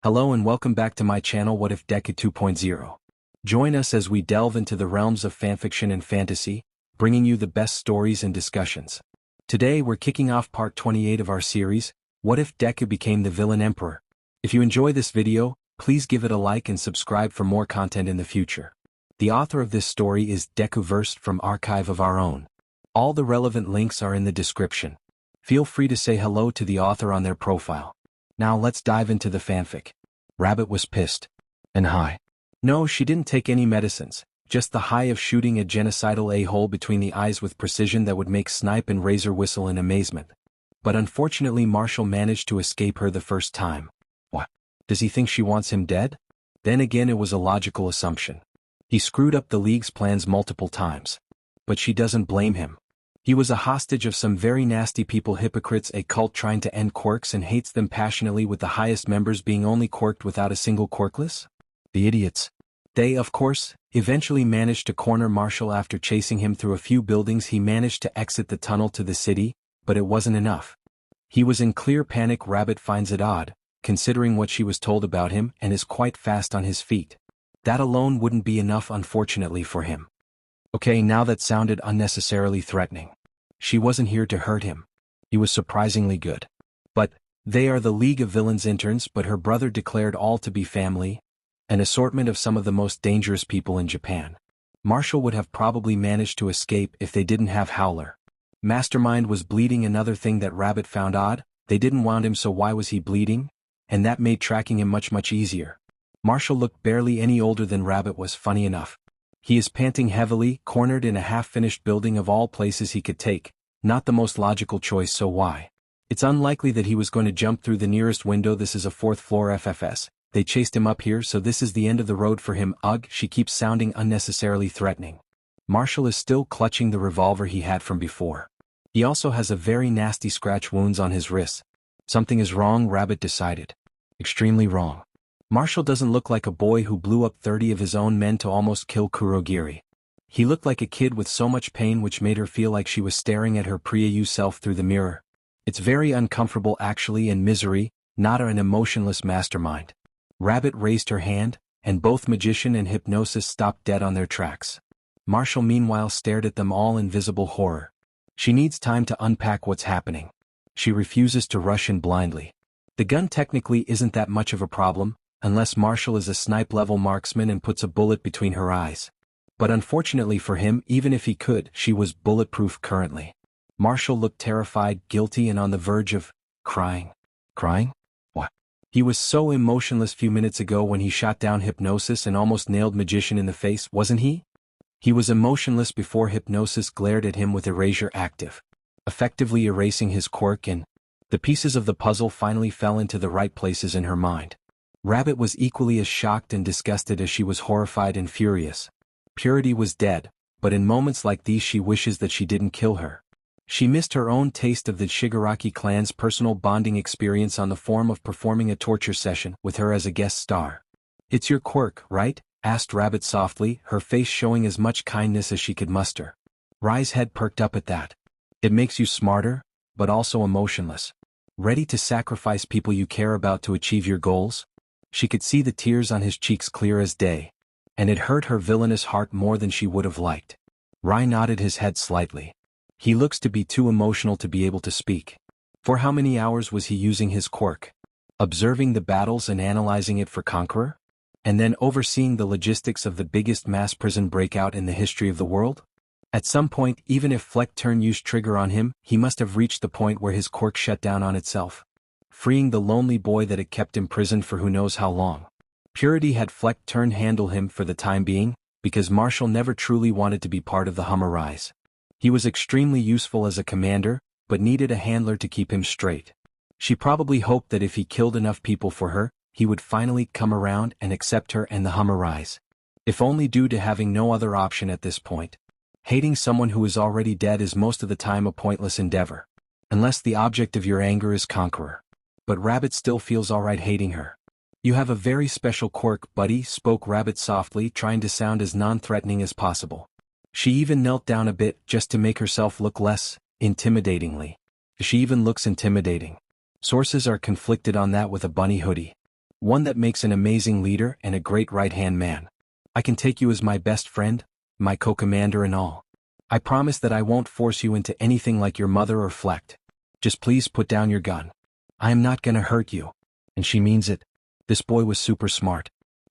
Hello and welcome back to my channel What If Deku 2.0. Join us as we delve into the realms of fanfiction and fantasy, bringing you the best stories and discussions. Today we're kicking off part 28 of our series, What If Deku Became the Villain Emperor? If you enjoy this video, please give it a like and subscribe for more content in the future. The author of this story is DekuVerse from Archive of Our Own. All the relevant links are in the description. Feel free to say hello to the author on their profile. Now let's dive into the fanfic. Rabbit was pissed and high. No, she didn't take any medicines, just the high of shooting a genocidal a-hole between the eyes with precision that would make Snipe and Razor whistle in amazement. But unfortunately Marshall managed to escape her the first time. What? Does he think she wants him dead? Then again it was a logical assumption. He screwed up the League's plans multiple times. But she doesn't blame him. He was a hostage of some very nasty people, hypocrites, a cult trying to end quirks and hates them passionately, with the highest members being only quirked without a single quirkless? The idiots. They, of course, eventually managed to corner Marshall. After chasing him through a few buildings, he managed to exit the tunnel to the city, but it wasn't enough. He was in clear panic. Rabbit finds it odd, considering what she was told about him, and is quite fast on his feet. That alone wouldn't be enough, unfortunately for him. Okay, now that sounded unnecessarily threatening. She wasn't here to hurt him. He was surprisingly good. But they are the League of Villains interns, but her brother declared all to be family, an assortment of some of the most dangerous people in Japan. Marshall would have probably managed to escape if they didn't have Howler. Mastermind was bleeding. Another thing that Rabbit found odd, they didn't wound him, so why was he bleeding? And that made tracking him much easier. Marshall looked barely any older than Rabbit was, funny enough. He is panting heavily, cornered in a half-finished building of all places he could take. Not the most logical choice, so why? It's unlikely that he was going to jump through the nearest window. This is a 4th floor FFS. They chased him up here, so this is the end of the road for him. Ugh, she keeps sounding unnecessarily threatening. Marshall is still clutching the revolver he had from before. He also has a very nasty scratch wounds on his wrists. Something is wrong, Rabbit decided. Extremely wrong. Marshall doesn't look like a boy who blew up 30 of his own men to almost kill Kurogiri. He looked like a kid with so much pain, which made her feel like she was staring at her pre-AU self through the mirror. It's very uncomfortable actually, and misery, not an emotionless mastermind. Rabbit raised her hand, and both Magician and Hypnosis stopped dead on their tracks. Marshall meanwhile stared at them all in visible horror. She needs time to unpack what's happening. She refuses to rush in blindly. The gun technically isn't that much of a problem, unless Marshall is a snipe-level marksman and puts a bullet between her eyes. But unfortunately for him, even if he could, she was bulletproof currently. Marshall looked terrified, guilty, and on the verge of crying. Crying? What? He was so emotionless few minutes ago when he shot down Hypnosis and almost nailed Magician in the face, wasn't he? He was emotionless before Hypnosis glared at him with Erasure active, effectively erasing his quirk, and the pieces of the puzzle finally fell into the right places in her mind. Rabbit was equally as shocked and disgusted as she was horrified and furious. Purity was dead, but in moments like these she wishes that she didn't kill her. She missed her own taste of the Shigaraki clan's personal bonding experience on the form of performing a torture session with her as a guest star. "It's your quirk, right?" asked Rabbit softly, her face showing as much kindness as she could muster. Rai's head perked up at that. "It makes you smarter, but also emotionless. Ready to sacrifice people you care about to achieve your goals?" She could see the tears on his cheeks clear as day, and it hurt her villainous heart more than she would have liked. Rai nodded his head slightly. He looks to be too emotional to be able to speak. For how many hours was he using his quirk? Observing the battles and analyzing it for Conqueror? And then overseeing the logistics of the biggest mass prison breakout in the history of the world? At some point, even if Fleck Turn used trigger on him, he must have reached the point where his quirk shut down on itself, freeing the lonely boy that had kept imprisoned for who knows how long. Purity had Fleck Turn handle him for the time being, because Marshall never truly wanted to be part of the Hummerise. He was extremely useful as a commander, but needed a handler to keep him straight. She probably hoped that if he killed enough people for her, he would finally come around and accept her and the Hummerise. If only due to having no other option at this point. Hating someone who is already dead is most of the time a pointless endeavor. Unless the object of your anger is Conqueror. But Rabbit still feels alright hating her. "You have a very special quirk, buddy," spoke Rabbit softly, trying to sound as non-threatening as possible. She even knelt down a bit just to make herself look less intimidatingly. She even looks intimidating. Sources are conflicted on that with a bunny hoodie. One that makes an amazing leader and a great right-hand man. I can take you as my best friend, my co-commander and all. I promise that I won't force you into anything like your mother or Flecht. Just please put down your gun. I am not gonna hurt you. And she means it. This boy was super smart.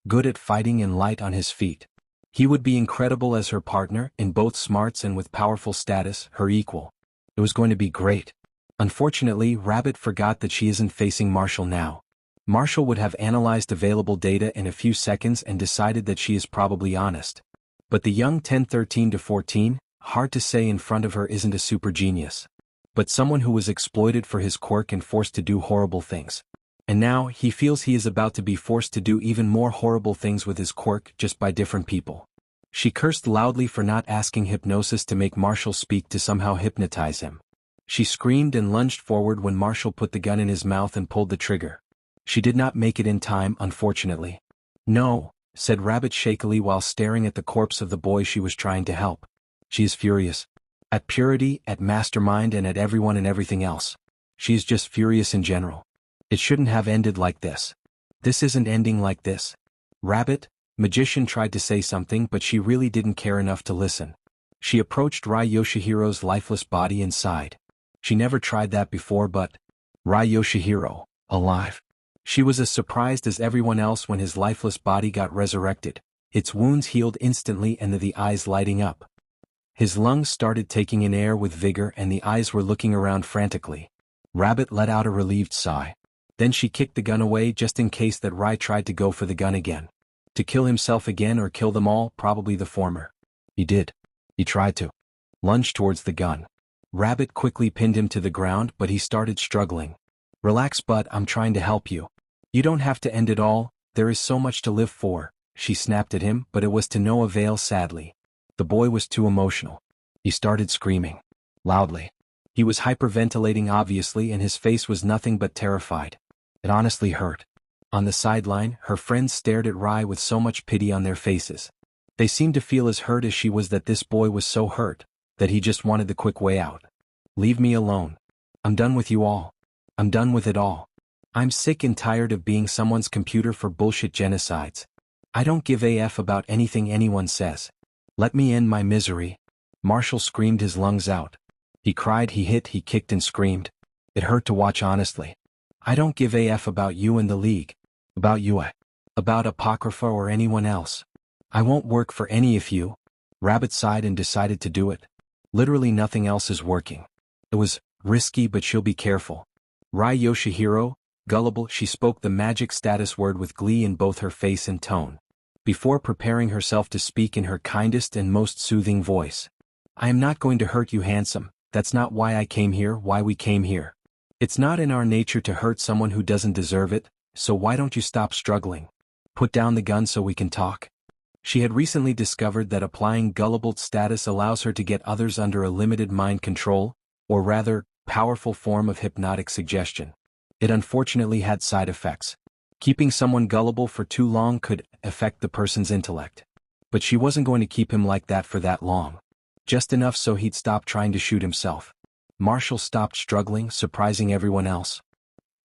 Good at fighting and light on his feet. He would be incredible as her partner, in both smarts and with powerful status, her equal. It was going to be great. Unfortunately, Rabbit forgot that she isn't facing Marshall now. Marshall would have analyzed available data in a few seconds and decided that she is probably honest. But the young 10-13 to 14, hard to say in front of her, isn't a super genius. But someone who was exploited for his quirk and forced to do horrible things. And now, he feels he is about to be forced to do even more horrible things with his quirk, just by different people. She cursed loudly for not asking hypnosis to make Marshall speak to somehow hypnotize him. She screamed and lunged forward when Marshall put the gun in his mouth and pulled the trigger. She did not make it in time, unfortunately. No, said Rabbit shakily while staring at the corpse of the boy she was trying to help. She is furious. At Purity, at Mastermind and at everyone and everything else. She is just furious in general. It shouldn't have ended like this. This isn't ending like this. Rabbit, Magician tried to say something but she really didn't care enough to listen. She approached Rai Yoshihiro's lifeless body and sighed. She never tried that before but… Rai Yoshihiro, alive. She was as surprised as everyone else when his lifeless body got resurrected, its wounds healed instantly and the eyes lighting up. His lungs started taking in air with vigor and the eyes were looking around frantically. Rabbit let out a relieved sigh. Then she kicked the gun away just in case that Rai tried to go for the gun again. To kill himself again or kill them all, probably the former. He did. He tried to lunge towards the gun. Rabbit quickly pinned him to the ground but he started struggling. Relax bud, I'm trying to help you. You don't have to end it all, there is so much to live for, she snapped at him but it was to no avail sadly. The boy was too emotional. He started screaming. Loudly. He was hyperventilating obviously and his face was nothing but terrified. It honestly hurt. On the sideline, her friends stared at Rai with so much pity on their faces. They seemed to feel as hurt as she was that this boy was so hurt, that he just wanted the quick way out. Leave me alone. I'm done with you all. I'm done with it all. I'm sick and tired of being someone's computer for bullshit genocides. I don't give a f about anything anyone says. Let me end my misery. Marshall screamed his lungs out. He cried, he hit, he kicked and screamed. It hurt to watch honestly. I don't give a f about you and the League. About you about Apocrypha or anyone else. I won't work for any of you. Rabbit sighed and decided to do it. Literally nothing else is working. It was risky but she'll be careful. Rai Yoshihiro, gullible, she spoke the magic status word with glee in both her face and tone. Before preparing herself to speak in her kindest and most soothing voice. I am not going to hurt you, handsome. That's not why I came here, why we came here. It's not in our nature to hurt someone who doesn't deserve it, so why don't you stop struggling? Put down the gun so we can talk. She had recently discovered that applying gullible status allows her to get others under a limited mind control, or rather, powerful form of hypnotic suggestion. It unfortunately had side effects. Keeping someone gullible for too long could affect the person's intellect. But she wasn't going to keep him like that for that long. Just enough so he'd stop trying to shoot himself. Marshall stopped struggling, surprising everyone else.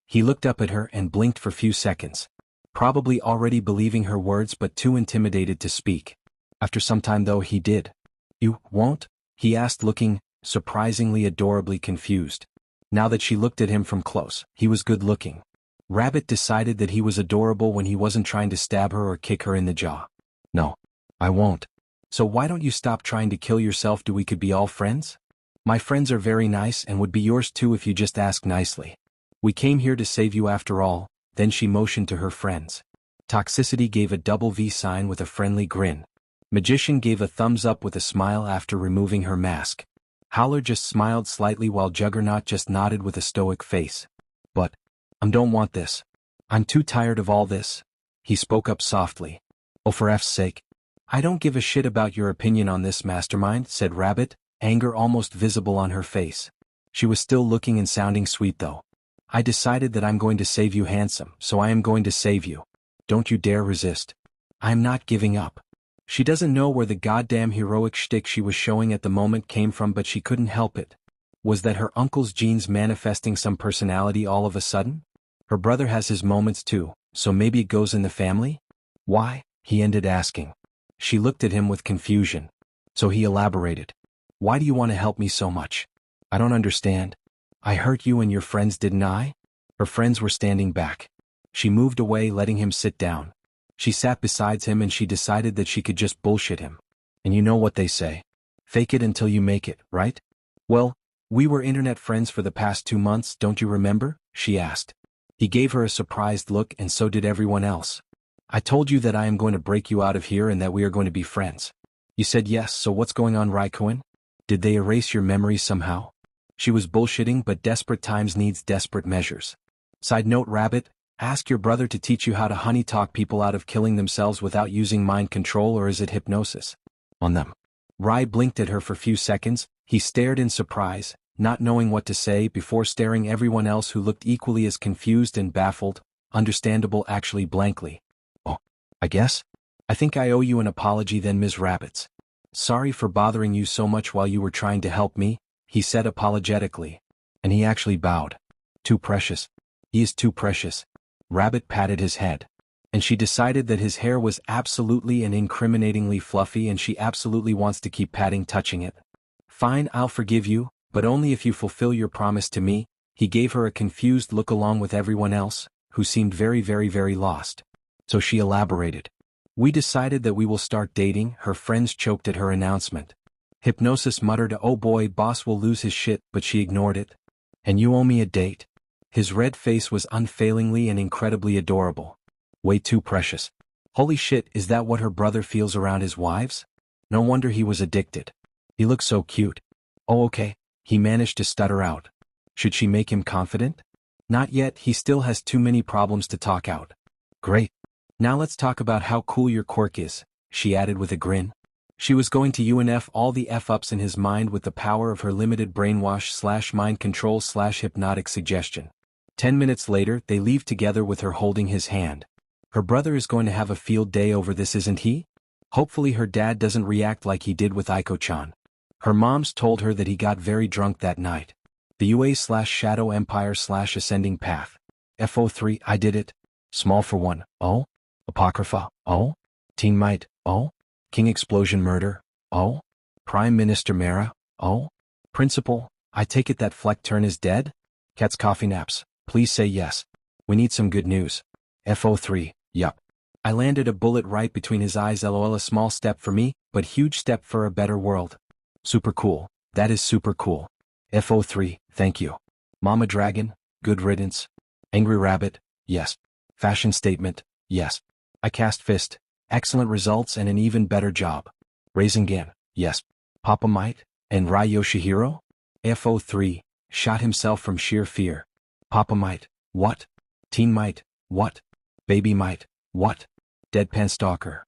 He looked up at her and blinked for few seconds. Probably already believing her words but too intimidated to speak. After some time though he did. You won't? He asked, looking surprisingly adorably confused. Now that she looked at him from close, he was good looking. Rabbit decided that he was adorable when he wasn't trying to stab her or kick her in the jaw. No, I won't. So why don't you stop trying to kill yourself? We could be all friends? My friends are very nice and would be yours too if you just ask nicely. We came here to save you after all. Then she motioned to her friends. Toxicity gave a double V sign with a friendly grin. Magician gave a thumbs up with a smile after removing her mask. Howler just smiled slightly while Juggernaut just nodded with a stoic face. But don't want this. I'm too tired of all this. He spoke up softly. Oh, for F's sake. I don't give a shit about your opinion on this, Mastermind, said Rabbit, anger almost visible on her face. She was still looking and sounding sweet though. I decided that I'm going to save you, handsome, so I am going to save you. Don't you dare resist. I am not giving up. She doesn't know where the goddamn heroic shtick she was showing at the moment came from, but she couldn't help it. Was that her uncle's genes manifesting some personality all of a sudden? Her brother has his moments too, So maybe it goes in the family? Why? He ended asking. She looked at him with confusion. So he elaborated. Why do you want to help me so much? I don't understand. I hurt you and your friends, didn't I? Her friends were standing back. She moved away, letting him sit down. She sat beside him and she decided that she could just bullshit him. And you know what they say. Fake it until you make it, right? Well, we were internet friends for the past 2 months, don't you remember? She asked. He gave her a surprised look, and so did everyone else. I told you that I am going to break you out of here and that we are going to be friends. You said yes, so what's going on, Raikkoen? Did they erase your memories somehow? She was bullshitting, but desperate times needs desperate measures. Side note, Rabbit, ask your brother to teach you how to honey talk people out of killing themselves without using mind control, or is it hypnosis? On them. Rai blinked at her for a few seconds. He stared in surprise, not knowing what to say, before staring everyone else who looked equally as confused and baffled, understandable actually blankly. Oh, I guess? I think I owe you an apology then, Ms. Rabbits. Sorry for bothering you so much while you were trying to help me, he said apologetically. And he actually bowed. Too precious. He is too precious. Rabbit patted his head. And she decided that his hair was absolutely and incriminatingly fluffy, and she absolutely wants to keep touching it. Fine, I'll forgive you, but only if you fulfill your promise to me. He gave her a confused look along with everyone else, who seemed very lost. So she elaborated. We decided that we will start dating. Her friends choked at her announcement. Hypnosis muttered, oh boy, boss will lose his shit, but she ignored it. And you owe me a date. His red face was unfailingly and incredibly adorable. Way too precious. Holy shit, is that what her brother feels around his wives? No wonder he was addicted. He looks so cute. Oh okay, he managed to stutter out. Should she make him confident? Not yet, he still has too many problems to talk out. Great. Now let's talk about how cool your quirk is, she added with a grin. She was going to UNF all the F-ups in his mind with the power of her limited brainwash / mind control / hypnotic suggestion. 10 minutes later, they leave together with her holding his hand. Her brother is going to have a field day over this, isn't he? Hopefully her dad doesn't react like he did with Aiko-chan. Her moms told her that he got very drunk that night. The UA/Shadow Empire /Ascending Path. FO3, I did it. Small for one. Oh? Apocrypha. Oh? Teen Might. Oh? King Explosion Murder. Oh? Prime Minister Mara. Oh? Principal, I take it that Fleck Turn is dead? Cat's coffee naps. Please say yes. We need some good news. FO3, yup. I landed a bullet right between his eyes. LOL, a small step for me, but huge step for a better world. Super cool. That is super cool. FO3, thank you. Mama Dragon, good riddance. Angry Rabbit, yes. Fashion statement, yes. I cast fist, excellent results and an even better job. Raising Gan, yes. Papa Might, and Rai Yoshihiro? FO3, shot himself from sheer fear. Papa Might, what? Teen Might, what? Baby Might, what? Deadpan Stalker.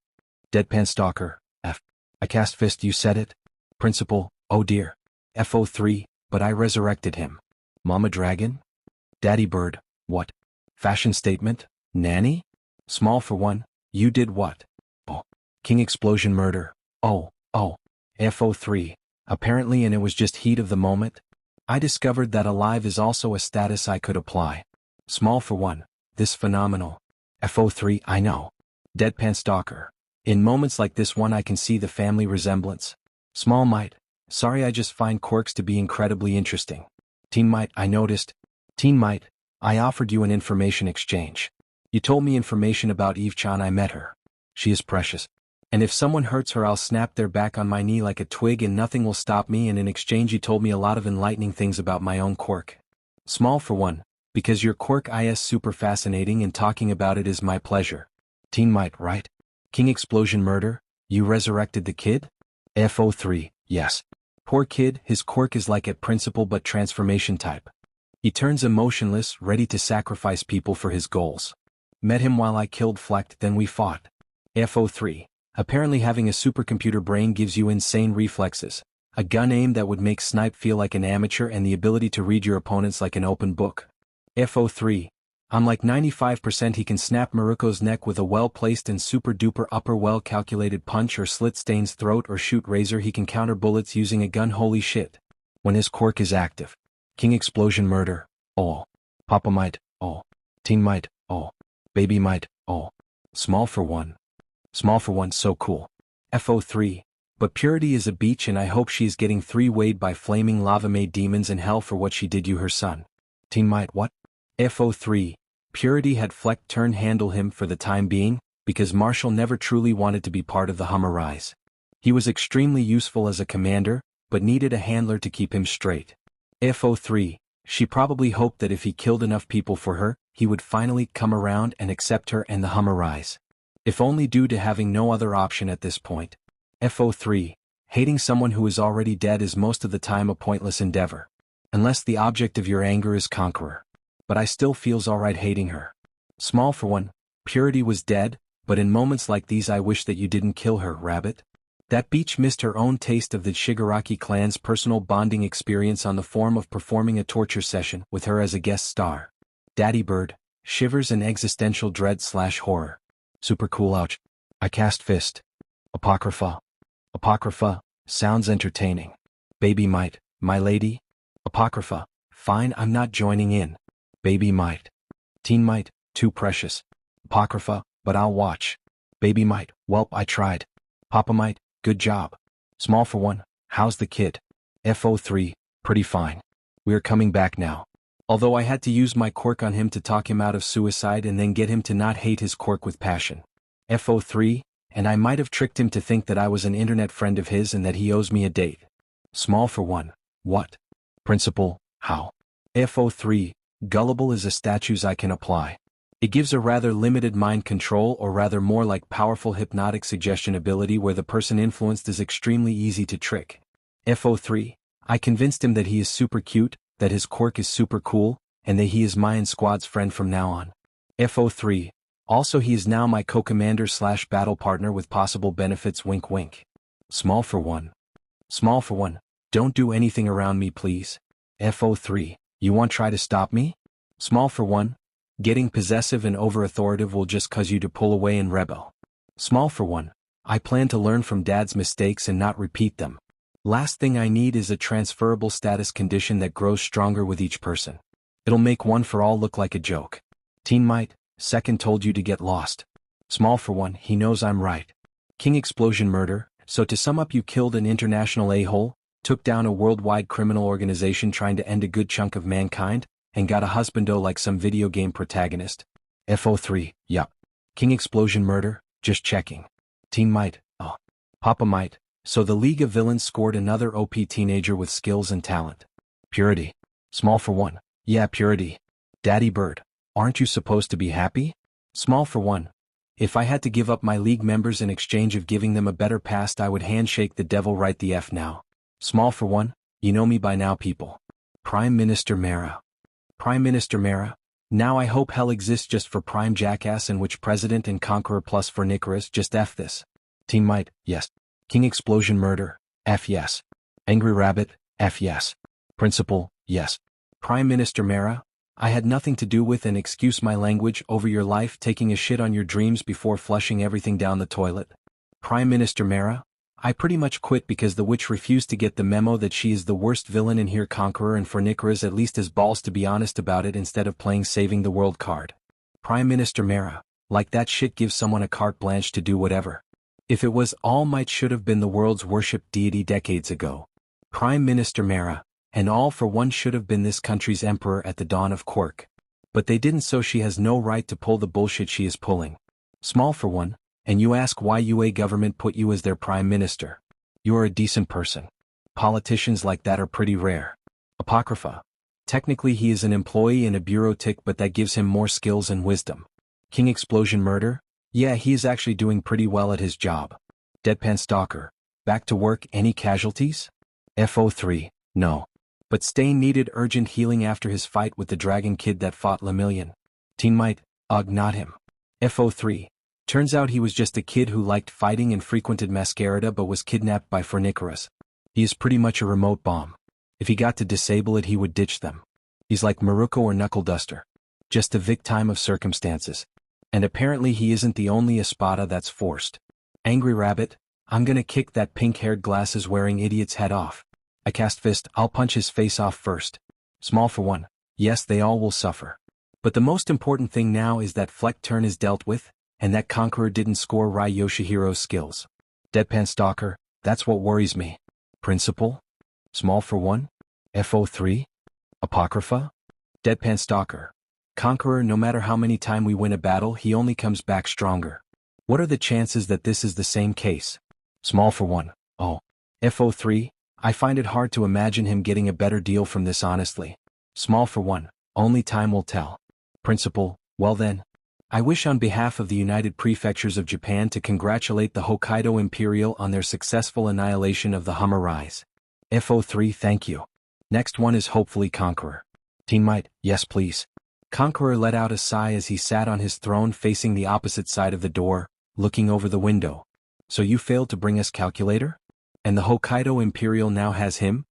Deadpan Stalker, F. I cast fist, you said it? Principal, oh dear. FO3, but I resurrected him. Mama Dragon? Daddy Bird, what? Fashion statement, nanny? Small for one, you did what? Oh. King Explosion Murder, oh. FO3, apparently, and it was just heat of the moment. I discovered that alive is also a status I could apply. Small for one, this phenomenal. FO3, I know. Deadpan Stalker. In moments like this one I can see the family resemblance. Small Might. Sorry, I just find quirks to be incredibly interesting. Teen Might, I noticed. Teen Might, I offered you an information exchange. You told me information about Eve-chan. I met her. She is precious. And if someone hurts her I'll snap their back on my knee like a twig and nothing will stop me, and in exchange you told me a lot of enlightening things about my own quirk. Small for one, because your quirk is super fascinating and talking about it is my pleasure. Teen Might, right? King Explosion Murder, you resurrected the kid? FO3, yes. Poor kid, his quirk is like a principal but transformation type. He turns emotionless, ready to sacrifice people for his goals. Met him while I killed Fleck, then we fought. FO3. Apparently having a supercomputer brain gives you insane reflexes, a gun aim that would make Snipe feel like an amateur, and the ability to read your opponents like an open book. FO3. I'm like 95% he can snap Maruko's neck with a well-placed and super-duper upper well-calculated punch, or slit Stain's throat, or shoot Razor. He can counter bullets using a gun. Holy shit. When his quirk is active. King Explosion Murder, oh. Papa Might, oh. Teen Might, oh. Baby might, oh. Small for one. Small for one, so cool. FO3. But Purity is a beach and I hope she is getting three-wayed by flaming lava-made demons in hell for what she did you her son. Teen might what? FO3. Purity had Fleck turn handle him for the time being, because Marshall never truly wanted to be part of the Hummer-rise. He was extremely useful as a commander, but needed a handler to keep him straight. FO3. She probably hoped that if he killed enough people for her, he would finally come around and accept her and the Hummer-rise. If only due to having no other option at this point. FO3. Hating someone who is already dead is most of the time a pointless endeavor. Unless the object of your anger is Conqueror. But I still feels alright hating her. Small for one. Purity was dead, but in moments like these I wish that you didn't kill her, Rabbit. That beach missed her own taste of the Shigaraki clan's personal bonding experience on the form of performing a torture session with her as a guest star. Daddy Bird, shivers and existential dread/horror. Super cool ouch. I cast fist. Apocrypha. Apocrypha, sounds entertaining. Baby might, my lady. Apocrypha, fine I'm not joining in. Baby might. Teen might, too precious. Apocrypha, but I'll watch. Baby might, welp I tried. Papa might, good job. Small for one, how's the kid? FO3, pretty fine. We're coming back now. Although I had to use my quirk on him to talk him out of suicide and then get him to not hate his quirk with passion. FO3, and I might have tricked him to think that I was an internet friend of his and that he owes me a date. Small for one, what? Principal, how? FO3, gullible is a statues I can apply. It gives a rather limited mind control or rather more like powerful hypnotic suggestion ability where the person influenced is extremely easy to trick. FO3, I convinced him that he is super cute, that his quirk is super cool, and that he is my and squad's friend from now on. FO3, also he is now my co-commander/battle partner with possible benefits wink wink. Small for one. Small for one, don't do anything around me please. FO3, you want try to stop me? Small for one, getting possessive and over-authoritative will just cause you to pull away and rebel. Small for one, I plan to learn from Dad's mistakes and not repeat them. Last thing I need is a transferable status condition that grows stronger with each person. It'll make one for all look like a joke. Teen might, second told you to get lost. Small for one, he knows I'm right. King explosion murder, so to sum up you killed an international a-hole, took down a worldwide criminal organization trying to end a good chunk of mankind, and got a husbando like some video game protagonist. FO3, yup. King explosion murder, just checking. Teen might, oh. Papa might, so the League of Villains scored another OP teenager with skills and talent. Purity. Small for one, yeah Purity. Daddy Bird, aren't you supposed to be happy? Small for one. If I had to give up my League members in exchange of giving them a better past I would handshake the devil right the F now. Small for one, you know me by now people. Prime Minister Mara. Prime Minister Mara, now I hope hell exists just for Prime Jackass in which President and Conqueror plus for Nicholas just F this. Teen might, yes. King explosion murder, F yes. Angry Rabbit, F yes. Principal, yes. Prime Minister Mara, I had nothing to do with and excuse my language over your life taking a shit on your dreams before flushing everything down the toilet. Prime Minister Mara, I pretty much quit because the witch refused to get the memo that she is the worst villain in here Conqueror and for Nicholas at least has balls to be honest about it instead of playing saving the world card. Prime Minister Mara, like that shit gives someone a carte blanche to do whatever. If it was All Might should have been the world's worshipped deity decades ago. Prime Minister Mara, and All for One should have been this country's emperor at the dawn of Quirk. But they didn't so she has no right to pull the bullshit she is pulling. Small for one. And you ask why UA government put you as their prime minister. You're a decent person. Politicians like that are pretty rare. Apocrypha. Technically he is an employee in a bureau tick but that gives him more skills and wisdom. King explosion murder? Yeah he is actually doing pretty well at his job. Deadpan stalker. Back to work any casualties? FO3, no. But Stain needed urgent healing after his fight with the dragon kid that fought Lemillion. Teen might, ugh not him. FO3. Turns out he was just a kid who liked fighting and frequented Masquerada but was kidnapped by Fornicaris. He is pretty much a remote bomb. If he got to disable it he would ditch them. He's like Maruko or Knuckle Duster. Just a victim of circumstances. And apparently he isn't the only Espada that's forced. Angry Rabbit, I'm gonna kick that pink-haired glasses-wearing idiot's head off. I cast fist, I'll punch his face off first. Small for one, yes they all will suffer. But the most important thing now is that Fleck turn is dealt with, and that Conqueror didn't score Rai Yoshihiro's skills. Deadpan Stalker, that's what worries me. Principal? Small for one? FO3? Apocrypha? Deadpan Stalker. Conqueror, no matter how many times we win a battle, he only comes back stronger. What are the chances that this is the same case? Small for one. Oh. FO3, I find it hard to imagine him getting a better deal from this honestly. Small for one. Only time will tell. Principal, well then. I wish on behalf of the United Prefectures of Japan to congratulate the Hokkaido Imperial on their successful annihilation of the Hummer Rise. FO3, thank you. Next one is hopefully Conqueror. Teammate, yes please. Conqueror let out a sigh as he sat on his throne facing the opposite side of the door, looking over the window. So you failed to bring us calculator? And the Hokkaido Imperial now has him?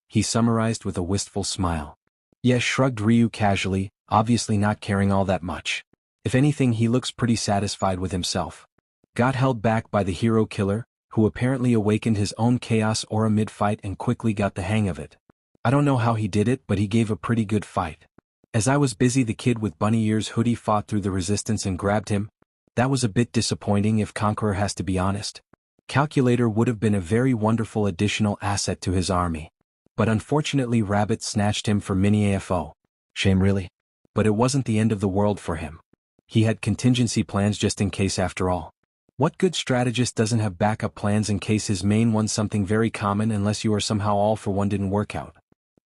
He summarized with a wistful smile. Yes, shrugged Ryu casually, obviously not caring all that much. If anything, he looks pretty satisfied with himself. Got held back by the hero killer, who apparently awakened his own chaos aura mid-fight and quickly got the hang of it. I don't know how he did it, but he gave a pretty good fight. As I was busy, the kid with bunny ears hoodie fought through the resistance and grabbed him. That was a bit disappointing if Conqueror has to be honest. Calculator would have been a very wonderful additional asset to his army. But unfortunately Rabbit snatched him for mini AFO. Shame really? But it wasn't the end of the world for him. He had contingency plans just in case after all. What good strategist doesn't have backup plans in case his main one's something very common unless you are somehow all for one didn't work out?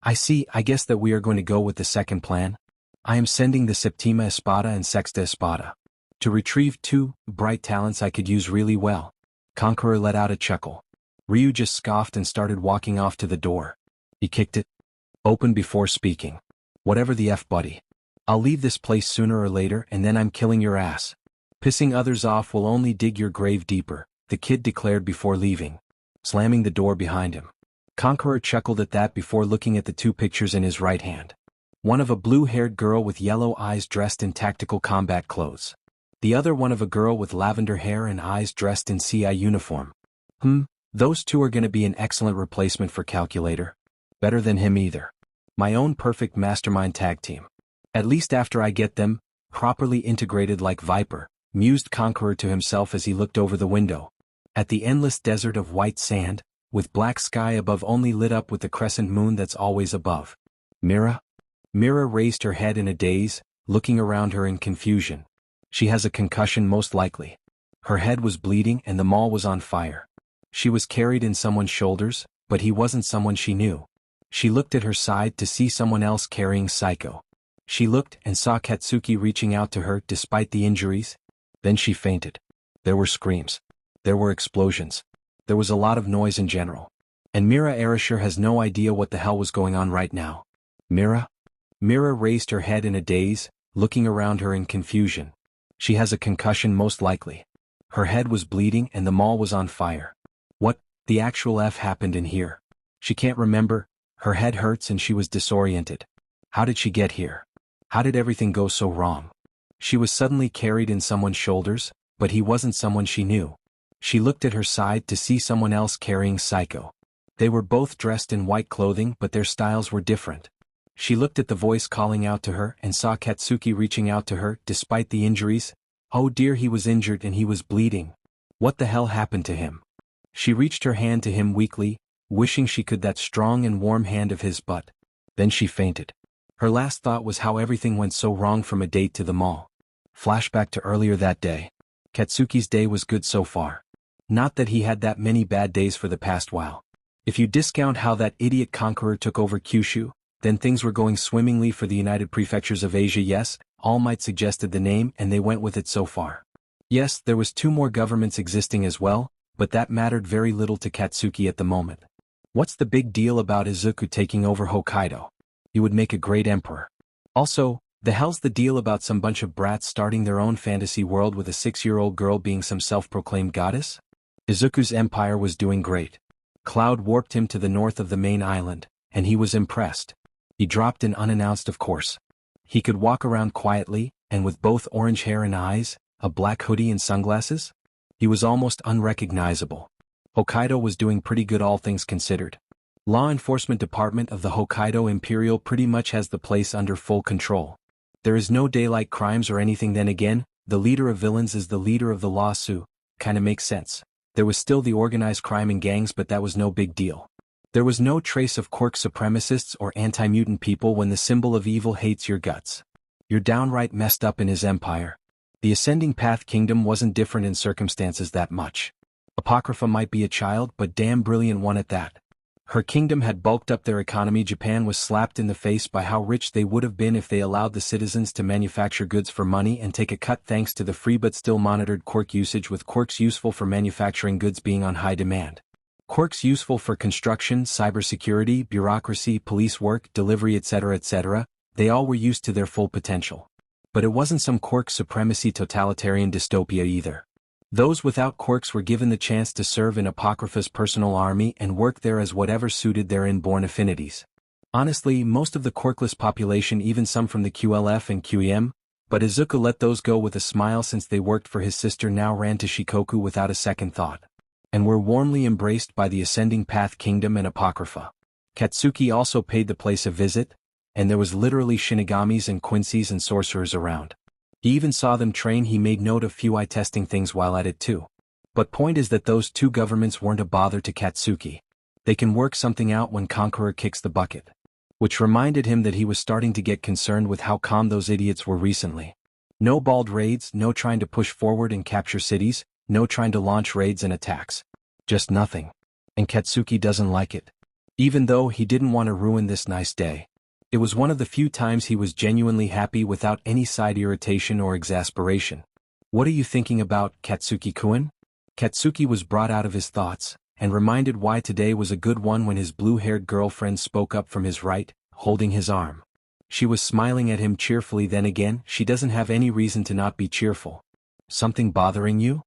I see, I guess that we are going to go with the second plan. I am sending the Septima Espada and Sexta Espada. To retrieve two bright talents I could use really well. Conqueror let out a chuckle. Ryu just scoffed and started walking off to the door. He kicked it open before speaking. Whatever the F, buddy. I'll leave this place sooner or later and then I'm killing your ass. Pissing others off will only dig your grave deeper, the kid declared before leaving, slamming the door behind him. Conqueror chuckled at that before looking at the two pictures in his right hand. One of a blue-haired girl with yellow eyes dressed in tactical combat clothes. The other one of a girl with lavender hair and eyes dressed in CI uniform. Those two are gonna be an excellent replacement for Calculator. Better than him either. My own perfect mastermind tag team. At least after I get them properly integrated like Viper, mused Conqueror to himself as he looked over the window. At the endless desert of white sand, with black sky above only lit up with the crescent moon that's always above. Mira? Mira raised her head in a daze, looking around her in confusion. She has a concussion most likely. Her head was bleeding and the mall was on fire. She was carried in someone's shoulders, but he wasn't someone she knew. She looked at her side to see someone else carrying Psycho. She looked and saw Katsuki reaching out to her despite the injuries. Then she fainted. There were screams. There were explosions. There was a lot of noise in general. And Mira Arisher has no idea what the hell was going on right now. Mira? Mira raised her head in a daze, looking around her in confusion. She has a concussion most likely. Her head was bleeding and the mall was on fire. What the actual F happened in here? She can't remember. Her head hurts and she was disoriented. How did she get here? How did everything go so wrong? She was suddenly carried in someone's shoulders, but he wasn't someone she knew. She looked at her side to see someone else carrying Psycho. They were both dressed in white clothing, but their styles were different. She looked at the voice calling out to her and saw Katsuki reaching out to her despite the injuries. Oh dear, he was injured and he was bleeding. What the hell happened to him? She reached her hand to him weakly, wishing she could that strong and warm hand of his, but then she fainted. Her last thought was how everything went so wrong from a date to the mall. Flashback to earlier that day. Katsuki's day was good so far. Not that he had that many bad days for the past while. If you discount how that idiot Conqueror took over Kyushu, then things were going swimmingly for the United Prefectures of Asia. Yes, All Might suggested the name and they went with it so far. Yes, there was two more governments existing as well, but that mattered very little to Katsuki at the moment. What's the big deal about Izuku taking over Hokkaido? He would make a great emperor. Also, the hell's the deal about some bunch of brats starting their own fantasy world with a 6-year-old girl being some self-proclaimed goddess? Izuku's empire was doing great. Cloud warped him to the north of the main island, and he was impressed. He dropped in unannounced, of course. He could walk around quietly, and with both orange hair and eyes, a black hoodie and sunglasses. He was almost unrecognizable. Hokkaido was doing pretty good all things considered. Law enforcement department of the Hokkaido Imperial pretty much has the place under full control. There is no daylight crimes or anything. Then again, the leader of villains is the leader of the law, so kinda makes sense. There was still the organized crime and gangs, but that was no big deal. There was no trace of quirk supremacists or anti-mutant people when the symbol of evil hates your guts. You're downright messed up in his empire. The Ascending Path Kingdom wasn't different in circumstances that much. Apocrypha might be a child, but damn brilliant one at that. Her kingdom had bulked up their economy. Japan was slapped in the face by how rich they would have been if they allowed the citizens to manufacture goods for money and take a cut thanks to the free but still monitored quirk usage, with quirks useful for manufacturing goods being on high demand. Quirks useful for construction, cybersecurity, bureaucracy, police work, delivery, etc., they all were used to their full potential. But it wasn't some quirk supremacy totalitarian dystopia either. Those without quirks were given the chance to serve in Apocrypha's personal army and work there as whatever suited their inborn affinities. Honestly, most of the quirkless population, even some from the QLF and QEM, but Izuku let those go with a smile since they worked for his sister, now ran to Shikoku without a second thought. And were warmly embraced by the Ascending Path Kingdom and Apocrypha. Katsuki also paid the place a visit, and there was literally shinigamis and quincies and sorcerers around. He even saw them train. He made note of few eye-testing things while at it too. But point is that those two governments weren't a bother to Katsuki. They can work something out when Conqueror kicks the bucket. Which reminded him that he was starting to get concerned with how calm those idiots were recently. No bald raids, no trying to push forward and capture cities, no trying to launch raids and attacks. Just nothing. And Katsuki doesn't like it. Even though he didn't want to ruin this nice day. It was one of the few times he was genuinely happy without any side irritation or exasperation. What are you thinking about, Katsuki-kun? Katsuki was brought out of his thoughts, and reminded why today was a good one when his blue-haired girlfriend spoke up from his right, holding his arm. She was smiling at him cheerfully. Then again, she doesn't have any reason to not be cheerful. Something bothering you?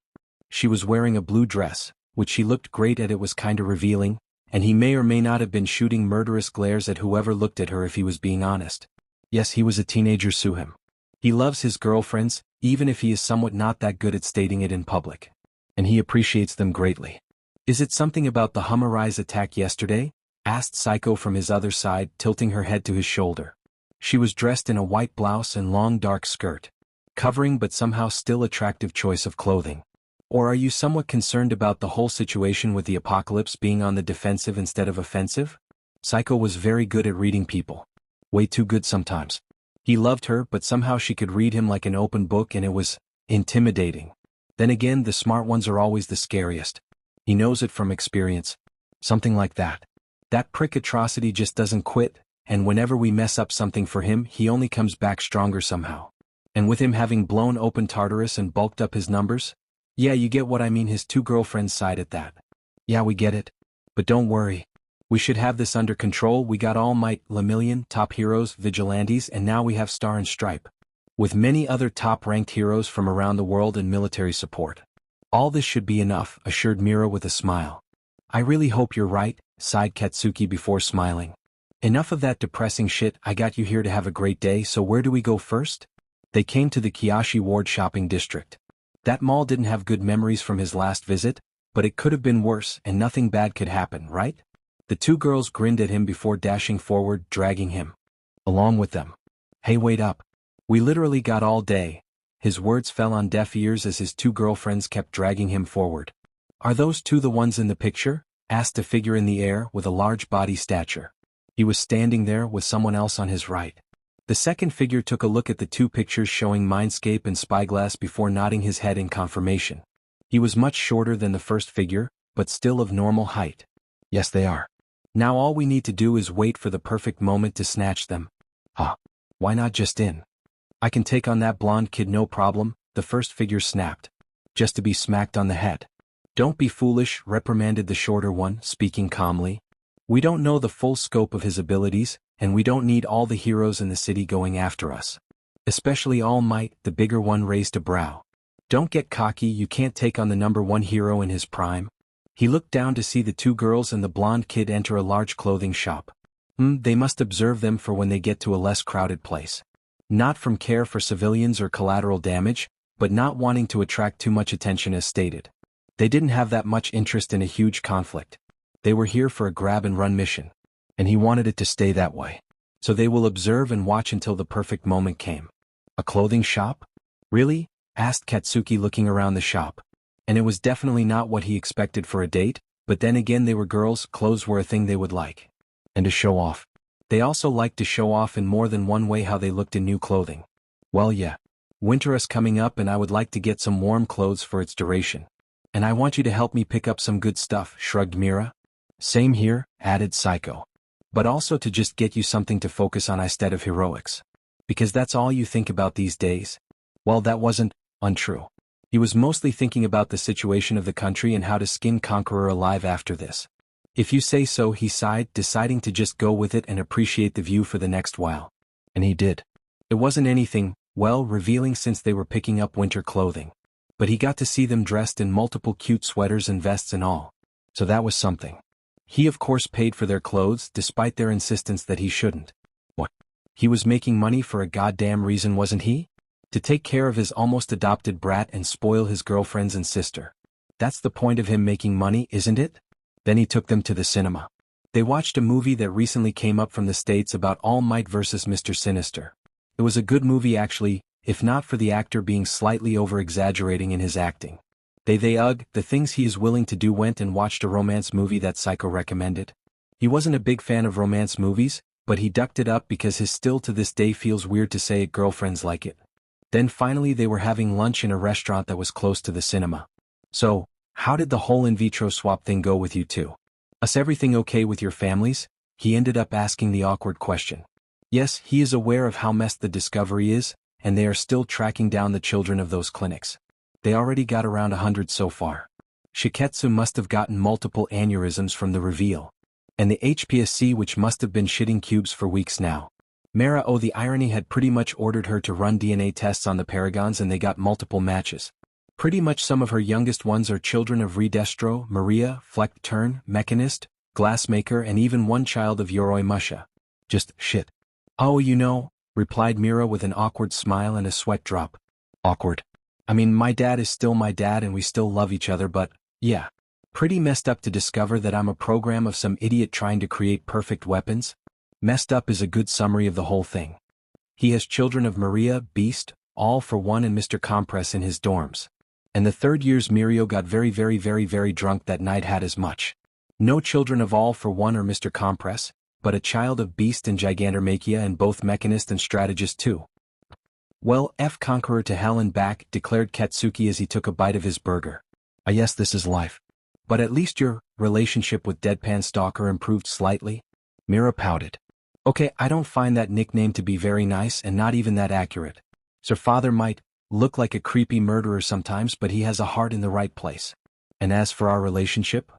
She was wearing a blue dress, which she looked great at. It was kinda revealing, and he may or may not have been shooting murderous glares at whoever looked at her if he was being honest. Yes, he was a teenager, sue him. He loves his girlfriends, even if he is somewhat not that good at stating it in public. And he appreciates them greatly. Is it something about the Hummerai's attack yesterday? Asked Psycho from his other side, tilting her head to his shoulder. She was dressed in a white blouse and long dark skirt. Covering but somehow still attractive choice of clothing. Or are you somewhat concerned about the whole situation with the apocalypse being on the defensive instead of offensive? Psycho was very good at reading people. Way too good sometimes. He loved her, but somehow she could read him like an open book, and it was intimidating. Then again, the smart ones are always the scariest. He knows it from experience. Something like that. That prick atrocity just doesn't quit, and whenever we mess up something for him, he only comes back stronger somehow. And with him having blown open Tartarus and bulked up his numbers? Yeah, you get what I mean. His two girlfriends sighed at that. Yeah, we get it. But don't worry. We should have this under control. We got All Might, Lemillion, top heroes, vigilantes, and now we have Star and Stripe. With many other top-ranked heroes from around the world and military support. All this should be enough, assured Mira with a smile. I really hope you're right, sighed Katsuki before smiling. Enough of that depressing shit. I got you here to have a great day, so where do we go first? They came to the Kiyoshi Ward shopping district. That mall didn't have good memories from his last visit, but it could have been worse, and nothing bad could happen, right? The two girls grinned at him before dashing forward, dragging him along with them. Hey, wait up. We literally got all day. His words fell on deaf ears as his two girlfriends kept dragging him forward. Are those two the ones in the picture? Asked a figure in the air with a large body stature. He was standing there with someone else on his right. The second figure took a look at the two pictures showing Mindscape and Spyglass before nodding his head in confirmation. He was much shorter than the first figure, but still of normal height. Yes, they are. Now all we need to do is wait for the perfect moment to snatch them. Huh. Why not just in? I can take on that blonde kid no problem, the first figure snapped. Just to be smacked on the head. Don't be foolish, reprimanded the shorter one, speaking calmly. We don't know the full scope of his abilities, and we don't need all the heroes in the city going after us. Especially All Might, the bigger one raised a brow. Don't get cocky, you can't take on the number one hero in his prime. He looked down to see the two girls and the blonde kid enter a large clothing shop. They must observe them for when they get to a less crowded place. Not from care for civilians or collateral damage, but not wanting to attract too much attention as stated. They didn't have that much interest in a huge conflict. They were here for a grab-and-run mission. And he wanted it to stay that way. So they will observe and watch until the perfect moment came. A clothing shop? Really? Asked Katsuki, looking around the shop. And it was definitely not what he expected for a date, but then again they were girls, clothes were a thing they would like. And to show off. They also liked to show off in more than one way how they looked in new clothing. Well yeah. Winter is coming up and I would like to get some warm clothes for its duration. And I want you to help me pick up some good stuff, shrugged Mira. Same here, added Psycho. But also to just get you something to focus on instead of heroics. Because that's all you think about these days. Well, that wasn't untrue. He was mostly thinking about the situation of the country and how to skin Conqueror alive after this. If you say so, he sighed, deciding to just go with it and appreciate the view for the next while. And he did. It wasn't anything, well, revealing since they were picking up winter clothing. But he got to see them dressed in multiple cute sweaters and vests and all. So that was something. He of course paid for their clothes despite their insistence that he shouldn't. What? He was making money for a goddamn reason, wasn't he? To take care of his almost adopted brat and spoil his girlfriends and sister. That's the point of him making money, isn't it? Then he took them to the cinema. They watched a movie that recently came up from the States about All Might vs. Mr. Sinister. It was a good movie actually, if not for the actor being slightly over-exaggerating in his acting. The things he is willing to do. Went and watched a romance movie that Psycho recommended. He wasn't a big fan of romance movies, but he ducked it up because his still to this day feels weird to say it, girlfriends like it. Then finally they were having lunch in a restaurant that was close to the cinema. So, how did the whole in vitro swap thing go with you two? Everything okay with your families? He ended up asking the awkward question. Yes, he is aware of how messed the discovery is, and they are still tracking down the children of those clinics. They already got around 100 so far. Shiketsu must have gotten multiple aneurysms from the reveal. And the HPSC, which must have been shitting cubes for weeks now. Mara, oh, the irony, had pretty much ordered her to run DNA tests on the paragons and they got multiple matches. Pretty much some of her youngest ones are children of Redestro, Maria, Fleck Turn, Mechanist, Glassmaker, and even one child of Yoroi Musha. Just shit. Oh, you know, replied Mira with an awkward smile and a sweat drop. Awkward. I mean, my dad is still my dad and we still love each other, but, yeah. Pretty messed up to discover that I'm a program of some idiot trying to create perfect weapons. Messed up is a good summary of the whole thing. He has children of Maria, Beast, All for One, and Mr. Compress in his dorms. And the third year's Mirio got very drunk that night, had as much. No children of All for One or Mr. Compress, but a child of Beast and Gigantomachia, and both Mechanist and Strategist too. Well, F Conqueror to hell and back, declared Katsuki as he took a bite of his burger. Ah yes, this is life. But at least your relationship with Deadpan Stalker improved slightly? Mira pouted. Okay, I don't find that nickname to be very nice and not even that accurate. Sir Father might look like a creepy murderer sometimes, but he has a heart in the right place. And as for our relationship?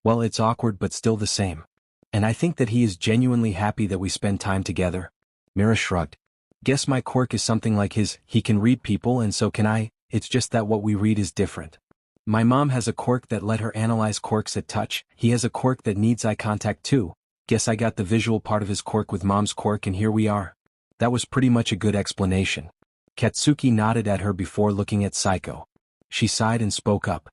Well, it's awkward but still the same. And I think that he is genuinely happy that we spend time together. Mira shrugged. Guess my quirk is something like his. He can read people and so can I, it's just that what we read is different. My mom has a quirk that let her analyze quirks at touch, he has a quirk that needs eye contact too. Guess I got the visual part of his quirk with mom's quirk and here we are. That was pretty much a good explanation. Katsuki nodded at her before looking at Psycho. She sighed and spoke up.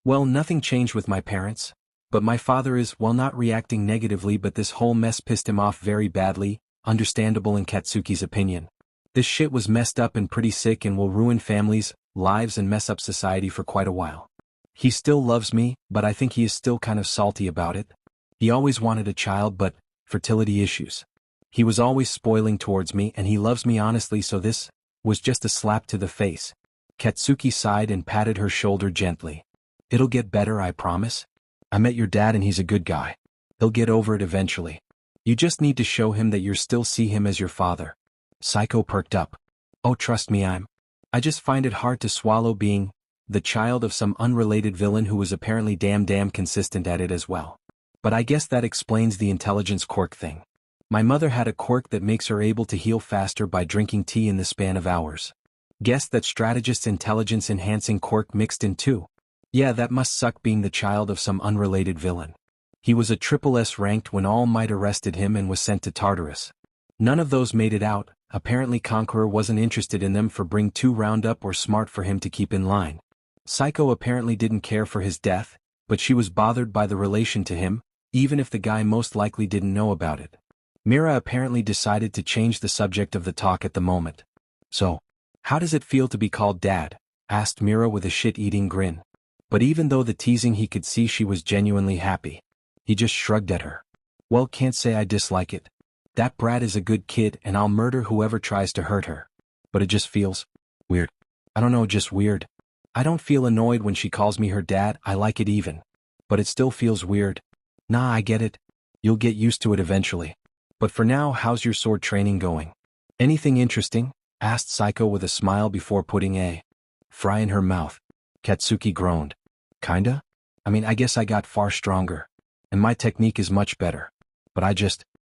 Well, nothing changed with my parents. But my father is, well, not reacting negatively, but this whole mess pissed him off very badly, understandable in Katsuki's opinion. This shit was messed up and pretty sick and will ruin families, lives and mess up society for quite a while. He still loves me, but I think he is still kind of salty about it. He always wanted a child but, fertility issues. He was always spoiling towards me and he loves me honestly, so this was just a slap to the face. Katsuki sighed and patted her shoulder gently. It'll get better, I promise. I met your dad and he's a good guy. He'll get over it eventually. You just need to show him that you still see him as your father. Psycho perked up. Oh, trust me, I just find it hard to swallow being the child of some unrelated villain who was apparently damn consistent at it as well. But I guess that explains the intelligence quirk thing. My mother had a quirk that makes her able to heal faster by drinking tea in the span of hours. Guess that strategist's intelligence-enhancing quirk mixed in too. Yeah, that must suck being the child of some unrelated villain. He was a triple S ranked when All Might arrested him and was sent to Tartarus. None of those made it out. Apparently Conqueror wasn't interested in them for bring 2 roundup or smart for him to keep in line. Psycho apparently didn't care for his death, but she was bothered by the relation to him, even if the guy most likely didn't know about it. Mira apparently decided to change the subject of the talk at the moment. So, How does it feel to be called Dad? Asked Mira with a shit-eating grin. But even though the teasing he could see she was genuinely happy. He just shrugged at her. Well, can't say I dislike it. That brat is a good kid and I'll murder whoever tries to hurt her. But it just feels weird. I don't know, just weird. I don't feel annoyed when she calls me her dad, I like it even. But it still feels weird. Nah, I get it. You'll get used to it eventually. But for now, how's your sword training going? Anything interesting? Asked Saiko with a smile before putting a fry in her mouth. Katsuki groaned. Kinda? I mean, I guess I got far stronger. And my technique is much better. But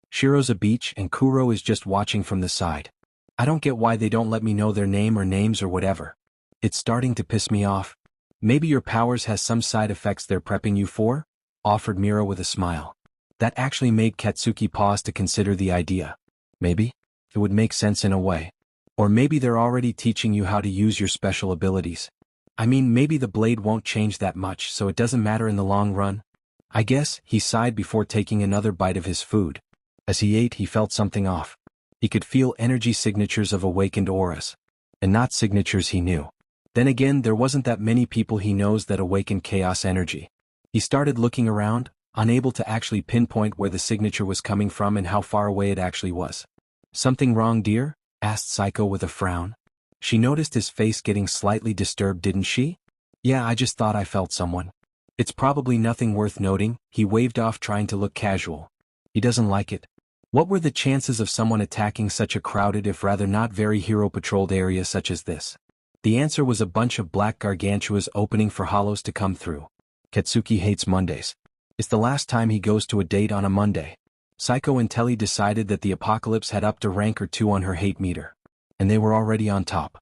Shiro's a beach and Kuro is just watching from the side. I don't get why they don't let me know their name or names or whatever. It's starting to piss me off. Maybe your powers has some side effects they're prepping you for? Offered Mira with a smile. That actually made Katsuki pause to consider the idea. Maybe? It would make sense in a way. Or maybe they're already teaching you how to use your special abilities. I mean, maybe the blade won't change that much, so it doesn't matter in the long run. I guess, he sighed before taking another bite of his food. As he ate, he felt something off. He could feel energy signatures of awakened auras. And not signatures he knew. Then again, there wasn't that many people he knows that awaken chaos energy. He started looking around, unable to actually pinpoint where the signature was coming from and how far away it actually was. Something wrong, dear? Asked Saiko with a frown. She noticed his face getting slightly disturbed, didn't she? Yeah, I just thought I felt someone. It's probably nothing worth noting, he waved off trying to look casual. He doesn't like it. What were the chances of someone attacking such a crowded if rather not very hero-patrolled area such as this? The answer was a bunch of black gargantuas opening for hollows to come through. Katsuki hates Mondays. It's the last time he goes to a date on a Monday. Saiko and Telly decided that the apocalypse had upped a rank or two on her hate meter. And they were already on top.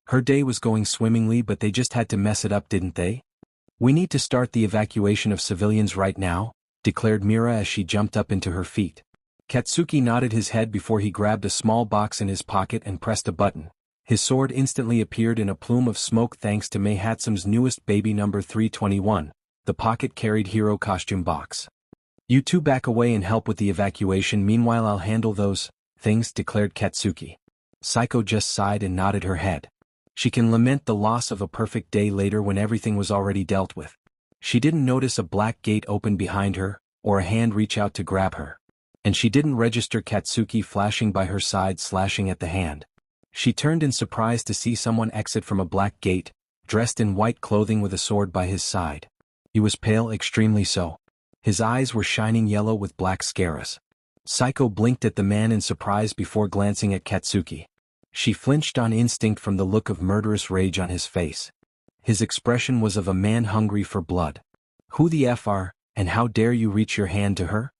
Her day was going swimmingly, but they just had to mess it up, didn't they? We need to start the evacuation of civilians right now, declared Mira as she jumped up into her feet. Katsuki nodded his head before he grabbed a small box in his pocket and pressed a button. His sword instantly appeared in a plume of smoke thanks to Mei Hatsum's newest baby number 321, the pocket-carried hero costume box. You two back away and help with the evacuation, meanwhile I'll handle those things, declared Katsuki. Saiko just sighed and nodded her head. She can lament the loss of a perfect day later when everything was already dealt with. She didn't notice a black gate open behind her, or a hand reach out to grab her. And she didn't register Katsuki flashing by her side slashing at the hand. She turned in surprise to see someone exit from a black gate, dressed in white clothing with a sword by his side. He was pale, extremely so. His eyes were shining yellow with black scaras. Saiko blinked at the man in surprise before glancing at Katsuki. She flinched on instinct from the look of murderous rage on his face. His expression was of a man hungry for blood. Who the F are, and how dare you reach your hand to her?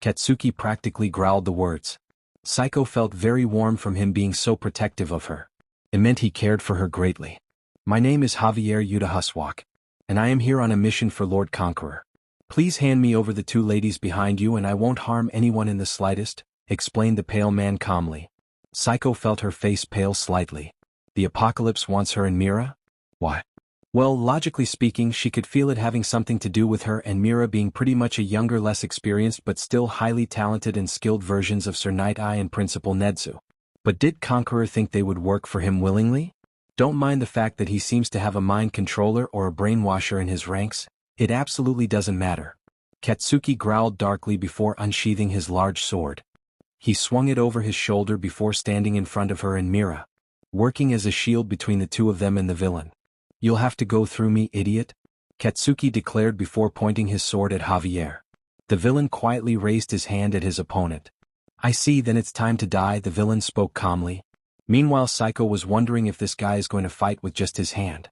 Katsuki practically growled the words. Saiko felt very warm from him being so protective of her. It meant he cared for her greatly. My name is Javier Udahuswak, and I am here on a mission for Lord Conqueror. Please hand me over the two ladies behind you and I won't harm anyone in the slightest, explained the pale man calmly. Saiko felt her face pale slightly. The apocalypse wants her and Mira? Why? Well, logically speaking, she could feel it having something to do with her and Mira being pretty much a younger, less experienced but still highly talented and skilled versions of Sir Night Eye and Principal Nedzu. But did Conqueror think they would work for him willingly? Don't mind the fact that he seems to have a mind controller or a brainwasher in his ranks, it absolutely doesn't matter. Katsuki growled darkly before unsheathing his large sword. He swung it over his shoulder before standing in front of her and Mira, working as a shield between the two of them and the villain. You'll have to go through me, idiot, Katsuki declared before pointing his sword at Javier. The villain quietly raised his hand at his opponent. I see, then it's time to die, the villain spoke calmly. Meanwhile, Saiko was wondering if this guy is going to fight with just his hand.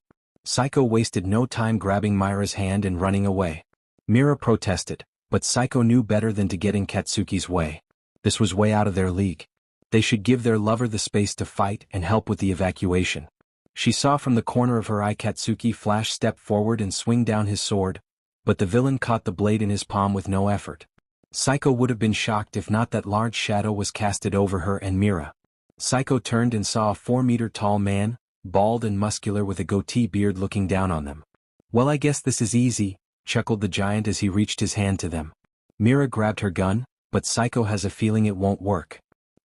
Saiko wasted no time grabbing Mira's hand and running away. Mira protested, but Saiko knew better than to get in Katsuki's way. This was way out of their league. They should give their lover the space to fight and help with the evacuation. She saw from the corner of her eye Katsuki flash step forward and swing down his sword, but the villain caught the blade in his palm with no effort. Saiko would have been shocked if not that large shadow was casted over her and Mira. Saiko turned and saw a 4-meter-tall man, bald and muscular with a goatee beard looking down on them. Well, I guess this is easy, chuckled the giant as he reached his hand to them. Mira grabbed her gun, but Saiko has a feeling it won't work.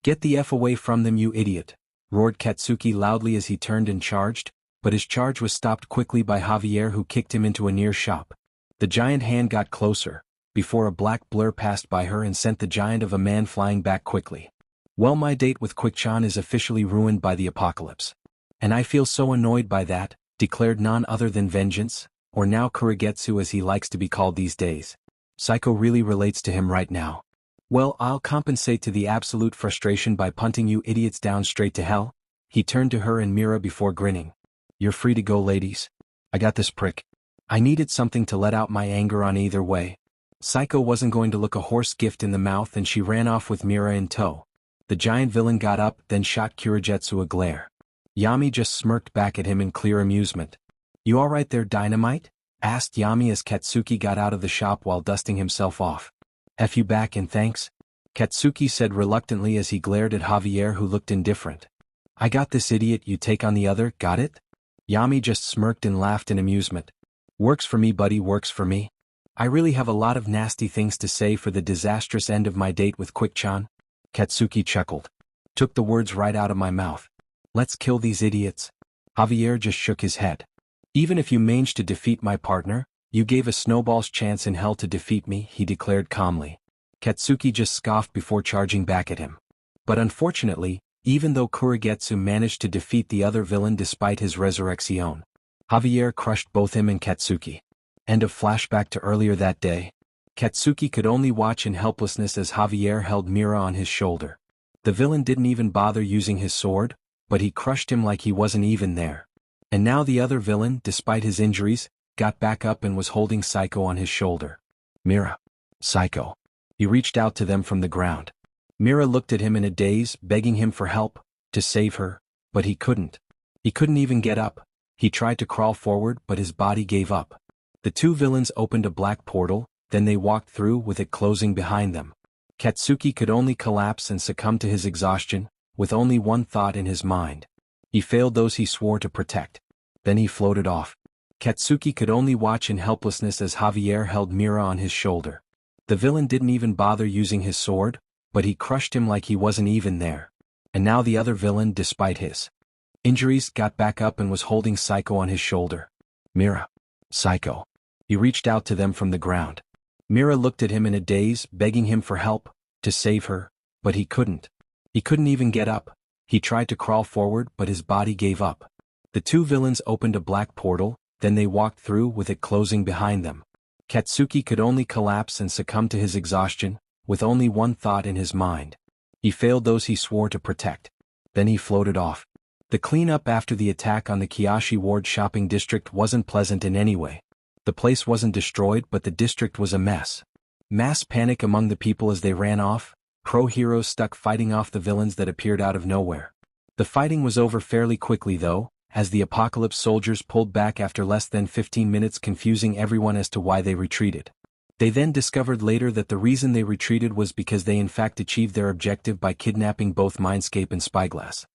Get the F away from them, you idiot, roared Katsuki loudly as he turned and charged, but his charge was stopped quickly by Javier, who kicked him into a near shop. The giant hand got closer, before a black blur passed by her and sent the giant of a man flying back quickly. Well, my date with Quick-chan is officially ruined by the apocalypse. And I feel so annoyed by that, declared none other than Vengeance, or now Kurogetsu as he likes to be called these days. Psycho really relates to him right now. Well, I'll compensate to the absolute frustration by punting you idiots down straight to hell. He turned to her and Mira before grinning. You're free to go, ladies. I got this prick. I needed something to let out my anger on either way. Psycho wasn't going to look a horse gift in the mouth, and she ran off with Mira in tow. The giant villain got up, then shot Kurogetsu a glare. Yami just smirked back at him in clear amusement. You alright there, Dynamite? Asked Yami as Katsuki got out of the shop while dusting himself off. F you back and thanks, Katsuki said reluctantly as he glared at Javier, who looked indifferent. I got this idiot, you take on the other, got it? Yami just smirked and laughed in amusement. Works for me, buddy, works for me. I really have a lot of nasty things to say for the disastrous end of my date with Quick-chan. Katsuki chuckled. Took the words right out of my mouth. Let's kill these idiots. Javier just shook his head. Even if you managed to defeat my partner, you gave a snowball's chance in hell to defeat me, he declared calmly. Katsuki just scoffed before charging back at him. But unfortunately, even though Kurogetsu managed to defeat the other villain despite his resurrection, Javier crushed both him and Katsuki. End of flashback to earlier that day. Katsuki could only watch in helplessness as Javier held Mira on his shoulder. The villain didn't even bother using his sword, but he crushed him like he wasn't even there. And now the other villain, despite his injuries, got back up and was holding Psycho on his shoulder. Mira. Psycho. He reached out to them from the ground. Mira looked at him in a daze, begging him for help, to save her, but he couldn't. He couldn't even get up. He tried to crawl forward, but his body gave up. The two villains opened a black portal, then they walked through with it closing behind them. Katsuki could only collapse and succumb to his exhaustion, with only one thought in his mind. He failed those he swore to protect. Then he floated off. Katsuki could only watch in helplessness as Javier held Mira on his shoulder. The villain didn't even bother using his sword, but he crushed him like he wasn't even there. And now the other villain, despite his injuries, got back up and was holding Psycho on his shoulder. Mira. Psycho. He reached out to them from the ground. Mira looked at him in a daze, begging him for help, to save her, but he couldn't. He couldn't even get up. He tried to crawl forward, but his body gave up. The two villains opened a black portal, then they walked through with it closing behind them. Katsuki could only collapse and succumb to his exhaustion, with only one thought in his mind. He failed those he swore to protect. Then he floated off. The cleanup after the attack on the Kiyoshi Ward shopping district wasn't pleasant in any way. The place wasn't destroyed, but the district was a mess. Mass panic among the people as they ran off, pro-heroes stuck fighting off the villains that appeared out of nowhere. The fighting was over fairly quickly though, as the Apocalypse soldiers pulled back after less than 15 minutes, confusing everyone as to why they retreated. They then discovered later that the reason they retreated was because they in fact achieved their objective by kidnapping both Mindscape and Spyglass.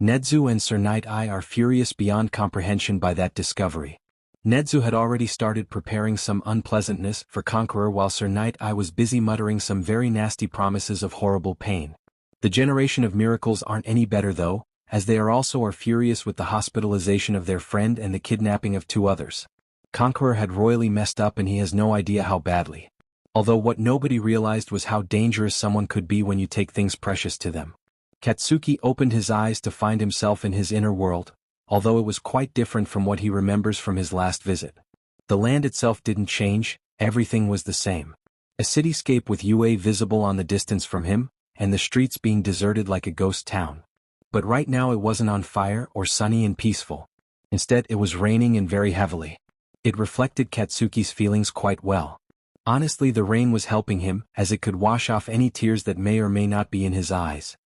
Nedzu and Sir Night-Eye are furious beyond comprehension by that discovery. Nedzu had already started preparing some unpleasantness for Conqueror, while Sir Night-Eye was busy muttering some very nasty promises of horrible pain. The generation of miracles aren't any better though, as they are furious with the hospitalization of their friend and the kidnapping of two others. Conqueror had royally messed up and he has no idea how badly. Although what nobody realized was how dangerous someone could be when you take things precious to them. Katsuki opened his eyes to find himself in his inner world, although it was quite different from what he remembers from his last visit. The land itself didn't change, everything was the same. A cityscape with UA visible on the distance from him, and the streets being deserted like a ghost town. But right now it wasn't on fire or sunny and peaceful. Instead it was raining and very heavily. It reflected Katsuki's feelings quite well. Honestly, the rain was helping him, as it could wash off any tears that may or may not be in his eyes.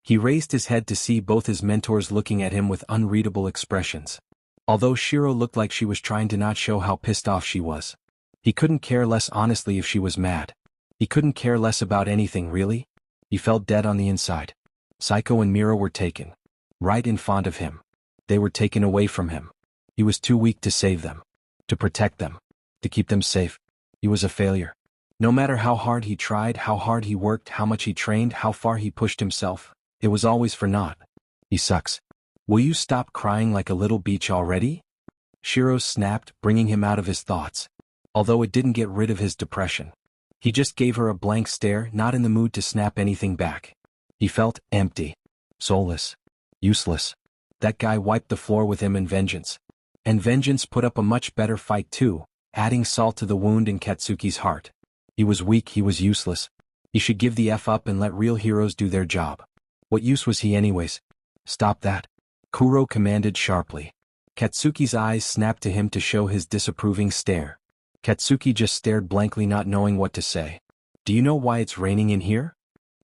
He raised his head to see both his mentors looking at him with unreadable expressions. Although Shiro looked like she was trying to not show how pissed off she was. He couldn't care less honestly if she was mad. He couldn't care less about anything really. He felt dead on the inside. Psycho and Mira were taken. Right in front of him. They were taken away from him. He was too weak to save them. To protect them. To keep them safe. He was a failure. No matter how hard he tried, how hard he worked, how much he trained, how far he pushed himself, it was always for naught. He sucks. Will you stop crying like a little beach already? Shiro snapped, bringing him out of his thoughts. Although it didn't get rid of his depression. He just gave her a blank stare, not in the mood to snap anything back. He felt empty. Soulless. Useless. That guy wiped the floor with him in vengeance. And vengeance put up a much better fight too, adding salt to the wound in Katsuki's heart. He was weak, he was useless. He should give the F up and let real heroes do their job. What use was he anyways? Stop that. Kuro commanded sharply. Katsuki's eyes snapped to him to show his disapproving stare. Katsuki just stared blankly, not knowing what to say. Do you know why it's raining in here?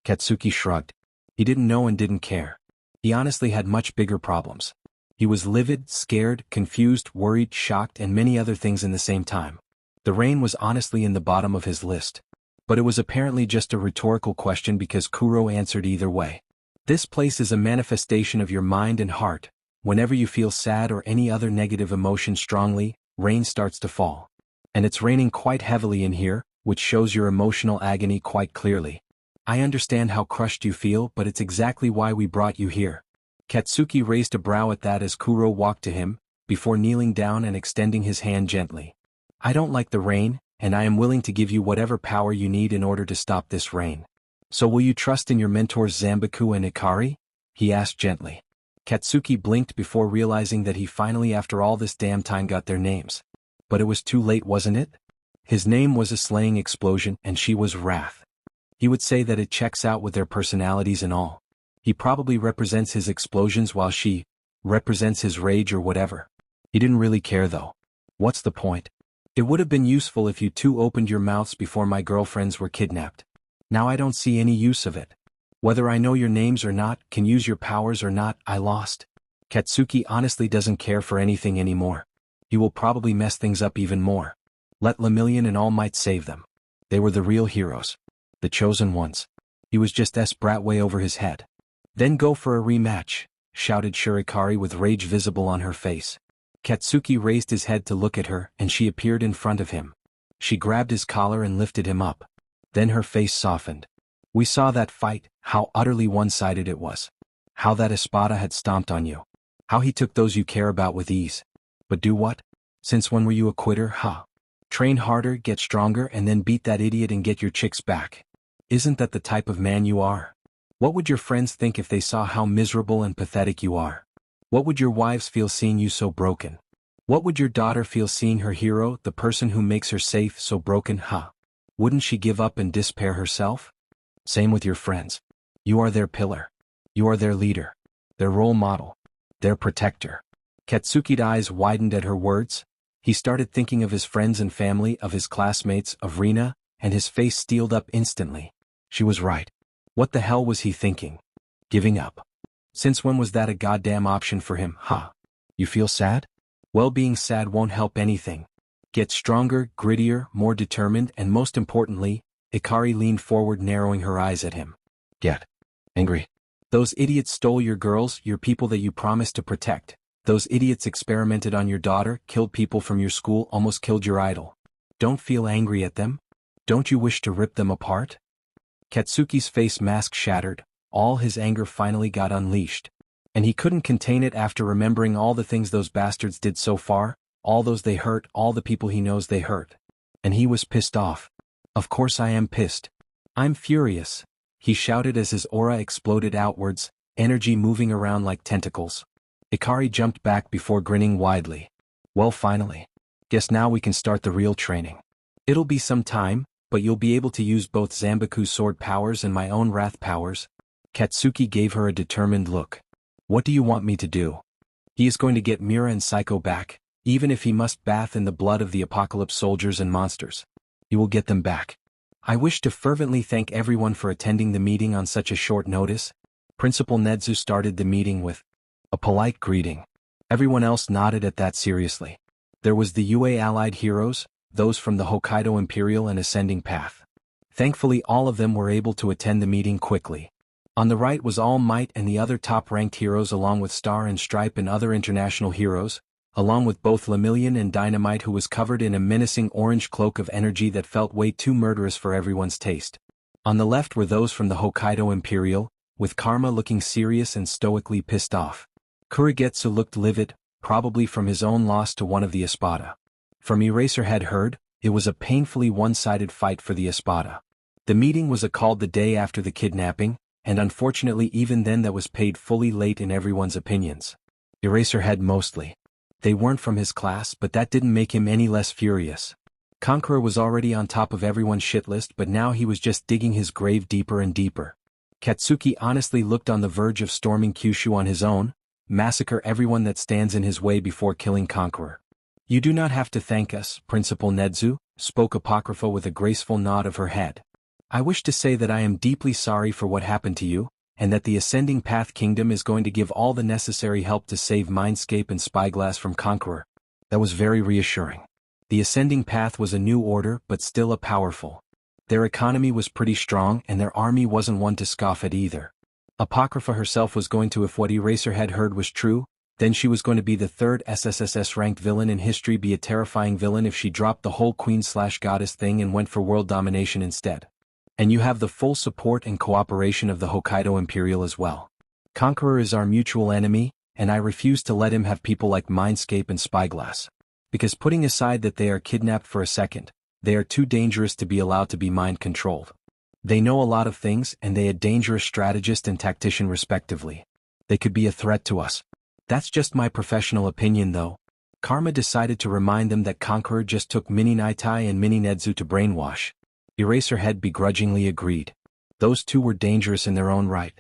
Katsuki shrugged. He didn't know and didn't care. He honestly had much bigger problems. He was livid, scared, confused, worried, shocked, and many other things in the same time. The rain was honestly in the bottom of his list. But it was apparently just a rhetorical question because Kuro answered either way. This place is a manifestation of your mind and heart. Whenever you feel sad or any other negative emotion strongly, rain starts to fall. And it's raining quite heavily in here, which shows your emotional agony quite clearly. I understand how crushed you feel, but it's exactly why we brought you here. Katsuki raised a brow at that as Kuro walked to him, before kneeling down and extending his hand gently. I don't like the rain, and I am willing to give you whatever power you need in order to stop this rain. So will you trust in your mentors Zanbaku and Ikari? He asked gently. Katsuki blinked before realizing that he finally after all this damn time got their names. But it was too late, wasn't it? His name was a slaying explosion and she was Wrath. He would say that it checks out with their personalities and all. He probably represents his explosions while she represents his rage or whatever. He didn't really care though. What's the point? It would have been useful if you two opened your mouths before my girlfriends were kidnapped. Now I don't see any use of it. Whether I know your names or not, can use your powers or not, I lost. Katsuki honestly doesn't care for anything anymore. He will probably mess things up even more. Let Lemillion and All Might save them. They were the real heroes. The chosen ones. He was just S-brat way over his head. Then go for a rematch, shouted Shurikari with rage visible on her face. Katsuki raised his head to look at her and she appeared in front of him. She grabbed his collar and lifted him up. Then her face softened. We saw that fight, how utterly one-sided it was. How that Espada had stomped on you. How he took those you care about with ease. But do what? Since when were you a quitter, huh? Train harder, get stronger, and then beat that idiot and get your chicks back. Isn't that the type of man you are? What would your friends think if they saw how miserable and pathetic you are? What would your wives feel seeing you so broken? What would your daughter feel seeing her hero, the person who makes her safe, so broken, huh? Wouldn't she give up and despair herself? Same with your friends. You are their pillar. You are their leader. Their role model. Their protector. Katsuki's eyes widened at her words. He started thinking of his friends and family, of his classmates, of Rina, and his face steeled up instantly. She was right. What the hell was he thinking? Giving up. Since when was that a goddamn option for him, huh? You feel sad? Well, being sad won't help anything. Get stronger, grittier, more determined, and most importantly, Ikari leaned forward, narrowing her eyes at him. Get angry. Those idiots stole your girls, your people that you promised to protect. Those idiots experimented on your daughter, killed people from your school, almost killed your idol. Don't feel angry at them? Don't you wish to rip them apart? Katsuki's face mask shattered, all his anger finally got unleashed. And he couldn't contain it after remembering all the things those bastards did so far, all those they hurt, all the people he knows they hurt. And he was pissed off. Of course I am pissed. I'm furious, he shouted as his aura exploded outwards, energy moving around like tentacles. Ikari jumped back before grinning widely. Well, finally. Guess now we can start the real training. It'll be some time, but you'll be able to use both Zanbaku's sword powers and my own wrath powers. Katsuki gave her a determined look. What do you want me to do? He is going to get Mira and Psycho back, even if he must bath in the blood of the Apocalypse soldiers and monsters. He will get them back. I wish to fervently thank everyone for attending the meeting on such a short notice. Principal Nedzu started the meeting with a polite greeting. Everyone else nodded at that seriously. There was the UA allied heroes, those from the Hokkaido Imperial and Ascending Path. Thankfully all of them were able to attend the meeting quickly. On the right was All Might and the other top-ranked heroes along with Star and Stripe and other international heroes, along with both Lemillion and Dynamite, who was covered in a menacing orange cloak of energy that felt way too murderous for everyone's taste. On the left were those from the Hokkaido Imperial, with Karma looking serious and stoically pissed off. Kurigetsu looked livid, probably from his own loss to one of the Espada. From Eraserhead heard, it was a painfully one-sided fight for the Espada. The meeting was called the day after the kidnapping, and unfortunately even then that was paid fully late in everyone's opinions. Eraserhead mostly. They weren't from his class, but that didn't make him any less furious. Conqueror was already on top of everyone's shit list, but now he was just digging his grave deeper and deeper. Katsuki honestly looked on the verge of storming Kyushu on his own, massacre everyone that stands in his way before killing Conqueror. You do not have to thank us, Principal Nedzu, spoke Apocrypha with a graceful nod of her head. I wish to say that I am deeply sorry for what happened to you, and that the Ascending Path Kingdom is going to give all the necessary help to save Mindscape and Spyglass from Conqueror. That was very reassuring. The Ascending Path was a new order but still a powerful. Their economy was pretty strong and their army wasn't one to scoff at either. Apocrypha herself was going to, if what Eraserhead heard was true, then she was going to be the third SSSS-ranked villain in history, be a terrifying villain if she dropped the whole queen/goddess thing and went for world domination instead. And you have the full support and cooperation of the Hokkaido Imperial as well. Conqueror is our mutual enemy, and I refuse to let him have people like Mindscape and Spyglass. Because putting aside that they are kidnapped for a second, they are too dangerous to be allowed to be mind-controlled. They know a lot of things and they are dangerous strategist and tactician respectively. They could be a threat to us. That's just my professional opinion though. Karma decided to remind them that Conqueror just took Mini Naitai and Mini Nedzu to brainwash. Eraserhead begrudgingly agreed. Those two were dangerous in their own right.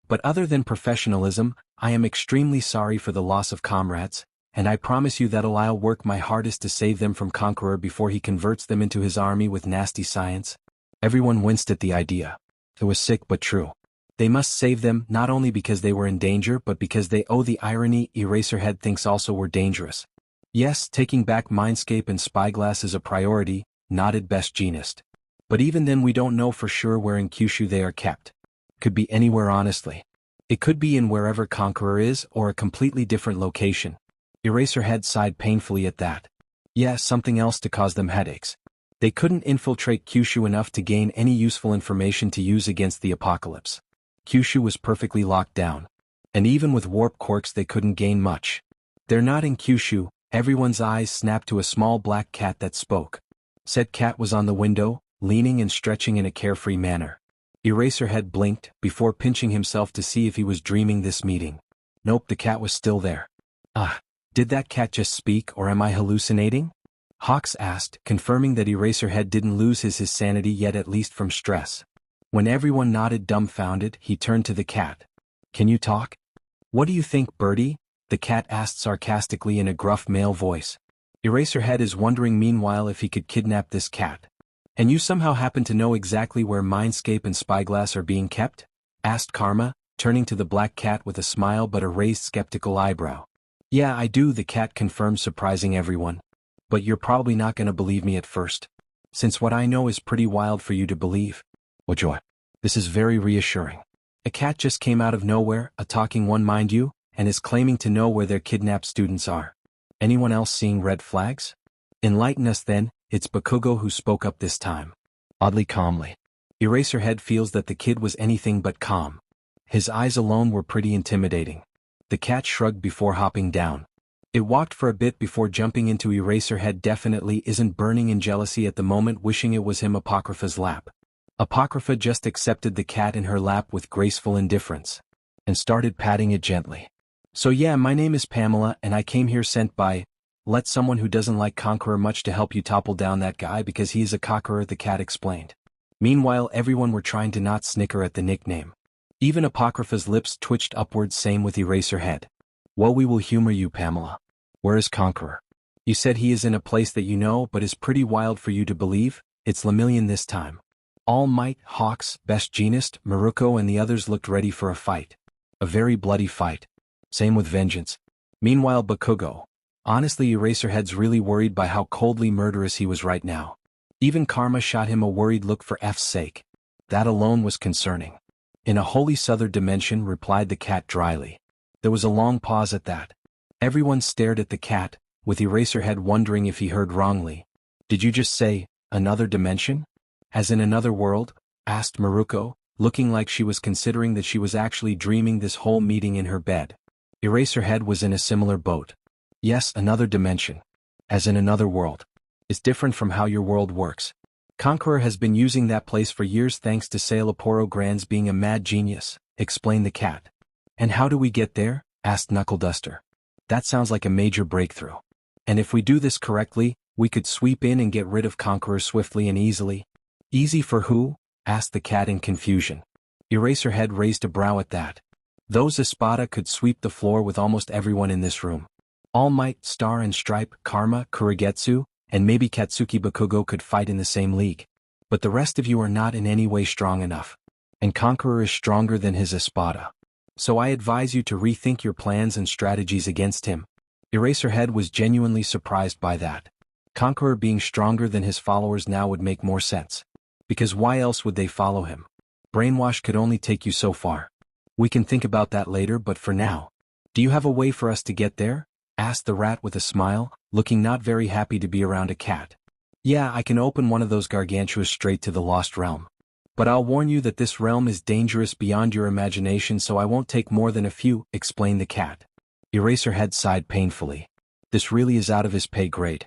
But other than professionalism, I am extremely sorry for the loss of comrades, and I promise you that I'll work my hardest to save them from Conqueror before he converts them into his army with nasty science. Everyone winced at the idea. It was sick but true. They must save them not only because they were in danger but because they owe the irony Eraserhead thinks also were dangerous. Yes, taking back Mindscape and Spyglass is a priority, nodded Best Jeanist. But even then we don't know for sure where in Kyushu they are kept. Could be anywhere honestly. It could be in wherever Conqueror is or a completely different location. Eraserhead sighed painfully at that. Yeah, something else to cause them headaches. They couldn't infiltrate Kyushu enough to gain any useful information to use against the apocalypse. Kyushu was perfectly locked down. And even with warp quirks they couldn't gain much. They're not in Kyushu. Everyone's eyes snapped to a small black cat that spoke. Said cat was on the window, leaning and stretching in a carefree manner. Eraserhead blinked, before pinching himself to see if he was dreaming this meeting. Nope, the cat was still there. Did that cat just speak or am I hallucinating? Hawks asked, confirming that Eraserhead didn't lose his sanity yet, at least from stress. When everyone nodded dumbfounded, he turned to the cat. Can you talk? What do you think, Birdie? The cat asked sarcastically in a gruff male voice. Eraserhead is wondering meanwhile if he could kidnap this cat. And you somehow happen to know exactly where Mindscape and Spyglass are being kept? Asked Karma, turning to the black cat with a smile but a raised skeptical eyebrow. Yeah, I do, the cat confirmed, surprising everyone. But you're probably not gonna believe me at first. Since what I know is pretty wild for you to believe. Oh joy. This is very reassuring. A cat just came out of nowhere, a talking one mind you, and is claiming to know where their kidnapped students are. Anyone else seeing red flags? Enlighten us then. It's Bakugo who spoke up this time. Oddly calmly. Eraserhead feels that the kid was anything but calm. His eyes alone were pretty intimidating. The cat shrugged before hopping down. It walked for a bit before jumping into Eraserhead. Definitely isn't burning in jealousy at the moment, wishing it was him. Apocrypha's lap. Apocrypha just accepted the cat in her lap with graceful indifference. And started patting it gently. So yeah, my name is Pamela and I came here sent by, let someone who doesn't like Conqueror much to help you topple down that guy because he is a conqueror, the cat explained. Meanwhile everyone were trying to not snicker at the nickname. Even Apocrypha's lips twitched upwards, same with Eraserhead. Well, we will humor you, Pamela. Where is Conqueror? You said he is in a place that you know but is pretty wild for you to believe. It's Lemillion this time. All Might, Hawks, Best Jeanist, Maruko and the others looked ready for a fight. A very bloody fight. Same with Vengeance. Meanwhile Bakugo. Honestly, Eraserhead's really worried by how coldly murderous he was right now. Even Karma shot him a worried look for F's sake. That alone was concerning. In a wholly southern dimension, replied the cat dryly. There was a long pause at that. Everyone stared at the cat, with Eraserhead wondering if he heard wrongly. Did you just say, another dimension? As in another world? Asked Maruko, looking like she was considering that she was actually dreaming this whole meeting in her bed. Eraserhead was in a similar boat. Yes, another dimension. As in another world. It's different from how your world works. Conqueror has been using that place for years thanks to Sailaporo Grands being a mad genius, explained the cat. And how do we get there? Asked Knuckle Duster. That sounds like a major breakthrough. And if we do this correctly, we could sweep in and get rid of Conqueror swiftly and easily. Easy for who? Asked the cat in confusion. Eraserhead raised a brow at that. Those Espada could sweep the floor with almost everyone in this room. All Might, Star and Stripe, Karma, Kurigetsu, and maybe Katsuki Bakugo could fight in the same league. But the rest of you are not in any way strong enough. And Conqueror is stronger than his Espada. So I advise you to rethink your plans and strategies against him. Eraserhead was genuinely surprised by that. Conqueror being stronger than his followers now would make more sense. Because why else would they follow him? Brainwash could only take you so far. We can think about that later, but for now. Do you have a way for us to get there? Asked the rat with a smile, looking not very happy to be around a cat. Yeah, I can open one of those gargantuas straight to the Lost Realm. But I'll warn you that this realm is dangerous beyond your imagination, so I won't take more than a few, explained the cat. Eraserhead sighed painfully. This really is out of his pay grade.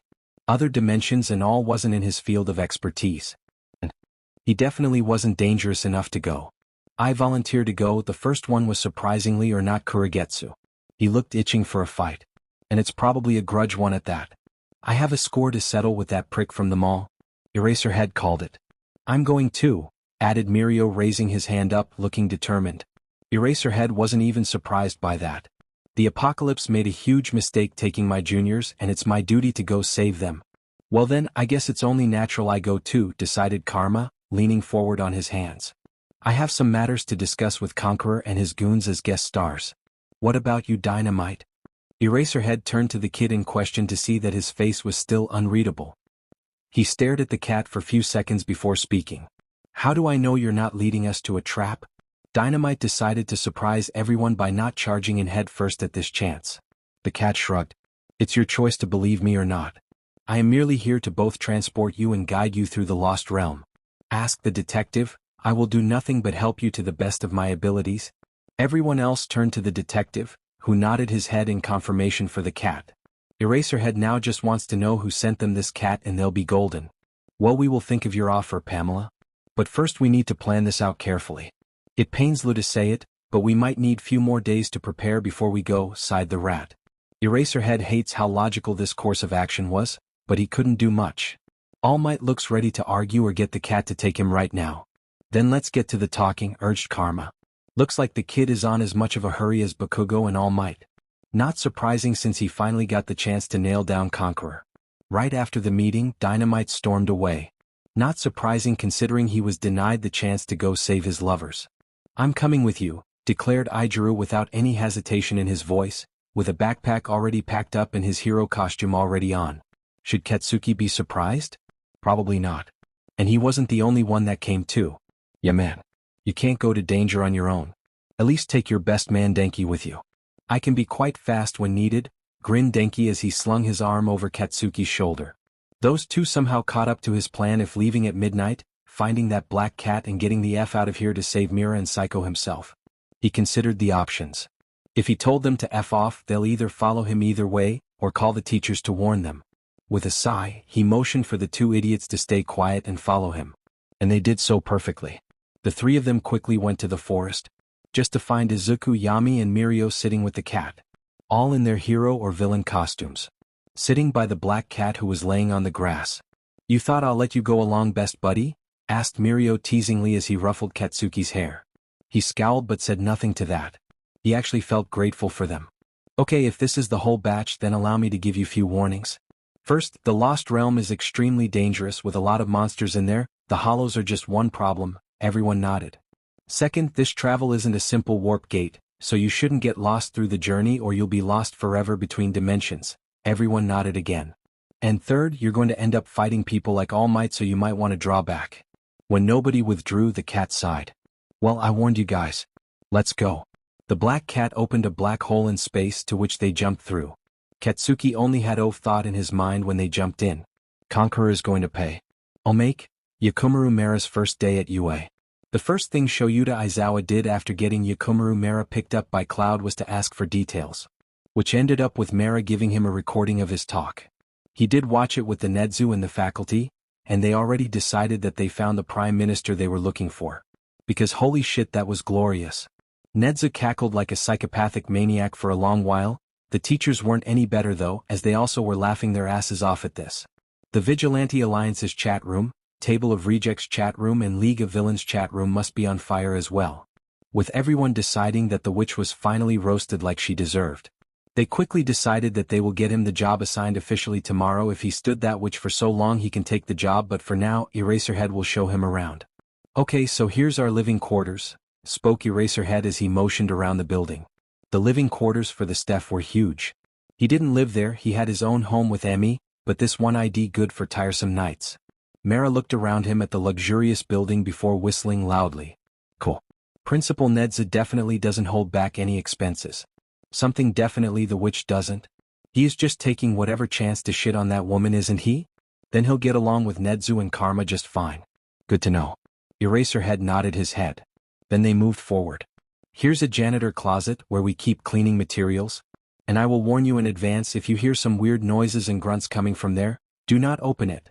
Other dimensions and all wasn't in his field of expertise. And he definitely wasn't dangerous enough to go. I volunteered to go. The first one was surprisingly or not Kurigetsu. He looked itching for a fight. And it's probably a grudge one at that. I have a score to settle with that prick from the mall. Eraserhead called it. I'm going too, added Mirio, raising his hand up, looking determined. Eraserhead wasn't even surprised by that. The Apocalypse made a huge mistake taking my juniors, and it's my duty to go save them. Well then, I guess it's only natural I go too, decided Karma, leaning forward on his hands. I have some matters to discuss with Conqueror and his goons as guest stars. What about you, Dynamite? Eraserhead turned to the kid in question to see that his face was still unreadable. He stared at the cat for a few seconds before speaking. How do I know you're not leading us to a trap? Dynamite decided to surprise everyone by not charging in head first at this chance. The cat shrugged. It's your choice to believe me or not. I am merely here to both transport you and guide you through the Lost Realm. Asked the detective. I will do nothing but help you to the best of my abilities. Everyone else turned to the detective, who nodded his head in confirmation for the cat. Eraserhead now just wants to know who sent them this cat and they'll be golden. Well, we will think of your offer, Pamela. But first we need to plan this out carefully. It pains Lou to say it, but we might need few more days to prepare before we go, sighed the rat. Eraserhead hates how logical this course of action was, but he couldn't do much. All Might looks ready to argue or get the cat to take him right now. Then let's get to the talking, urged Karma. Looks like the kid is on as much of a hurry as Bakugo and All Might. Not surprising since he finally got the chance to nail down Conqueror. Right after the meeting, Dynamite stormed away. Not surprising considering he was denied the chance to go save his lovers. I'm coming with you, declared Ijiru without any hesitation in his voice, with a backpack already packed up and his hero costume already on. Should Katsuki be surprised? Probably not. And he wasn't the only one that came too. Yeah man. You can't go to danger on your own. At least take your best man Denki with you. I can be quite fast when needed, grinned Denki as he slung his arm over Katsuki's shoulder. Those two somehow caught up to his plan if leaving at midnight, finding that black cat and getting the F out of here to save Mira and Psycho himself. He considered the options. If he told them to F off, they'll either follow him either way, or call the teachers to warn them. With a sigh, he motioned for the two idiots to stay quiet and follow him. And they did so perfectly. The three of them quickly went to the forest, just to find Izuku, Yami and Mirio sitting with the cat, all in their hero or villain costumes, sitting by the black cat who was laying on the grass. You thought I'll let you go along, best buddy? Asked Mirio teasingly as he ruffled Katsuki's hair. He scowled but said nothing to that. He actually felt grateful for them. Okay, if this is the whole batch, then allow me to give you few warnings. First, the Lost Realm is extremely dangerous with a lot of monsters in there. The hollows are just one problem. Everyone nodded. Second, this travel isn't a simple warp gate, so you shouldn't get lost through the journey or you'll be lost forever between dimensions. Everyone nodded again. And third, you're going to end up fighting people like All Might, so you might want to draw back. When nobody withdrew, the cat sighed. Well, I warned you guys. Let's go. The black cat opened a black hole in space to which they jumped through. Katsuki only had O thought in his mind when they jumped in. Conqueror is going to pay. I'll make Yakumaru Mara's first day at UA. The first thing Shoyuta Aizawa did after getting Yakumaru Mera picked up by Cloud was to ask for details, which ended up with Mera giving him a recording of his talk. He did watch it with the Nedzu and the faculty, and they already decided that they found the prime minister they were looking for. Because holy shit, that was glorious. Nedzu cackled like a psychopathic maniac for a long while. The teachers weren't any better though, as they also were laughing their asses off at this. The Vigilante Alliance's chat room, Table of Rejects chat room and League of Villains chat room must be on fire as well, with everyone deciding that the witch was finally roasted like she deserved. They quickly decided that they will get him the job assigned officially tomorrow. If he stood that witch for so long, he can take the job, but for now, Eraserhead will show him around. Okay, so here's our living quarters, spoke Eraserhead as he motioned around the building. The living quarters for the Steph were huge. He didn't live there, he had his own home with Emmy, but this one ID good for tiresome nights. Mera looked around him at the luxurious building before whistling loudly. Cool. Principal Nedza definitely doesn't hold back any expenses. Something definitely the witch doesn't. He is just taking whatever chance to shit on that woman, isn't he? Then he'll get along with Nedzu and Karma just fine. Good to know. Eraserhead nodded his head. Then they moved forward. Here's a janitor closet where we keep cleaning materials. And I will warn you in advance, if you hear some weird noises and grunts coming from there, do not open it.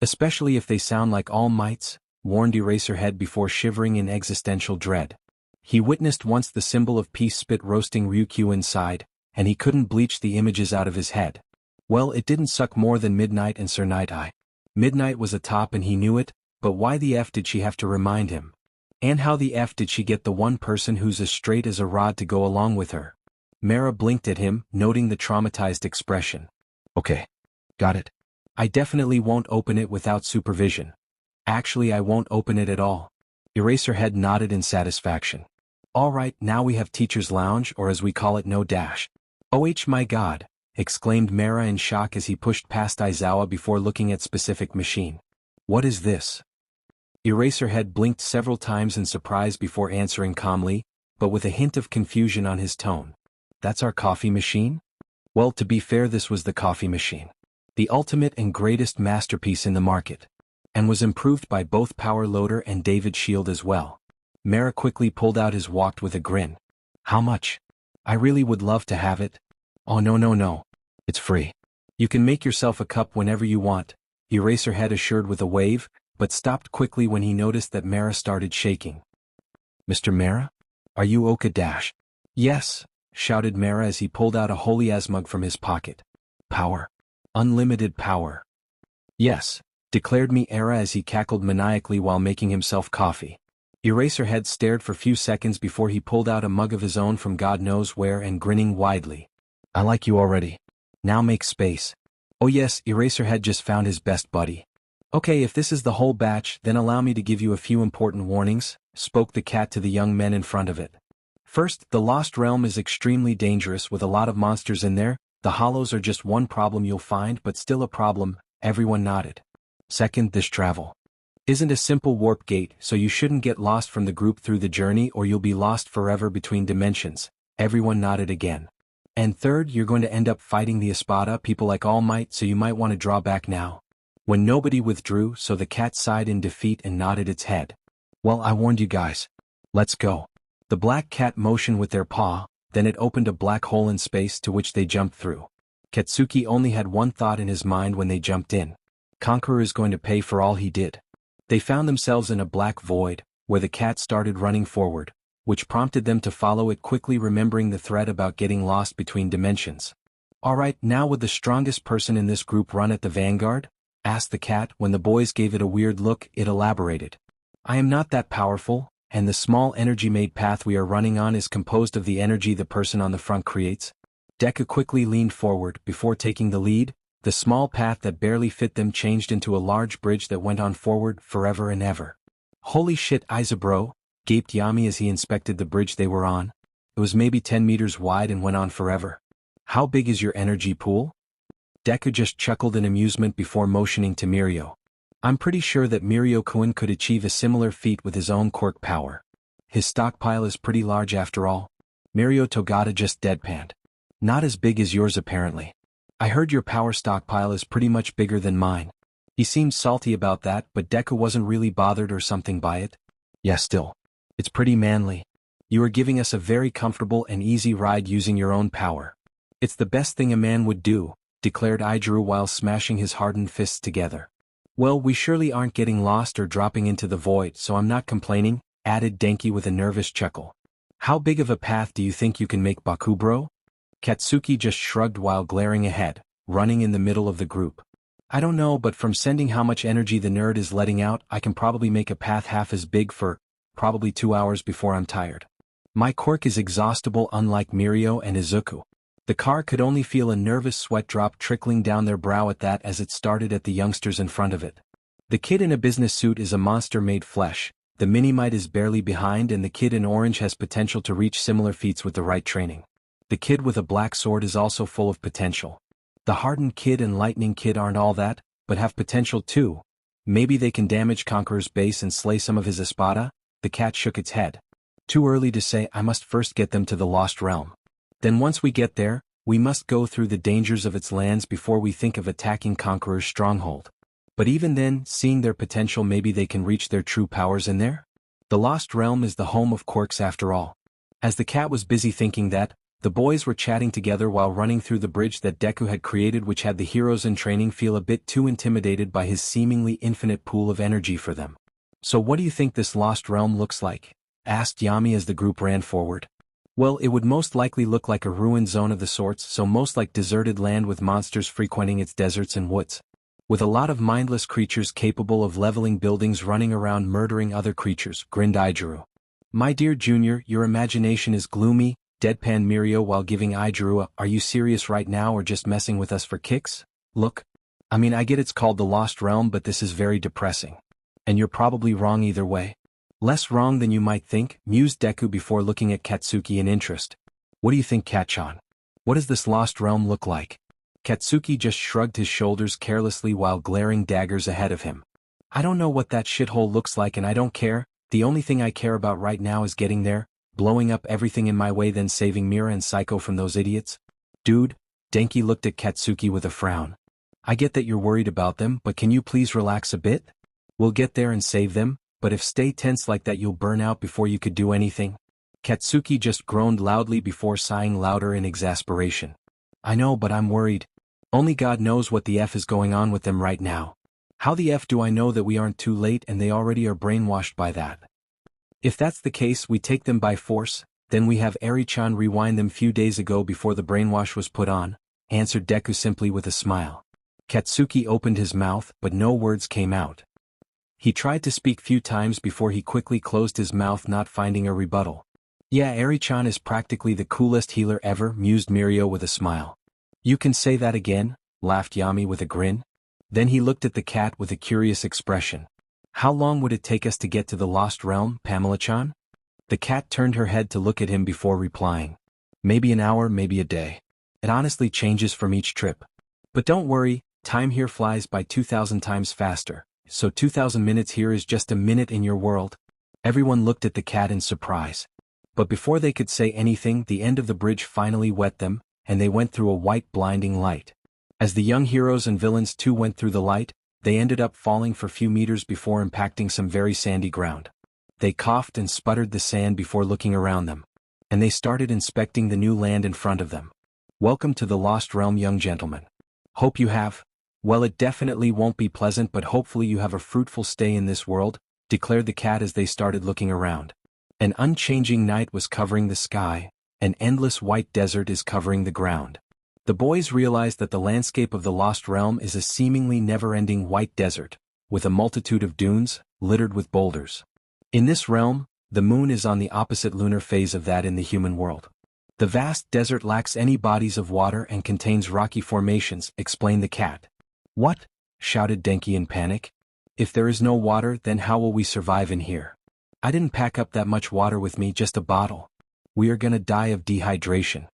Especially if they sound like All Mights, warned Eraserhead before shivering in existential dread. He witnessed once the symbol of peace spit roasting Ryukyu inside, and he couldn't bleach the images out of his head. Well, it didn't suck more than Midnight and Sir Night-Eye. Midnight was a top and he knew it, but why the F did she have to remind him? And how the F did she get the one person who's as straight as a rod to go along with her? Mera blinked at him, noting the traumatized expression. Okay. Got it. I definitely won't open it without supervision. Actually, I won't open it at all. Eraserhead nodded in satisfaction. Alright, now we have Teacher's Lounge, or as we call it, No Dash. Oh my god, exclaimed Mera in shock as he pushed past Aizawa before looking at specific machine. What is this? Eraserhead blinked several times in surprise before answering calmly, but with a hint of confusion on his tone. That's our coffee machine? Well, to be fair, this was the coffee machine. The ultimate and greatest masterpiece in the market. And was improved by both Power Loader and David Shield as well. Mera quickly pulled out his walked with a grin. How much? I really would love to have it. Oh no. It's free. You can make yourself a cup whenever you want, Eraserhead assured with a wave, but stopped quickly when he noticed that Mera started shaking. Mr. Mera? Are you okay? Yes, shouted Mera as he pulled out a holy asmug from his pocket. Power. Unlimited power. Yes, declared Mera as he cackled maniacally while making himself coffee. Eraserhead stared for few seconds before he pulled out a mug of his own from God knows where and grinning widely. I like you already. Now make space. Oh yes, Eraserhead just found his best buddy. Okay, if this is the whole batch, then allow me to give you a few important warnings, spoke the cat to the young men in front of it. First, the Lost Realm is extremely dangerous with a lot of monsters in there. The hollows are just one problem you'll find, but still a problem, everyone nodded. Second, this travel isn't a simple warp gate, so you shouldn't get lost from the group through the journey or you'll be lost forever between dimensions. Everyone nodded again. And third, you're going to end up fighting the Espada people like All Might, so you might want to draw back now. When nobody withdrew, so the cat sighed in defeat and nodded its head. Well, I warned you guys. Let's go. The black cat motioned with their paw, then it opened a black hole in space to which they jumped through. Katsuki only had one thought in his mind when they jumped in. Conqueror is going to pay for all he did. They found themselves in a black void, where the cat started running forward, which prompted them to follow it, quickly remembering the thread about getting lost between dimensions. Alright, now would the strongest person in this group run at the vanguard? Asked the cat. When the boys gave it a weird look, it elaborated. I am not that powerful, and the small energy-made path we are running on is composed of the energy the person on the front creates. Deku quickly leaned forward before taking the lead. The small path that barely fit them changed into a large bridge that went on forward forever and ever. Holy shit, Izabro, gaped Yami as he inspected the bridge they were on. It was maybe 10 meters wide and went on forever. How big is your energy pool? Deku just chuckled in amusement before motioning to Mirio. I'm pretty sure that Mirio-kun could achieve a similar feat with his own quirk power. His stockpile is pretty large after all. Mirio Togata just deadpanned. Not as big as yours apparently. I heard your power stockpile is pretty much bigger than mine. He seemed salty about that, but Deku wasn't really bothered or something by it. Yeah, still. It's pretty manly. You are giving us a very comfortable and easy ride using your own power. It's the best thing a man would do, declared Izuku while smashing his hardened fists together. Well, we surely aren't getting lost or dropping into the void, so I'm not complaining, added Denki with a nervous chuckle. How big of a path do you think you can make, Baku bro? Katsuki just shrugged while glaring ahead, running in the middle of the group. I don't know, but from sending how much energy the nerd is letting out, I can probably make a path half as big for, probably 2 hours before I'm tired. My quirk is exhaustible, unlike Mirio and Izuku. The car could only feel a nervous sweat drop trickling down their brow at that as it started at the youngsters in front of it. The kid in a business suit is a monster made flesh, the Minimite is barely behind, and the kid in orange has potential to reach similar feats with the right training. The kid with a black sword is also full of potential. The hardened kid and lightning kid aren't all that, but have potential too. Maybe they can damage Conqueror's base and slay some of his espada? The cat shook its head. Too early to say. I must first get them to the Lost Realm. Then once we get there, we must go through the dangers of its lands before we think of attacking Conqueror's stronghold. But even then, seeing their potential, maybe they can reach their true powers in there? The Lost Realm is the home of quirks after all. As the cat was busy thinking that, the boys were chatting together while running through the bridge that Deku had created, which had the heroes in training feel a bit too intimidated by his seemingly infinite pool of energy for them. So what do you think this Lost Realm looks like? Asked Yami as the group ran forward. Well, it would most likely look like a ruined zone of the sorts, so most like deserted land with monsters frequenting its deserts and woods. With a lot of mindless creatures capable of leveling buildings running around murdering other creatures, grinned Izuku. My dear Junior, your imagination is gloomy, deadpan Mirio while giving Izuku a, are you serious right now or just messing with us for kicks? Look. I mean, I get it's called the Lost Realm, but this is very depressing. And you're probably wrong either way. Less wrong than you might think, mused Deku before looking at Katsuki in interest. What do you think, Katchan? What does this Lost Realm look like? Katsuki just shrugged his shoulders carelessly while glaring daggers ahead of him. I don't know what that shithole looks like and I don't care. The only thing I care about right now is getting there, blowing up everything in my way, then saving Mira and Psycho from those idiots. Dude, Denki looked at Katsuki with a frown. I get that you're worried about them, but can you please relax a bit? We'll get there and save them. But if stay tense like that you'll burn out before you could do anything. Katsuki just groaned loudly before sighing louder in exasperation. I know, but I'm worried. Only God knows what the F is going on with them right now. How the F do I know that we aren't too late and they already are brainwashed by that? If that's the case, we take them by force, then we have Eri-chan rewind them few days ago before the brainwash was put on, answered Deku simply with a smile. Katsuki opened his mouth, but no words came out. He tried to speak few times before he quickly closed his mouth, not finding a rebuttal. Yeah, Eri-chan is practically the coolest healer ever, mused Mirio with a smile. You can say that again, laughed Yami with a grin. Then he looked at the cat with a curious expression. How long would it take us to get to the Lost Realm, Pamela-chan? The cat turned her head to look at him before replying. Maybe an hour, maybe a day. It honestly changes from each trip. But don't worry, time here flies by 2,000 times faster. So 2,000 minutes here is just a minute in your world? Everyone looked at the cat in surprise. But before they could say anything, the end of the bridge finally wet them, and they went through a white blinding light. As the young heroes and villains too went through the light, they ended up falling for few meters before impacting some very sandy ground. They coughed and sputtered the sand before looking around them. And they started inspecting the new land in front of them. Welcome to the Lost Realm, young gentlemen. Hope you have. Well, it definitely won't be pleasant, but hopefully you have a fruitful stay in this world, declared the cat as they started looking around. An unchanging night was covering the sky, an endless white desert is covering the ground. The boys realized that the landscape of the Lost Realm is a seemingly never-ending white desert, with a multitude of dunes, littered with boulders. In this realm, the moon is on the opposite lunar phase of that in the human world. The vast desert lacks any bodies of water and contains rocky formations, explained the cat. What? Shouted Denki in panic. If there is no water, then how will we survive in here? I didn't pack up that much water with me, just a bottle. We are gonna die of dehydration.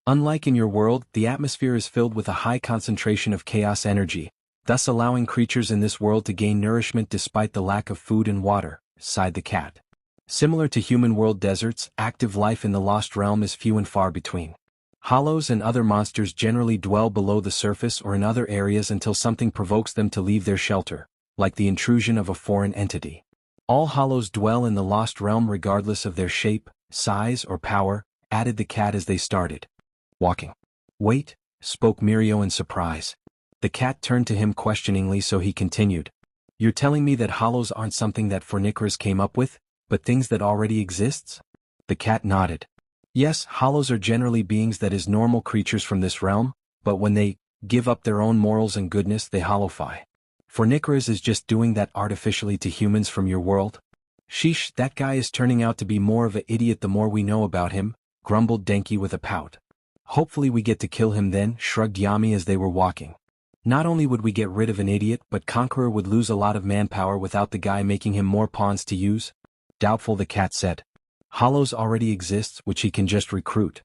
Unlike in your world, the atmosphere is filled with a high concentration of chaos energy, thus allowing creatures in this world to gain nourishment despite the lack of food and water, sighed the cat. Similar to human world deserts, active life in the Lost Realm is few and far between. Hollows and other monsters generally dwell below the surface or in other areas until something provokes them to leave their shelter, like the intrusion of a foreign entity. All hollows dwell in the lost realm regardless of their shape, size, or power, added the cat as they started walking. Wait, spoke Mirio in surprise. The cat turned to him questioningly, so he continued. You're telling me that hollows aren't something that Fornicras came up with, but things that already exists? The cat nodded. Yes, hollows are generally beings that is normal creatures from this realm, but when they give up their own morals and goodness, they hollowfy. Fornicras is just doing that artificially to humans from your world. Sheesh, that guy is turning out to be more of an idiot the more we know about him, grumbled Denki with a pout. Hopefully we get to kill him then, shrugged Yami as they were walking. Not only would we get rid of an idiot, but Conqueror would lose a lot of manpower without the guy making him more pawns to use. Doubtful, the cat said. Hollows already exists, which he can just recruit.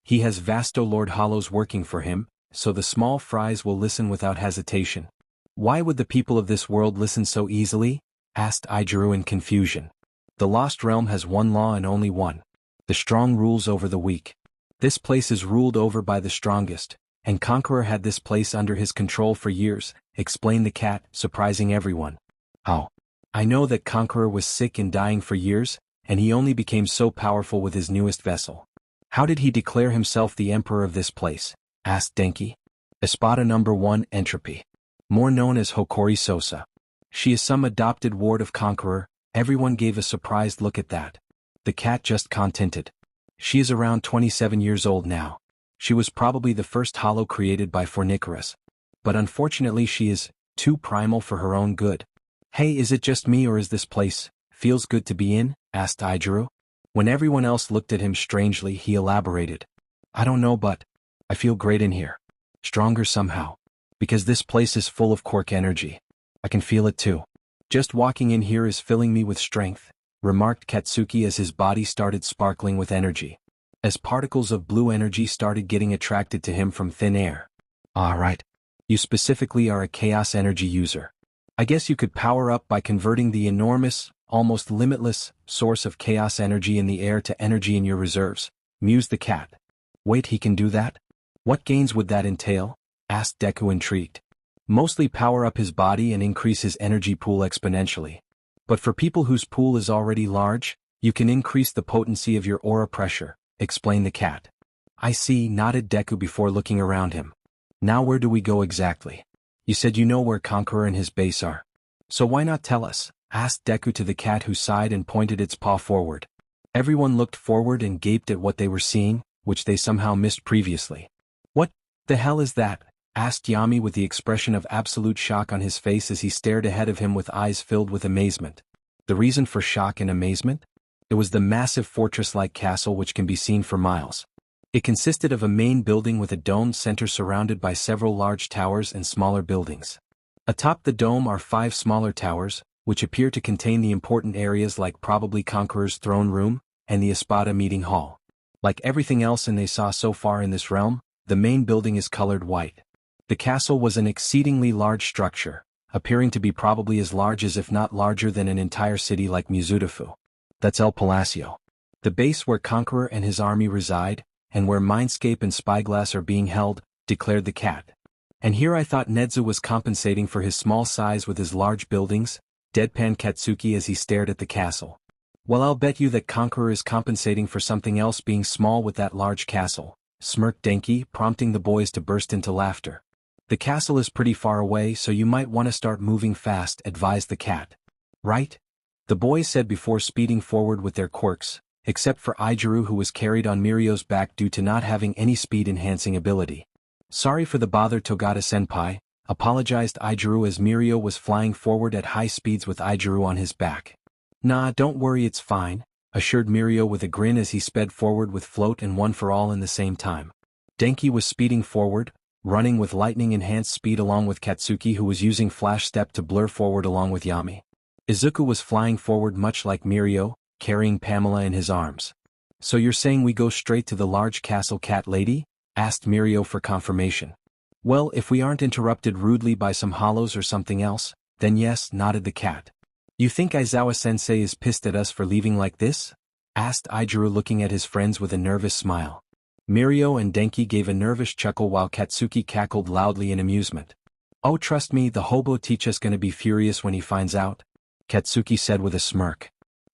He has Vasto Lord Hollows working for him, so the small fries will listen without hesitation. Why would the people of this world listen so easily? Asked Ijiru in confusion. The Lost Realm has one law and only one. The strong rules over the weak. This place is ruled over by the strongest, and Conqueror had this place under his control for years, explained the cat, surprising everyone. Oh. I know that Conqueror was sick and dying for years, and he only became so powerful with his newest vessel. How did he declare himself the emperor of this place? Asked Denki. Espada No. 1 Entropy. More known as Hokori Sosa. She is some adopted ward of Conqueror. Everyone gave a surprised look at that. The cat just contented. She is around 27 years old now. She was probably the first hollow created by Fornicras. But unfortunately she is too primal for her own good. Hey, is it just me or is this place feels good to be in? Asked Ijiru. When everyone else looked at him strangely, he elaborated. I don't know, but I feel great in here. Stronger somehow. Because this place is full of quirk energy. I can feel it too. Just walking in here is filling me with strength, remarked Katsuki as his body started sparkling with energy. As particles of blue energy started getting attracted to him from thin air. Alright. You specifically are a chaos energy user. I guess you could power up by converting the enormous, almost limitless, source of chaos energy in the air to energy in your reserves, mused the cat. Wait, he can do that? What gains would that entail? Asked Deku, intrigued. Mostly power up his body and increase his energy pool exponentially. But for people whose pool is already large, you can increase the potency of your aura pressure, explained the cat. I see, nodded Deku before looking around him. Now where do we go exactly? You said you know where Conqueror and his base are. So why not tell us? Asked Deku to the cat, who sighed and pointed its paw forward. Everyone looked forward and gaped at what they were seeing, which they somehow missed previously. What the hell is that? Asked Yami with the expression of absolute shock on his face as he stared ahead of him with eyes filled with amazement. The reason for shock and amazement? It was the massive fortress-like castle which can be seen for miles. It consisted of a main building with a domed center surrounded by several large towers and smaller buildings. Atop the dome are 5 smaller towers, which appear to contain the important areas like probably Conqueror's throne room, and the Espada meeting hall. Like everything else they saw so far in this realm, the main building is colored white. The castle was an exceedingly large structure, appearing to be probably as large as if not larger than an entire city like Mizudafu. That's El Palacio. The base where Conqueror and his army reside, and where Mindscape and Spyglass are being held, declared the cat. And here I thought Nedzu was compensating for his small size with his large buildings, deadpan Katsuki as he stared at the castle. Well, I'll bet you that Conqueror is compensating for something else being small with that large castle, smirked Denki, prompting the boys to burst into laughter. The castle is pretty far away, so you might want to start moving fast, advised the cat. Right? The boys said before speeding forward with their quirks, except for Ijiru, who was carried on Mirio's back due to not having any speed-enhancing ability. Sorry for the bother, Togata-senpai, apologized Ijiru as Mirio was flying forward at high speeds with Ijiru on his back. Nah, don't worry, it's fine, assured Mirio with a grin as he sped forward with Float and One for All in the same time. Denki was speeding forward, running with lightning-enhanced speed along with Katsuki, who was using Flash Step to blur forward along with Yami. Izuku was flying forward much like Mirio, carrying Pamela in his arms. So you're saying we go straight to the large castle, cat lady? Asked Mirio for confirmation. Well, if we aren't interrupted rudely by some hollows or something else, then yes, nodded the cat. You think Aizawa-sensei is pissed at us for leaving like this? Asked Ijiru, looking at his friends with a nervous smile. Mirio and Denki gave a nervous chuckle while Katsuki cackled loudly in amusement. Oh, trust me, the hobo teacher's gonna be furious when he finds out. Katsuki said with a smirk.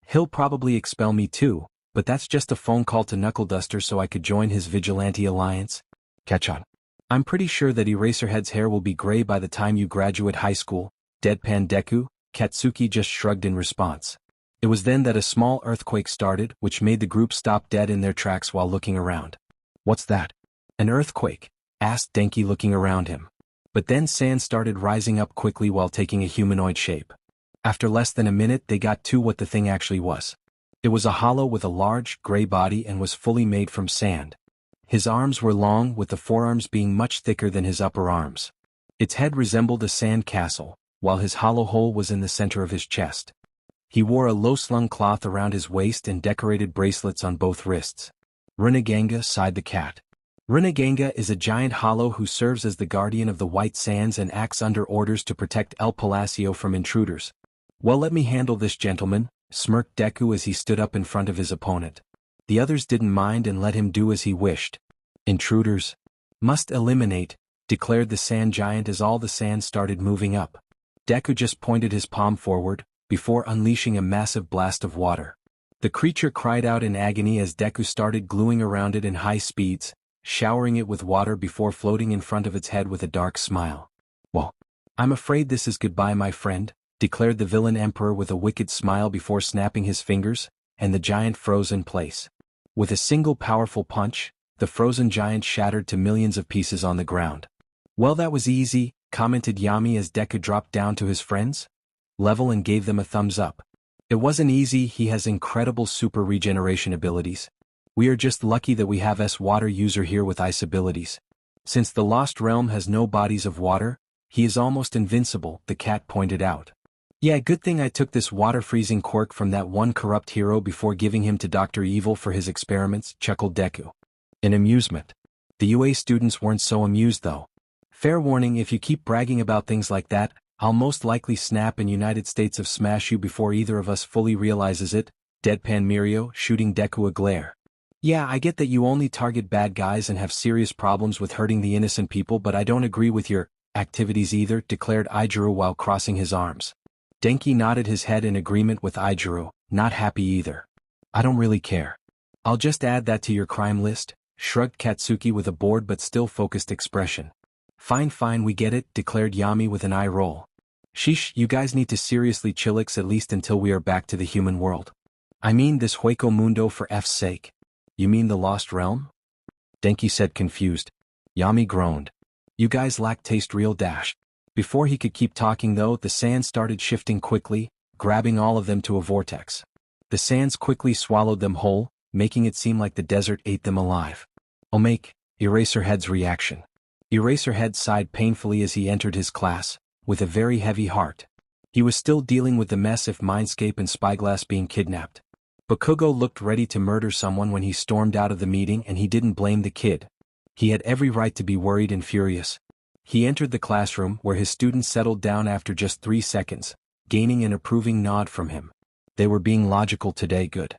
He'll probably expel me too, but that's just a phone call to Knuckle Duster so I could join his vigilante alliance. Catch on. I'm pretty sure that Eraserhead's hair will be gray by the time you graduate high school. Deadpan Deku. Katsuki just shrugged in response. It was then that a small earthquake started, which made the group stop dead in their tracks while looking around. What's that? An earthquake? Asked Denki looking around him. But then sand started rising up quickly while taking a humanoid shape. After less than a minute they got to what the thing actually was. It was a hollow with a large, gray body and was fully made from sand. His arms were long, with the forearms being much thicker than his upper arms. Its head resembled a sand castle, while his hollow hole was in the center of his chest. He wore a low-slung cloth around his waist and decorated bracelets on both wrists. Rinnegenga, sighed the cat. Rinnegenga is a giant hollow who serves as the guardian of the White Sands and acts under orders to protect El Palacio from intruders. Well, let me handle this, gentleman, smirked Deku as he stood up in front of his opponent. The others didn't mind and let him do as he wished. Intruders? Must eliminate, declared the sand giant as all the sand started moving up. Deku just pointed his palm forward, before unleashing a massive blast of water. The creature cried out in agony as Deku started gluing around it in high speeds, showering it with water before floating in front of its head with a dark smile. Well, I'm afraid this is goodbye, my friend, declared the villain emperor with a wicked smile before snapping his fingers, and the giant froze in place. With a single powerful punch, the frozen giant shattered to millions of pieces on the ground. Well, that was easy, commented Yami as Deku dropped down to his friends' level and gave them a thumbs up. It wasn't easy, he has incredible super regeneration abilities. We are just lucky that we have water user here with ice abilities. Since the Lost Realm has no bodies of water, he is almost invincible, the cat pointed out. Yeah, good thing I took this water freezing quirk from that one corrupt hero before giving him to Dr. Evil for his experiments, chuckled Deku. In amusement. The UA students weren't so amused though. Fair warning, if you keep bragging about things like that, I'll most likely snap in United States of smash you before either of us fully realizes it, deadpan Mirio, shooting Deku a glare. Yeah, I get that you only target bad guys and have serious problems with hurting the innocent people, but I don't agree with your activities either, declared Ijuru while crossing his arms. Denki nodded his head in agreement with Ijuru, not happy either. I don't really care. I'll just add that to your crime list, shrugged Katsuki with a bored but still focused expression. Fine, we get it, declared Yami with an eye roll. Sheesh, you guys need to seriously chillax at least until we are back to the human world. I mean this Hueco Mundo for F's sake. You mean the Lost Realm? Denki said confused. Yami groaned. You guys lack taste, real dash. Before he could keep talking though, the sand started shifting quickly, grabbing all of them to a vortex. The sands quickly swallowed them whole, making it seem like the desert ate them alive. Make Eraserhead's reaction. Eraserhead sighed painfully as he entered his class, with a very heavy heart. He was still dealing with the mess if Mindscape and Spyglass being kidnapped. Bakugo looked ready to murder someone when he stormed out of the meeting, and he didn't blame the kid. He had every right to be worried and furious. He entered the classroom where his students settled down after just 3 seconds, gaining an approving nod from him. They were being logical today, good.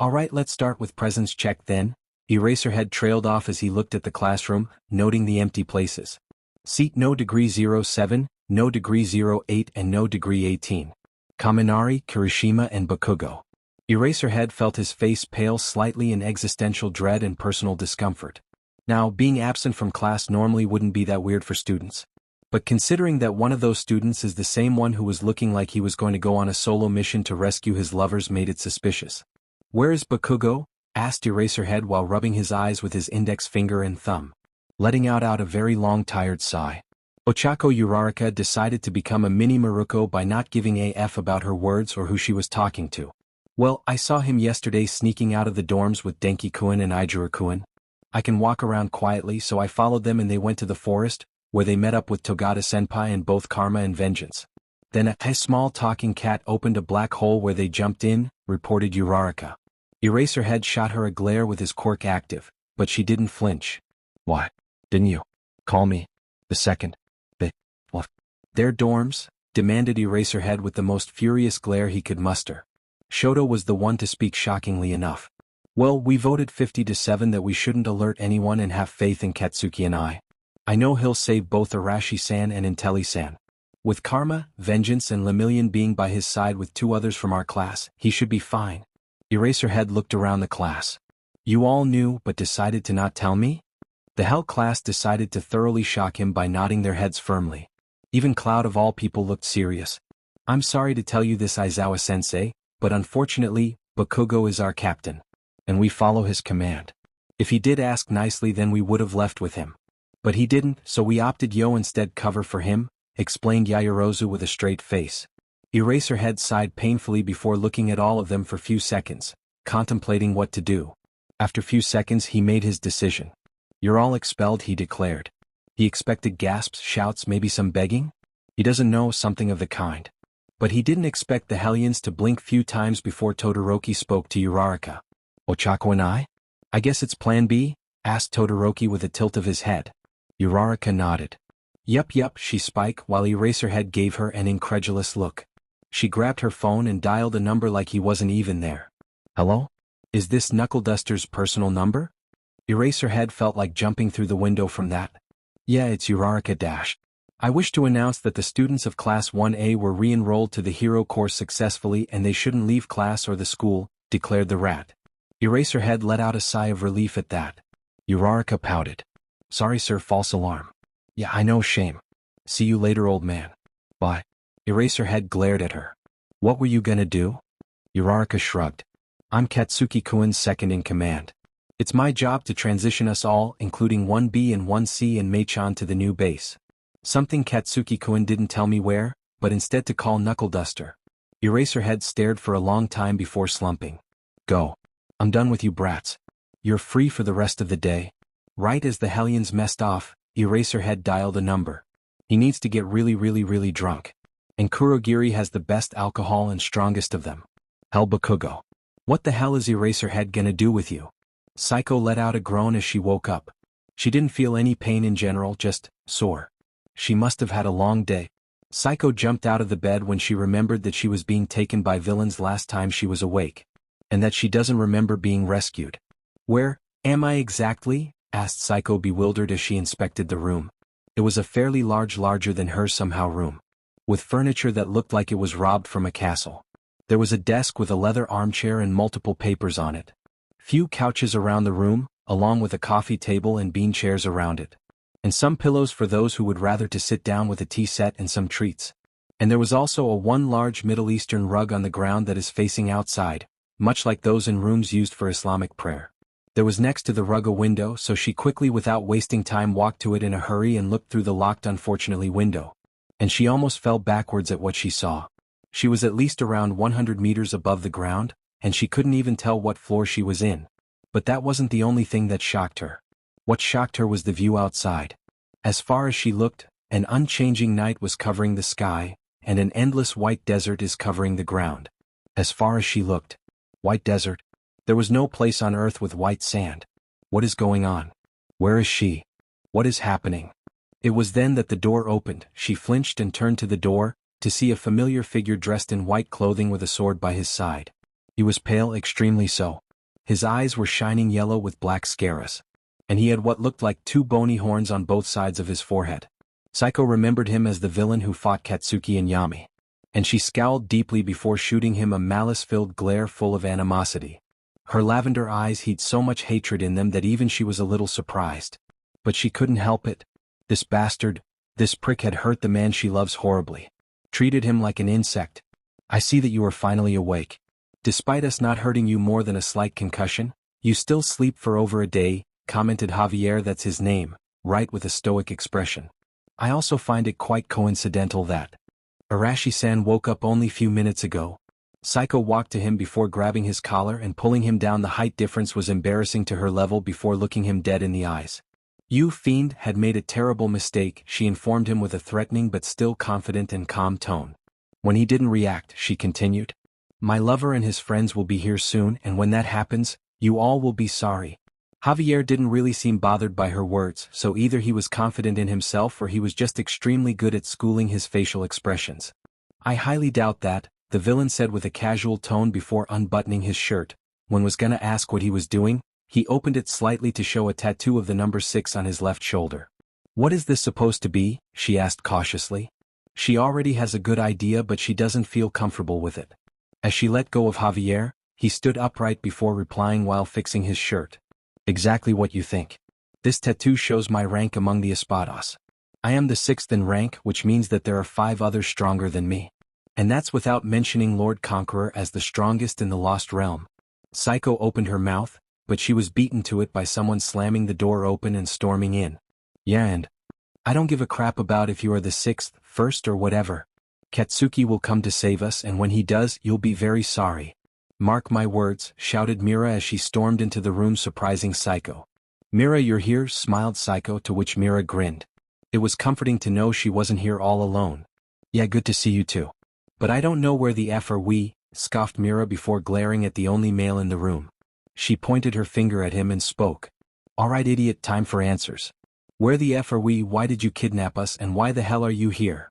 Alright, let's start with presence check then. Eraserhead trailed off as he looked at the classroom, noting the empty places. Seat no degree 07, no degree 08 and no degree 18. Kaminari, Kirishima and Bakugo. Eraserhead felt his face pale slightly in existential dread and personal discomfort. Now, being absent from class normally wouldn't be that weird for students. But considering that one of those students is the same one who was looking like he was going to go on a solo mission to rescue his lovers made it suspicious. Where is Bakugo? Asked Eraserhead while rubbing his eyes with his index finger and thumb. Letting out a very long tired sigh. Ochako Uraraka decided to become a mini Maruko by not giving a F about her words or who she was talking to. Well, I saw him yesterday sneaking out of the dorms with Denki-kun and Ijuru-kun. I can walk around quietly, so I followed them and they went to the forest, where they met up with Togata-senpai and both Karma and Vengeance. Then a small talking cat opened a black hole where they jumped in, reported Uraraka. Eraserhead shot her a glare with his quirk active, but she didn't flinch. Why? Didn't you call me the second? What? Their dorms? Demanded Eraserhead with the most furious glare he could muster. Shoto was the one to speak shockingly enough. Well, we voted 50-7 that we shouldn't alert anyone and have faith in Katsuki and I. I know he'll save both Arashi-san and Intelli-san. With karma, vengeance and Lemillion being by his side with 2 others from our class, he should be fine. Eraserhead looked around the class. You all knew but decided to not tell me? The Hell class decided to thoroughly shock him by nodding their heads firmly. Even Cloud of all people looked serious. I'm sorry to tell you this, Aizawa-sensei, but unfortunately, Bakugo is our captain. And we follow his command. If he did ask nicely, then we would have left with him. But he didn't, so we opted Yo instead cover for him, explained Yaoyorozu with a straight face. Eraserhead sighed painfully before looking at all of them for few seconds, contemplating what to do. After few seconds he made his decision. You're all expelled, he declared. He expected gasps, shouts, maybe some begging? He doesn't know, something of the kind. But he didn't expect the Hellions to blink few times before Todoroki spoke to Uraraka. Ochako and I guess it's plan B? Asked Todoroki with a tilt of his head. Uraraka nodded. Yup, she spiked while Eraserhead gave her an incredulous look. She grabbed her phone and dialed a number like he wasn't even there. Hello? Is this Knuckle Duster's personal number? Eraserhead felt like jumping through the window from that. Yeah, it's Uraraka. I wish to announce that the students of Class 1A were re-enrolled to the hero course successfully and they shouldn't leave class or the school, declared the rat. Eraserhead let out a sigh of relief at that. Uraraka pouted. Sorry sir, false alarm. Yeah, I know, shame. See you later, old man. Bye. Eraserhead glared at her. What were you gonna do? Uraraka shrugged. I'm Katsuki-kun's second in command. It's my job to transition us all, including 1B and 1C and Mei-chan, to the new base. Something Katsuki-kun didn't tell me where, but instead to call Knuckle Duster. Eraserhead stared for a long time before slumping. Go. I'm done with you brats. You're free for the rest of the day. Right as the Hellions messed off, Eraserhead dialed a number. He needs to get really drunk. And Kurogiri has the best alcohol and strongest of them. Hell, Bakugo. What the hell is Eraserhead gonna do with you? Psycho let out a groan as she woke up. She didn't feel any pain in general, just sore. She must have had a long day. Psycho jumped out of the bed when she remembered that she was being taken by villains last time she was awake. And that she doesn't remember being rescued. Where am I exactly? Asked Psycho, bewildered as she inspected the room. It was a fairly larger than her somehow room. With furniture that looked like it was robbed from a castle. There was a desk with a leather armchair and multiple papers on it. Few couches around the room, along with a coffee table and bean chairs around it. And some pillows for those who would rather to sit down with a tea set and some treats. And there was also a one large Middle Eastern rug on the ground that is facing outside, much like those in rooms used for Islamic prayer. There was next to the rug a window, so she quickly, without wasting time, walked to it in a hurry and looked through the locked, unfortunately, window. And she almost fell backwards at what she saw. She was at least around 100 meters above the ground, and she couldn't even tell what floor she was in. But that wasn't the only thing that shocked her. What shocked her was the view outside. As far as she looked, an unchanging night was covering the sky, and an endless white desert is covering the ground. As far as she looked. White desert? There was no place on earth with white sand. What is going on? Where is she? What is happening? It was then that the door opened. She flinched and turned to the door, to see a familiar figure dressed in white clothing with a sword by his side. He was pale, extremely so. His eyes were shining yellow with black scaras. And he had what looked like 2 bony horns on both sides of his forehead. Psycho remembered him as the villain who fought Katsuki and Yami. And she scowled deeply before shooting him a malice-filled glare full of animosity. Her lavender eyes hid so much hatred in them that even she was a little surprised. But she couldn't help it. This bastard, this prick had hurt the man she loves horribly. Treated him like an insect. I see that you are finally awake. Despite us not hurting you more than a slight concussion, you still sleep for over a day, commented Javier, that's his name, right, with a stoic expression. I also find it quite coincidental that Arashi-san woke up only few minutes ago. Psycho walked to him before grabbing his collar and pulling him down. The height difference was embarrassing to her level before looking him dead in the eyes. You fiend had made a terrible mistake, she informed him with a threatening but still confident and calm tone. When he didn't react, she continued. My lover and his friends will be here soon, and when that happens, you all will be sorry. Javier didn't really seem bothered by her words, so either he was confident in himself or he was just extremely good at schooling his facial expressions. I highly doubt that, the villain said with a casual tone before unbuttoning his shirt. When was gonna ask what he was doing, he opened it slightly to show a tattoo of the number 6 on his left shoulder. What is this supposed to be? She asked cautiously. She already has a good idea but she doesn't feel comfortable with it. As she let go of Javier, he stood upright before replying while fixing his shirt. Exactly what you think. This tattoo shows my rank among the espadas. I am the 6th in rank, which means that there are 5 others stronger than me. And that's without mentioning Lord Conqueror as the strongest in the Lost Realm. Psycho opened her mouth, but she was beaten to it by someone slamming the door open and storming in. Yeah, and I don't give a crap about if you are the 6th, 1st or whatever. Katsuki will come to save us, and when he does, you'll be very sorry. Mark my words, shouted Mira as she stormed into the room surprising Psycho. Mira, you're here, smiled Psycho, to which Mira grinned. It was comforting to know she wasn't here all alone. Yeah, good to see you too. But I don't know where the F are we, scoffed Mira before glaring at the only male in the room. She pointed her finger at him and spoke. Alright idiot, time for answers. Where the F are we, why did you kidnap us, and why the hell are you here?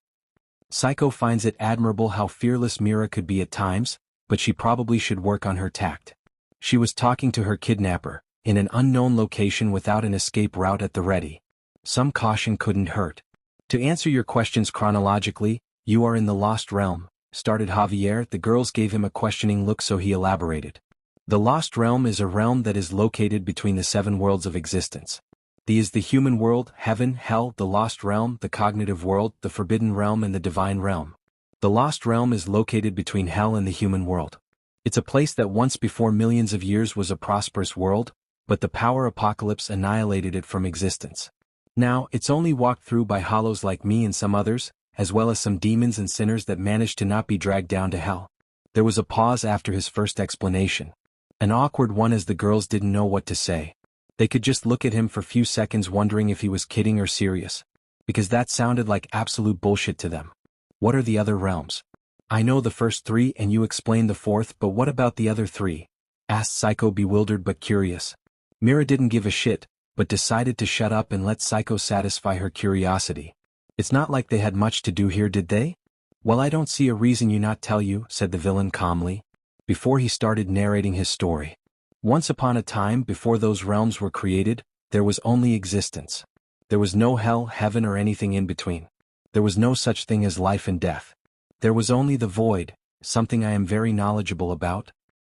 Psycho finds it admirable how fearless Mira could be at times, but she probably should work on her tact. She was talking to her kidnapper, in an unknown location without an escape route at the ready. Some caution couldn't hurt. To answer your questions chronologically, you are in the Lost Realm, started Javier. The girls gave him a questioning look, so he elaborated. The Lost Realm is a realm that is located between the 7 worlds of existence. The is the human world, heaven, hell, the Lost Realm, the cognitive world, the forbidden realm and the divine realm. The Lost Realm is located between hell and the human world. It's a place that once before millions of years was a prosperous world, but the power apocalypse annihilated it from existence. Now, it's only walked through by hollows like me and some others, as well as some demons and sinners that managed to not be dragged down to hell. There was a pause after his first explanation. An awkward one, as the girls didn't know what to say. They could just look at him for a few seconds wondering if he was kidding or serious. Because that sounded like absolute bullshit to them. What are the other realms? I know the first 3 and you explained the 4th, but what about the other 3? Asked Psycho, bewildered but curious. Mira didn't give a shit, but decided to shut up and let Psycho satisfy her curiosity. It's not like they had much to do here, did they? Well, I don't see a reason you not tell you, said the villain calmly, before he started narrating his story. Once upon a time, before those realms were created, there was only existence. There was no hell, heaven or anything in between. There was no such thing as life and death. There was only the void, something I am very knowledgeable about.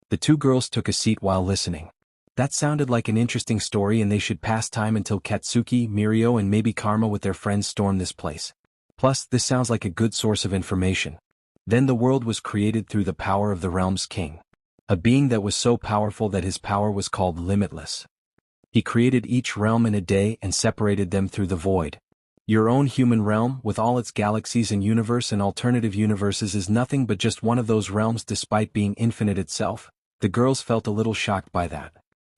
The 2 girls took a seat while listening. That sounded like an interesting story, and they should pass time until Katsuki, Mirio and maybe Karma with their friends storm this place. Plus, this sounds like a good source of information. Then the world was created through the power of the realm's king. A being that was so powerful that his power was called limitless. He created each realm in a day and separated them through the void. Your own human realm, with all its galaxies and universe and alternative universes, is nothing but just one of those realms despite being infinite itself. The girls felt a little shocked by that.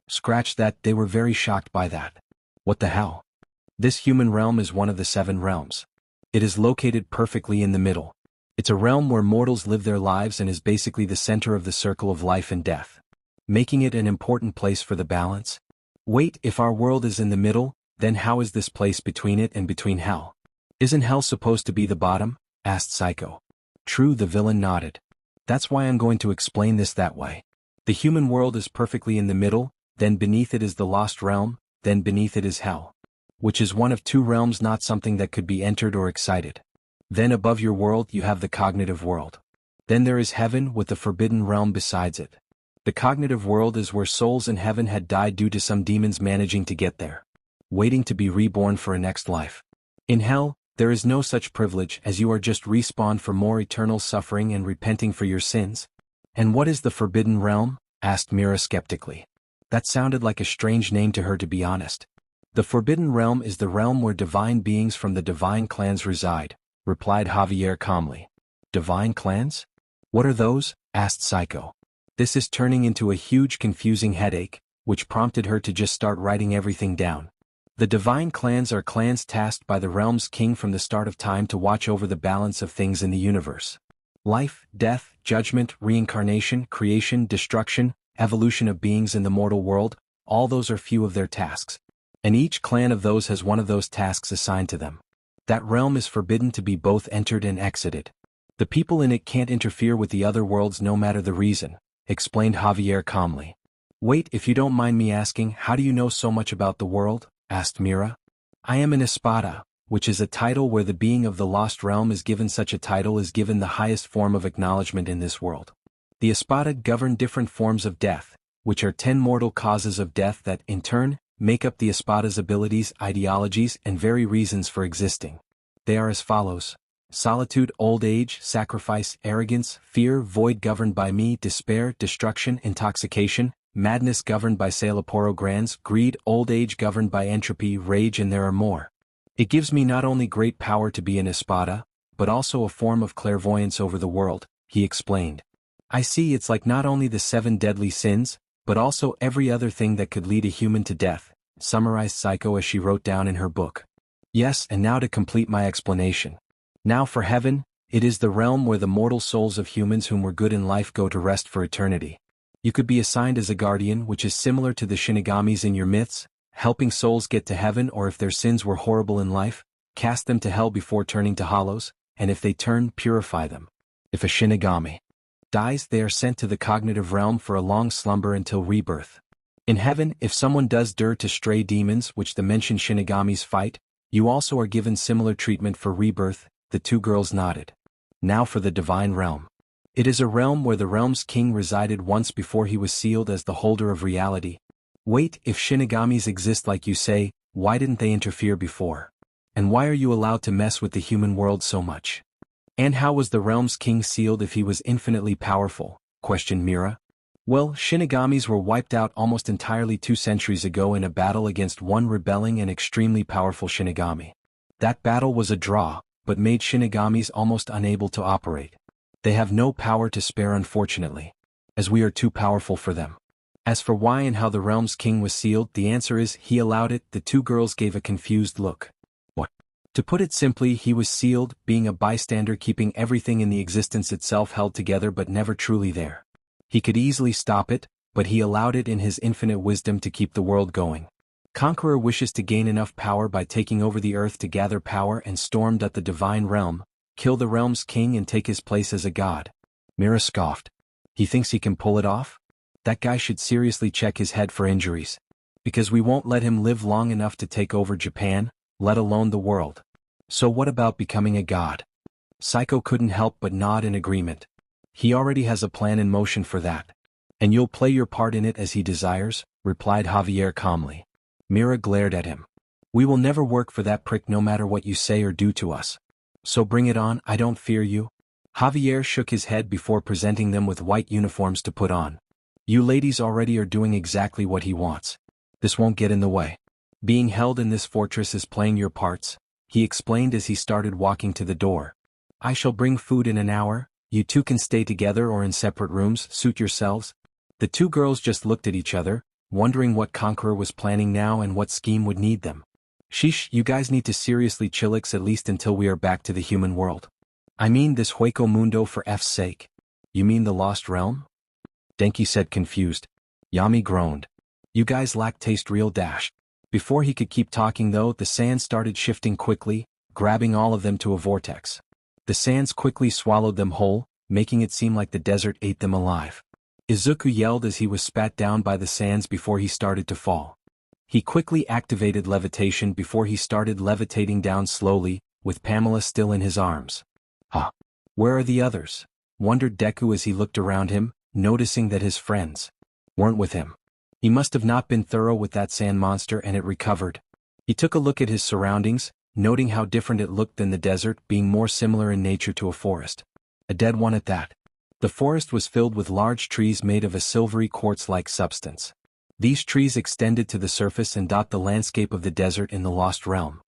Scratch that, they were very shocked by that. What the hell? This human realm is one of the 7 realms. It is located perfectly in the middle. It's a realm where mortals live their lives and is basically the center of the circle of life and death, making it an important place for the balance. Wait, if our world is in the middle, then how is this place between it and between hell? Isn't hell supposed to be the bottom? Asked Psycho. True, the villain nodded. That's why I'm going to explain this that way. The human world is perfectly in the middle, then beneath it is the Lost Realm, then beneath it is hell. Which is one of 2 realms, not something that could be entered or excited. Then above your world you have the cognitive world. Then there is heaven with the forbidden realm besides it. The cognitive world is where souls in heaven had died due to some demons managing to get there, waiting to be reborn for a next life. In hell, there is no such privilege, as you are just respawned for more eternal suffering and repenting for your sins. And what is the forbidden realm? Asked Mira skeptically. That sounded like a strange name to her, to be honest. The forbidden realm is the realm where divine beings from the divine clans reside, replied Javier calmly. Divine clans? What are those? Asked Psycho. This is turning into a huge confusing headache, which prompted her to just start writing everything down. The divine clans are clans tasked by the realm's king from the start of time to watch over the balance of things in the universe. Life, death, judgment, reincarnation, creation, destruction, evolution of beings in the mortal world, all those are few of their tasks. And each clan of those has one of those tasks assigned to them. That realm is forbidden to be both entered and exited. The people in it can't interfere with the other worlds no matter the reason, explained Javier calmly. Wait, if you don't mind me asking, how do you know so much about the world? Asked Mira. I am an espada, which is a title where the being of the lost realm is given such a title is given the highest form of acknowledgement in this world. The Espada govern different forms of death, which are 10 mortal causes of death that, in turn, make up the Espada's abilities, ideologies, and very reasons for existing. They are as follows: solitude, old age, sacrifice, arrogance, fear, void governed by me, despair, destruction, intoxication, madness governed by Salaporo Grands, greed, old age governed by entropy, rage, and there are more. It gives me not only great power to be an Espada, but also a form of clairvoyance over the world, he explained. I see it's like not only the 7 deadly sins, but also every other thing that could lead a human to death, summarized Psycho as she wrote down in her book. Yes, and now to complete my explanation. Now for heaven, it is the realm where the mortal souls of humans whom were good in life go to rest for eternity. You could be assigned as a guardian, which is similar to the Shinigamis in your myths, helping souls get to heaven, or if their sins were horrible in life, cast them to hell before turning to hollows, and if they turn, purify them. If a Shinigami dies, they are sent to the cognitive realm for a long slumber until rebirth. In heaven, if someone does dirt to stray demons which the mentioned Shinigamis fight, you also are given similar treatment for rebirth. The 2 girls nodded. Now for the divine realm. It is a realm where the realm's king resided once before he was sealed as the holder of reality. Wait, if Shinigamis exist like you say, why didn't they interfere before? And why are you allowed to mess with the human world so much? And how was the realm's king sealed if he was infinitely powerful? Questioned Mira. Well, Shinigamis were wiped out almost entirely 2 centuries ago in a battle against one rebelling and extremely powerful Shinigami. That battle was a draw, but made Shinigamis almost unable to operate. They have no power to spare, unfortunately, as we are too powerful for them. As for why and how the realm's king was sealed, the answer is, he allowed it. The 2 girls gave a confused look. What? To put it simply, he was sealed, being a bystander, keeping everything in the existence itself held together but never truly there. He could easily stop it, but he allowed it in his infinite wisdom to keep the world going. Conqueror wishes to gain enough power by taking over the earth to gather power and stormed at the divine realm, kill the realm's king and take his place as a god. Mira scoffed. He thinks he can pull it off? That guy should seriously check his head for injuries. Because we won't let him live long enough to take over Japan, let alone the world. So what about becoming a god? Psycho couldn't help but nod in agreement. He already has a plan in motion for that. And you'll play your part in it as he desires, replied Javier calmly. Mira glared at him. We will never work for that prick no matter what you say or do to us. So bring it on, I don't fear you. Javier shook his head before presenting them with white uniforms to put on. You ladies already are doing exactly what he wants. This won't get in the way. Being held in this fortress is playing your parts, he explained as he started walking to the door. I shall bring food in an hour, you 2 can stay together or in separate rooms, suit yourselves. The 2 girls just looked at each other, wondering what Conqueror was planning now and what scheme would need them. Sheesh, you guys need to seriously chillax at least until we are back to the human world. I mean this Hueco Mundo for F's sake. You mean the Lost Realm? Denki said confused. Yami groaned. You guys lack taste real dash. Before he could keep talking though, the sands started shifting quickly, grabbing all of them to a vortex. The sands quickly swallowed them whole, making it seem like the desert ate them alive. Izuku yelled as he was spat down by the sands before he started to fall. He quickly activated levitation before he started levitating down slowly, with Pamela still in his arms. Huh. Where are the others? Wondered Deku as he looked around him, noticing that his friends weren't with him. He must have not been thorough with that sand monster and it recovered. He took a look at his surroundings, noting how different it looked than the desert, being more similar in nature to a forest. A dead one at that. The forest was filled with large trees made of a silvery quartz-like substance. These trees extended to the surface and dot the landscape of the desert in the Lost Realm.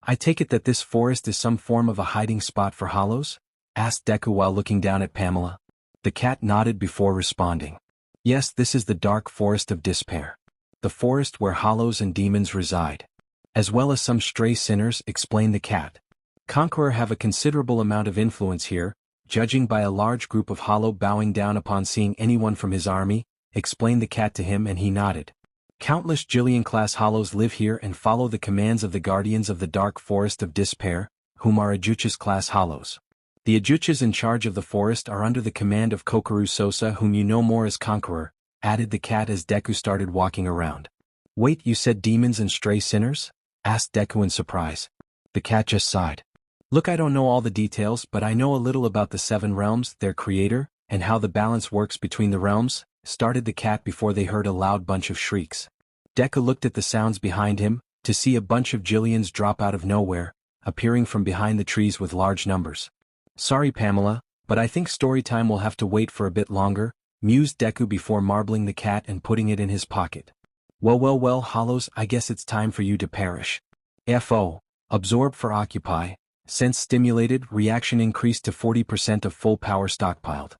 I take it that this forest is some form of a hiding spot for hollows? Asked Deku while looking down at Pamela. The cat nodded before responding. Yes, this is the dark forest of despair. The forest where hollows and demons reside. As well as some stray sinners, explained the cat. Conqueror have a considerable amount of influence here, judging by a large group of hollow bowing down upon seeing anyone from his army, explained the cat to him and he nodded. Countless Jillian-class hollows live here and follow the commands of the guardians of the dark forest of despair, whom are Ajuchas-class hollows. The Ajuchas in charge of the forest are under the command of Kokoru Sosa, whom you know more as Conqueror, added the cat as Deku started walking around. Wait, you said demons and stray sinners? Asked Deku in surprise. The cat just sighed. Look, I don't know all the details, but I know a little about the 7 realms, their creator, and how the balance works between the realms, started the cat before they heard a loud bunch of shrieks. Deku looked at the sounds behind him, to see a bunch of Jillians drop out of nowhere, appearing from behind the trees with large numbers. Sorry Pamela, but I think story time will have to wait for a bit longer, mused Deku before marbling the cat and putting it in his pocket. Well, Hollows, I guess it's time for you to perish. FO. Absorb for occupy. Sense stimulated, reaction increased to 40% of full power stockpiled.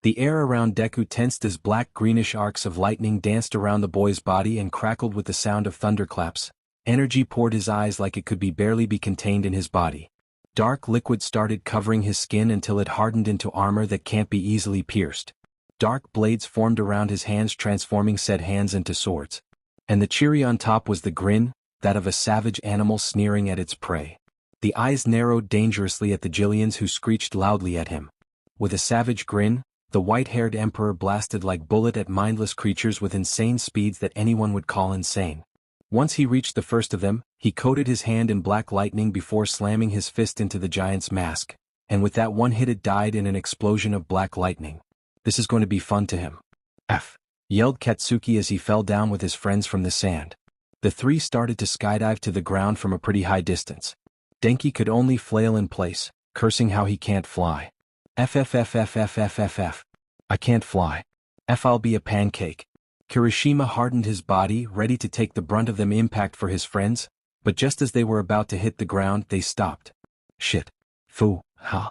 The air around Deku tensed as black-greenish arcs of lightning danced around the boy's body and crackled with the sound of thunderclaps. Energy poured his eyes like it could barely be contained in his body. Dark liquid started covering his skin until it hardened into armor that can't be easily pierced. Dark blades formed around his hands, transforming said hands into swords. And the cherry on top was the grin, that of a savage animal sneering at its prey. The eyes narrowed dangerously at the Jillians who screeched loudly at him. With a savage grin, the white-haired emperor blasted like bullet at mindless creatures with insane speeds that anyone would call insane. Once he reached the first of them, he coated his hand in black lightning before slamming his fist into the giant's mask, and with that one hit it died in an explosion of black lightning. This is going to be fun to him. F. Yelled Katsuki as he fell down with his friends from the sand. The 3 started to skydive to the ground from a pretty high distance. Denki could only flail in place, cursing how he can't fly. FFFFFFFF. I can't fly. I'll be a pancake. Kirishima hardened his body, ready to take the brunt of them impact for his friends, but just as they were about to hit the ground, they stopped. Shit. Fu. Ha.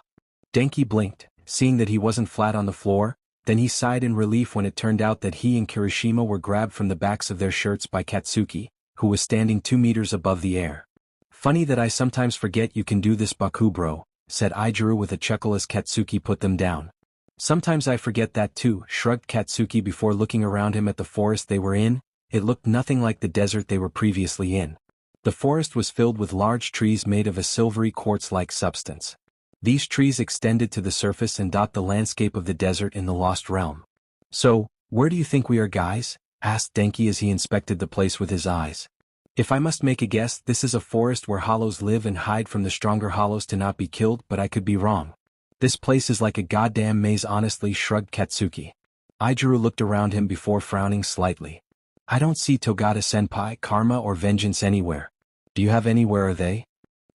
Denki blinked, seeing that he wasn't flat on the floor, then he sighed in relief when it turned out that he and Kirishima were grabbed from the backs of their shirts by Katsuki, who was standing 2 meters above the air. Funny that I sometimes forget you can do this, Baku bro, said Ijuru with a chuckle as Katsuki put them down. Sometimes I forget that too, shrugged Katsuki before looking around him at the forest they were in. It looked nothing like the desert they were previously in. The forest was filled with large trees made of a silvery quartz-like substance. These trees extended to the surface and dot the landscape of the desert in the Lost Realm. So, where do you think we are, guys? Asked Denki as he inspected the place with his eyes. If I must make a guess, this is a forest where hollows live and hide from the stronger hollows to not be killed, but I could be wrong. This place is like a goddamn maze, honestly, shrugged Katsuki. Ijuru looked around him before frowning slightly. I don't see Togata-senpai, karma or vengeance anywhere. Do you have any? Where are they?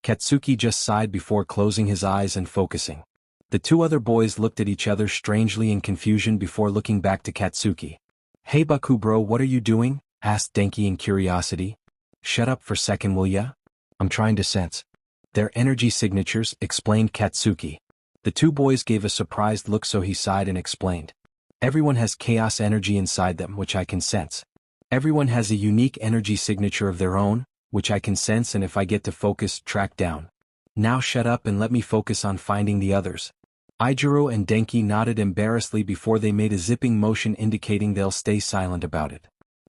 Katsuki just sighed before closing his eyes and focusing. The 2 other boys looked at each other strangely in confusion before looking back to Katsuki. Hey Baku bro, what are you doing? Asked Denki in curiosity. Shut up for second, will ya? I'm trying to sense their energy signatures, explained Katsuki. The 2 boys gave a surprised look, so he sighed and explained. Everyone has chaos energy inside them, which I can sense. Everyone has a unique energy signature of their own, which I can sense, and if I get to focus, track down. Now shut up and let me focus on finding the others. Ijuru and Denki nodded embarrassedly before they made a zipping motion indicating they'll stay silent about it.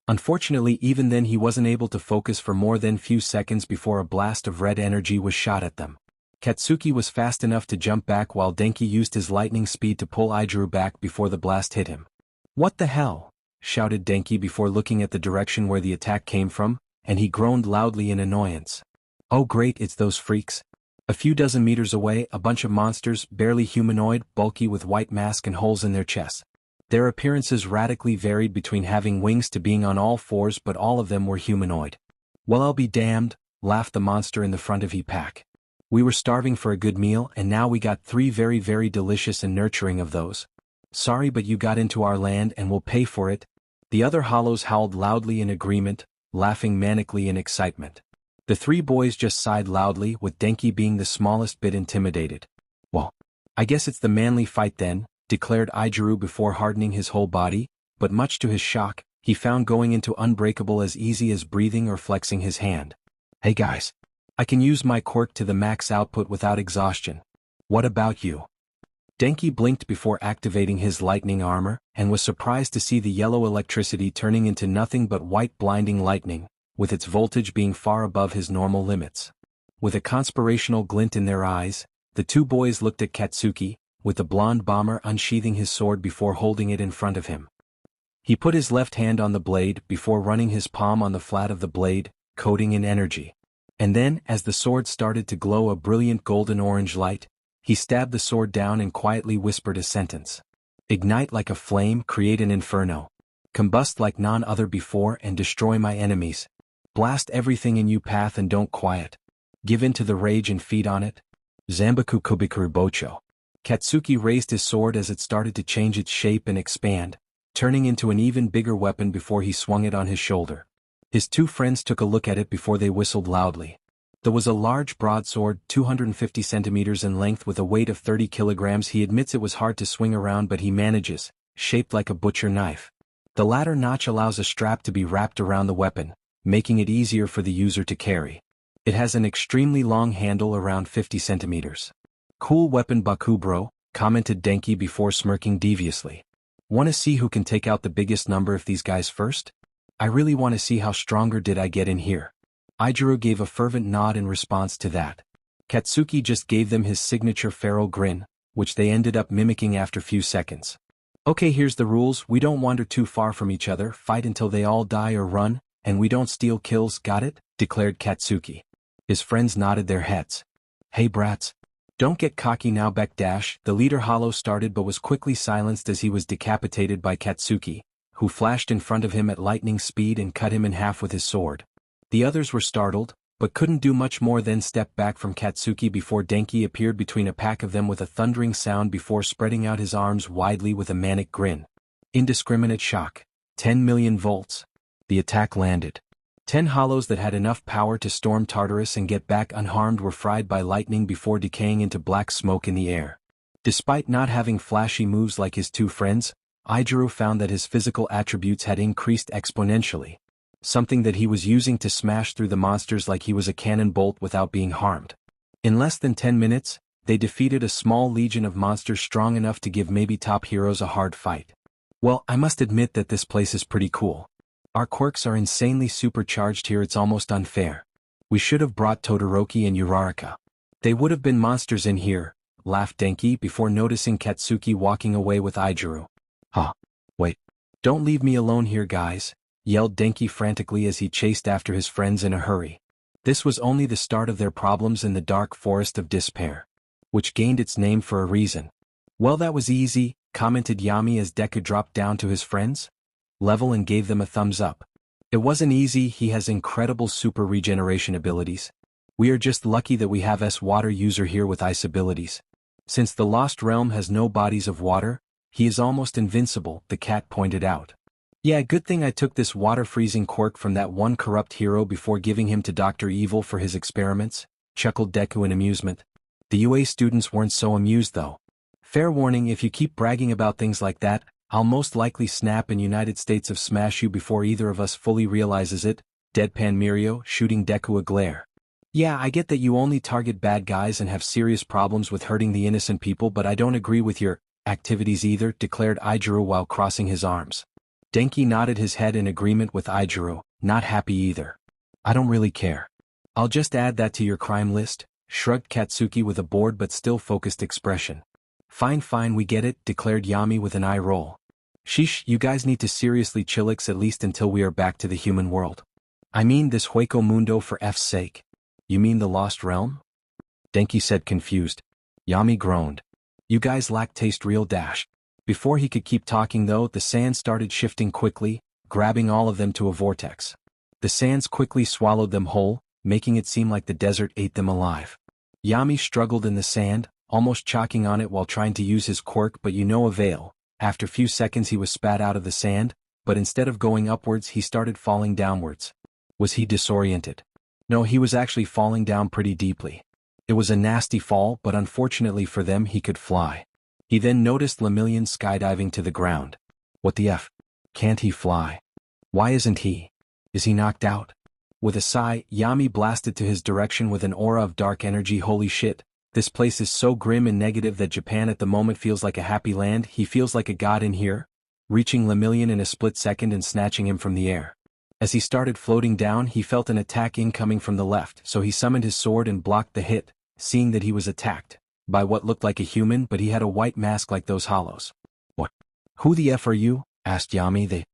Unfortunately, even then he wasn't able to focus for more than few seconds before a blast of red energy was shot at them. Katsuki was fast enough to jump back while Denki used his lightning speed to pull Ijuru back before the blast hit him. What the hell? Shouted Denki before looking at the direction where the attack came from, and he groaned loudly in annoyance. Oh great, it's those freaks. A few dozen meters away, a bunch of monsters, barely humanoid, bulky with white masks and holes in their chests. Their appearances radically varied between having wings to being on all fours, but all of them were humanoid. Well, I'll be damned, laughed the monster in the front of pack. We were starving for a good meal, and now we got 3 very, very delicious and nurturing of those. Sorry, but you got into our land and we'll pay for it. The other hollows howled loudly in agreement, laughing manically in excitement. The 3 boys just sighed loudly, with Denki being the smallest bit intimidated. Well, I guess it's the manly fight then, declared Ijuru before hardening his whole body, but much to his shock, he found going into unbreakable as easy as breathing or flexing his hand. Hey guys. I can use my quirk to the max output without exhaustion. What about you? Denki blinked before activating his lightning armor, and was surprised to see the yellow electricity turning into nothing but white blinding lightning, with its voltage being far above his normal limits. With a conspirational glint in their eyes, the 2 boys looked at Katsuki, with the blonde bomber unsheathing his sword before holding it in front of him. He put his left hand on the blade before running his palm on the flat of the blade, coding in energy. And then, as the sword started to glow a brilliant golden-orange light, he stabbed the sword down and quietly whispered a sentence. Ignite like a flame, create an inferno. Combust like none other before and destroy my enemies. Blast everything in you path and don't quiet. Give in to the rage and feed on it. Zambaku Kubikaru Bocho. Katsuki raised his sword as it started to change its shape and expand, turning into an even bigger weapon before he swung it on his shoulder. His two friends took a look at it before they whistled loudly. There was a large broadsword, 250 centimeters in length with a weight of 30 kilograms. He admits it was hard to swing around, but he manages, shaped like a butcher knife. The latter notch allows a strap to be wrapped around the weapon, making it easier for the user to carry. It has an extremely long handle, around 50 centimeters. Cool weapon Bakubro, commented Denki before smirking deviously. Wanna see who can take out the biggest number of these guys first? I really want to see how stronger did I get in here. Ijiro gave a fervent nod in response to that. Katsuki just gave them his signature feral grin, which they ended up mimicking after few seconds. Okay, here's the rules. We don't wander too far from each other, fight until they all die or run, and we don't steal kills, got it? Declared Katsuki. His friends nodded their heads. Hey brats. Don't get cocky now, Beck Dash. The leader Hollow started but was quickly silenced as he was decapitated by Katsuki, who flashed in front of him at lightning speed and cut him in half with his sword. The others were startled, but couldn't do much more than step back from Katsuki before Denki appeared between a pack of them with a thundering sound before spreading out his arms widely with a manic grin. Indiscriminate shock. 10 million volts. The attack landed. 10 hollows that had enough power to storm Tartarus and get back unharmed were fried by lightning before decaying into black smoke in the air. Despite not having flashy moves like his two friends, Ijiro found that his physical attributes had increased exponentially, something that he was using to smash through the monsters like he was a cannon bolt without being harmed. In less than 10 minutes, they defeated a small legion of monsters strong enough to give maybe top heroes a hard fight. Well, I must admit that this place is pretty cool. Our quirks are insanely supercharged here, it's almost unfair. We should have brought Todoroki and Uraraka. They would have been monsters in here, laughed Denki before noticing Katsuki walking away with Ijiro. Huh. Wait. Don't leave me alone here, guys, yelled Denki frantically as he chased after his friends in a hurry. This was only the start of their problems in the dark forest of despair, which gained its name for a reason. Well, that was easy, commented Yami as Deku dropped down to his friends' level and gave them a thumbs up. It wasn't easy, he has incredible super regeneration abilities. We are just lucky that we have water user here with ice abilities. Since the Lost Realm has no bodies of water, he is almost invincible, the cat pointed out. Yeah, good thing I took this water freezing quirk from that one corrupt hero before giving him to Dr. Evil for his experiments, chuckled Deku in amusement. The UA students weren't so amused though. Fair warning, if you keep bragging about things like that, I'll most likely snap and United States of smash you before either of us fully realizes it, deadpan Mirio, shooting Deku a glare. Yeah, I get that you only target bad guys and have serious problems with hurting the innocent people, but I don't agree with your activities either, declared Ijiro while crossing his arms. Denki nodded his head in agreement with Ijiro, not happy either. I don't really care. I'll just add that to your crime list, shrugged Katsuki with a bored but still focused expression. Fine, we get it, declared Yami with an eye roll. Sheesh, you guys need to seriously chillax at least until we are back to the human world. I mean this Hueco Mundo for F's sake. You mean the Lost Realm? Denki said confused. Yami groaned. You guys lack taste, real dash. Before he could keep talking though, the sand started shifting quickly, grabbing all of them to a vortex. The sands quickly swallowed them whole, making it seem like the desert ate them alive. Yami struggled in the sand, almost choking on it while trying to use his quirk, but no avail. After few seconds he was spat out of the sand, but instead of going upwards he started falling downwards. Was he disoriented? No, he was actually falling down pretty deeply. It was a nasty fall, but unfortunately for them he could fly. He then noticed Lemillion skydiving to the ground. What the F? Can't he fly? Why isn't he? Is he knocked out? With a sigh, Yami blasted to his direction with an aura of dark energy. Holy shit. This place is so grim and negative that Japan at the moment feels like a happy land. He feels like a god in here, reaching Lemillion in a split second and snatching him from the air. As he started floating down, he felt an attack incoming from the left, so he summoned his sword and blocked the hit, seeing that he was attacked by what looked like a human, but he had a white mask like those hollows. What? Who the F are you? Asked Yami. The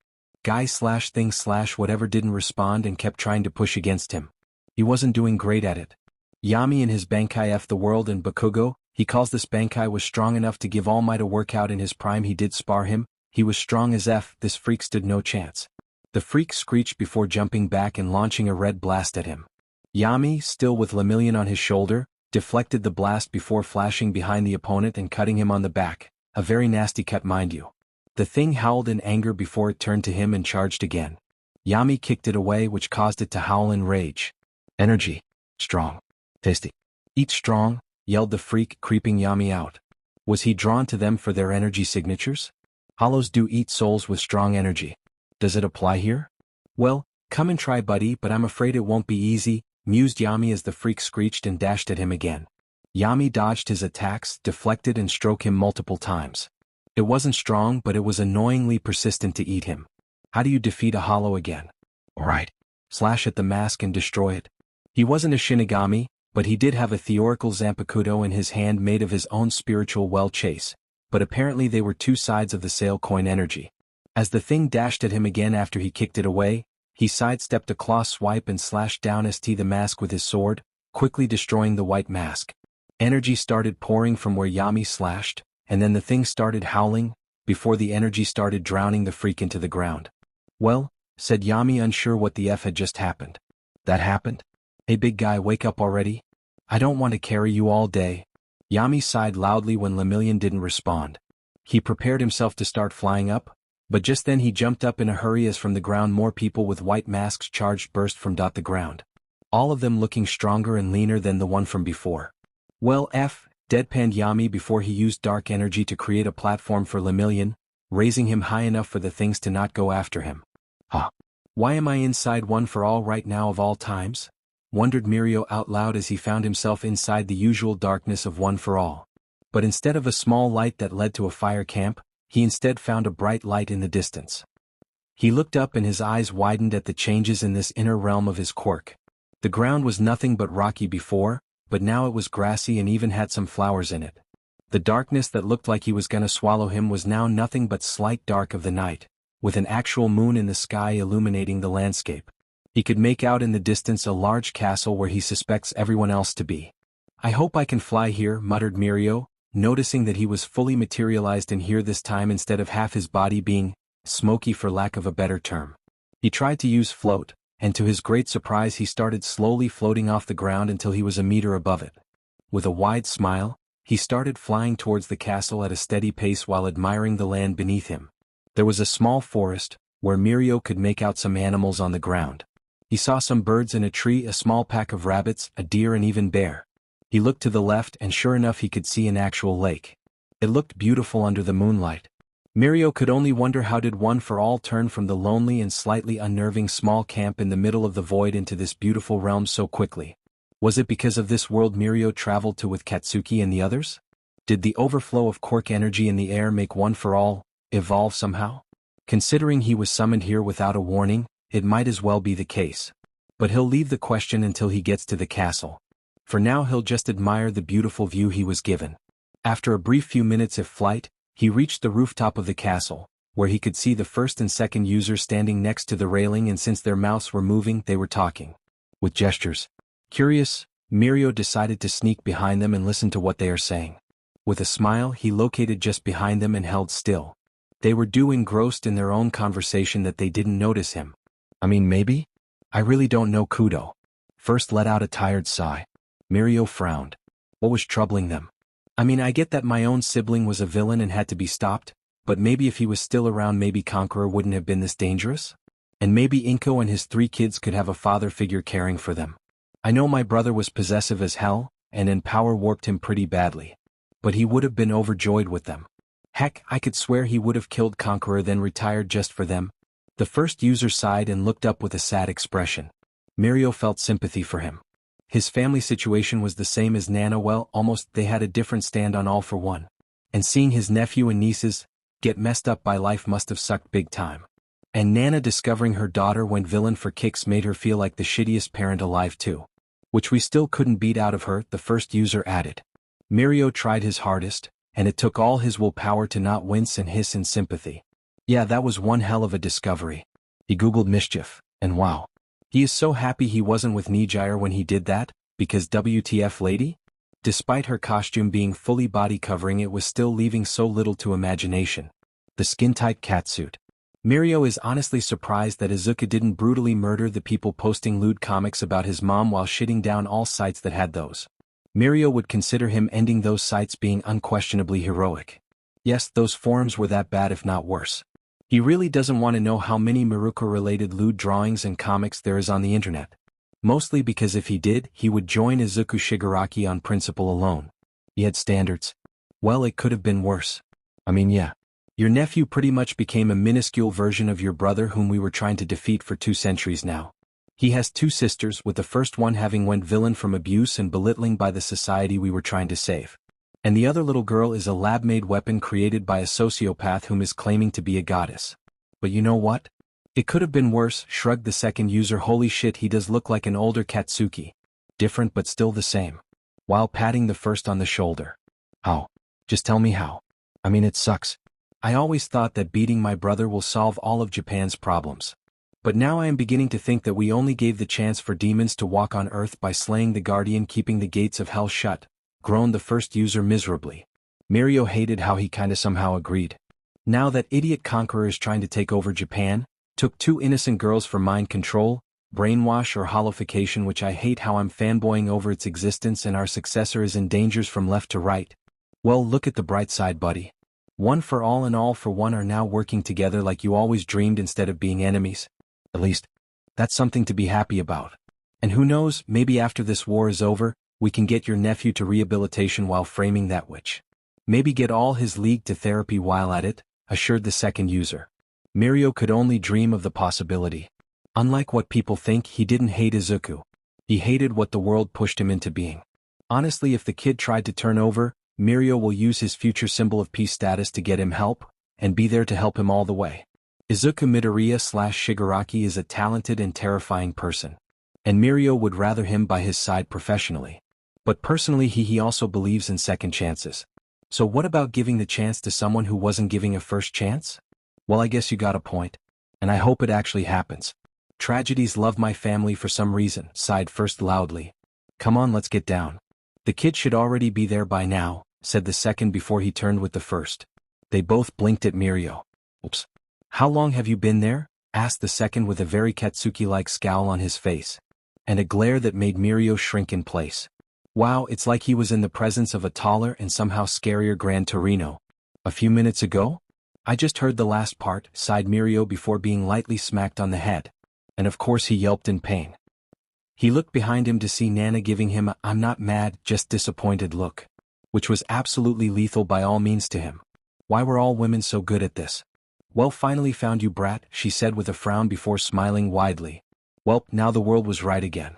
guy/thing/whatever didn't respond and kept trying to push against him. He wasn't doing great at it. Yami in his Bankai F the world and Bakugo, he calls this Bankai was strong enough to give All Might a workout in his prime. He did spar him, he was strong as F, this freak stood no chance. The freak screeched before jumping back and launching a red blast at him. Yami, still with Lemillion on his shoulder, deflected the blast before flashing behind the opponent and cutting him on the back, a very nasty cut mind you. The thing howled in anger before it turned to him and charged again. Yami kicked it away, which caused it to howl in rage. Energy. Strong. Tasty. Eat strong, yelled the freak, creeping Yami out. Was he drawn to them for their energy signatures? Hollows do eat souls with strong energy. Does it apply here? Well, come and try, buddy, but I'm afraid it won't be easy, mused Yami as the freak screeched and dashed at him again. Yami dodged his attacks, deflected and stroked him multiple times. It wasn't strong, but it was annoyingly persistent to eat him. How do you defeat a hollow again? Alright. Slash at the mask and destroy it. He wasn't a Shinigami, but he did have a theoretical Zanpakuto in his hand made of his own spiritual well chase, but apparently they were two sides of the sale coin energy. As the thing dashed at him again after he kicked it away, he sidestepped a claw swipe and slashed down the mask with his sword, quickly destroying the white mask. Energy started pouring from where Yami slashed, and then the thing started howling, before the energy started drowning the freak into the ground. Well, said Yami, unsure what the F had just happened. That happened? Hey big guy, wake up already? I don't want to carry you all day. Yami sighed loudly when Lemillion didn't respond. He prepared himself to start flying up, but just then he jumped up in a hurry as from the ground more people with white masks charged burst from the ground. All of them looking stronger and leaner than the one from before. Well F, deadpanned Yami before he used dark energy to create a platform for Lemillion, raising him high enough for the things to not go after him. Huh. Why am I inside One for All right now of all times? Wondered Mirio out loud as he found himself inside the usual darkness of One for All. But instead of a small light that led to a fire camp, he instead found a bright light in the distance. He looked up and his eyes widened at the changes in this inner realm of his quirk. The ground was nothing but rocky before, but now it was grassy and even had some flowers in it. The darkness that looked like he was gonna swallow him was now nothing but slight dark of the night, with an actual moon in the sky illuminating the landscape. He could make out in the distance a large castle where he suspects everyone else to be. I hope I can fly here, muttered Mirio, noticing that he was fully materialized in here this time instead of half his body being smoky for lack of a better term. He tried to use float, and to his great surprise he started slowly floating off the ground until he was a meter above it. With a wide smile, he started flying towards the castle at a steady pace while admiring the land beneath him. There was a small forest, where Mirio could make out some animals on the ground. He saw some birds in a tree, a small pack of rabbits, a deer and even bear. He looked to the left and sure enough he could see an actual lake. It looked beautiful under the moonlight. Mirio could only wonder how did One for All turn from the lonely and slightly unnerving small camp in the middle of the void into this beautiful realm so quickly. Was it because of this world Mirio traveled to with Katsuki and the others? Did the overflow of quirk energy in the air make One for All evolve somehow? Considering he was summoned here without a warning, it might as well be the case. But he'll leave the question until he gets to the castle. For now he'll just admire the beautiful view he was given. After a brief few minutes of flight, he reached the rooftop of the castle, where he could see the first and second users standing next to the railing, and since their mouths were moving they were talking. With gestures. Curious, Mirio decided to sneak behind them and listen to what they are saying. With a smile he located just behind them and held still. They were too engrossed in their own conversation that they didn't notice him. I mean maybe? I really don't know. Kudo first let out a tired sigh. Mirio frowned. What was troubling them? I mean I get that my own sibling was a villain and had to be stopped, but maybe if he was still around maybe Conqueror wouldn't have been this dangerous? And maybe Inko and his 3 kids could have a father figure caring for them. I know my brother was possessive as hell, and in power warped him pretty badly. But he would have been overjoyed with them. Heck, I could swear he would have killed Conqueror then retired just for them. The first user sighed and looked up with a sad expression. Mirio felt sympathy for him. His family situation was the same as Nana, well, almost they had a different stand on All for One. And seeing his nephew and nieces get messed up by life must have sucked big time. And Nana discovering her daughter went villain for kicks made her feel like the shittiest parent alive too. Which we still couldn't beat out of her, the first user added. Mirio tried his hardest, and it took all his willpower to not wince and hiss in sympathy. Yeah, that was one hell of a discovery. He googled mischief, and wow. He is so happy he wasn't with Nijire when he did that, because WTF lady? Despite her costume being fully body covering, it was still leaving so little to imagination. The skin-tight catsuit. Mirio is honestly surprised that Izuku didn't brutally murder the people posting lewd comics about his mom while shitting down all sites that had those. Mirio would consider him ending those sites being unquestionably heroic. Yes, those forums were that bad if not worse. He really doesn't want to know how many Miruko-related lewd drawings and comics there is on the internet. Mostly because if he did, he would join Izuku Shigaraki on principle alone. He had standards. Well, it could have been worse. I mean, yeah. Your nephew pretty much became a minuscule version of your brother whom we were trying to defeat for 2 centuries now. He has 2 sisters, with the first one having went villain from abuse and belittling by the society we were trying to save. And the other little girl is a lab-made weapon created by a sociopath whom is claiming to be a goddess. But you know what? It could have been worse, shrugged the second user. Holy shit, he does look like an older Katsuki. Different but still the same. While patting the first on the shoulder. How? Just tell me how. I mean, it sucks. I always thought that beating my brother will solve all of Japan's problems. But now I am beginning to think that we only gave the chance for demons to walk on Earth by slaying the Guardian, keeping the gates of hell shut, groaned the first user miserably. Mirio hated how he kinda somehow agreed. Now that idiot Conqueror is trying to take over Japan, took 2 innocent girls for mind control, brainwash or holification, which I hate how I'm fanboying over its existence, and our successor is in dangers from left to right. Well, look at the bright side, buddy. One for all and all for one are now working together like you always dreamed instead of being enemies. At least, that's something to be happy about. And who knows, maybe after this war is over, we can get your nephew to rehabilitation while framing that witch. Maybe get all his league to therapy while at it, assured the second user. Mirio could only dream of the possibility. Unlike what people think, he didn't hate Izuku. He hated what the world pushed him into being. Honestly, if the kid tried to turn over, Mirio will use his future symbol of peace status to get him help, and be there to help him all the way. Izuku Midoriya / Shigaraki is a talented and terrifying person. And Mirio would rather him by his side professionally. But personally he also believes in second chances. So what about giving the chance to someone who wasn't giving a first chance? Well, I guess you got a point. And I hope it actually happens. Tragedies love my family for some reason, sighed first loudly. Come on, let's get down. The kid should already be there by now, said the second before he turned with the first. They both blinked at Mirio. Oops. How long have you been there? Asked the second with a very Katsuki-like scowl on his face. And a glare that made Mirio shrink in place. Wow, it's like he was in the presence of a taller and somehow scarier Gran Torino. A few minutes ago? I just heard the last part, sighed Mirio before being lightly smacked on the head. And of course he yelped in pain. He looked behind him to see Nana giving him a "I'm not mad, just disappointed" look. Which was absolutely lethal by all means to him. Why were all women so good at this? Well, finally found you, brat, she said with a frown before smiling widely. Well, now the world was right again.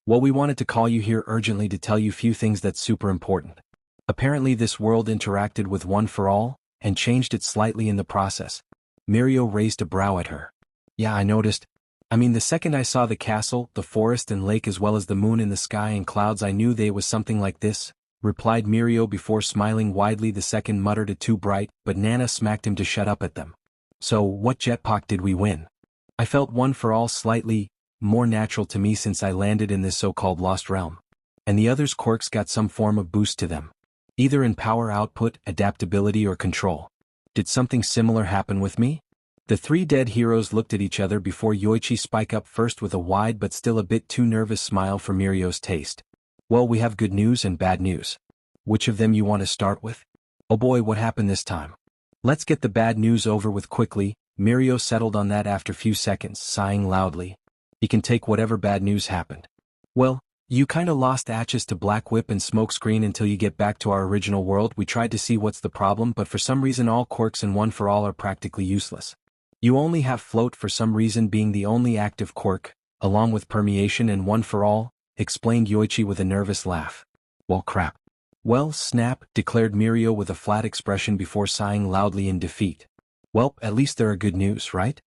Well, we wanted to call you here urgently to tell you few things that's super important. Apparently this world interacted with One for All, and changed it slightly in the process. Mirio raised a brow at her. Yeah, I noticed. I mean, the second I saw the castle, the forest and lake as well as the moon in the sky and clouds, I knew they was something like this, replied Mirio before smiling widely. The second muttered it too bright, but Nana smacked him to shut up at them. So, what jetpack did we win? I felt One for All slightly more natural to me since I landed in this so-called lost realm. And the others' quirks got some form of boost to them. Either in power output, adaptability or control. Did something similar happen with me? The 3 dead heroes looked at each other before Yoichi spoke up first with a wide but still a bit too nervous smile for Mirio's taste. Well, we have good news and bad news. Which of them you want to start with? Oh boy, what happened this time? Let's get the bad news over with quickly. Mirio settled on that after few seconds, sighing loudly. He can take whatever bad news happened. Well, you kinda lost Atchis to Black Whip and Smokescreen until you get back to our original world. We tried to see what's the problem, but for some reason all quirks in One for All are practically useless. You only have Float for some reason being the only active quirk, along with Permeation and One for All, explained Yoichi with a nervous laugh. Well, crap. Well, snap, declared Mirio with a flat expression before sighing loudly in defeat. Well, at least there are good news, right?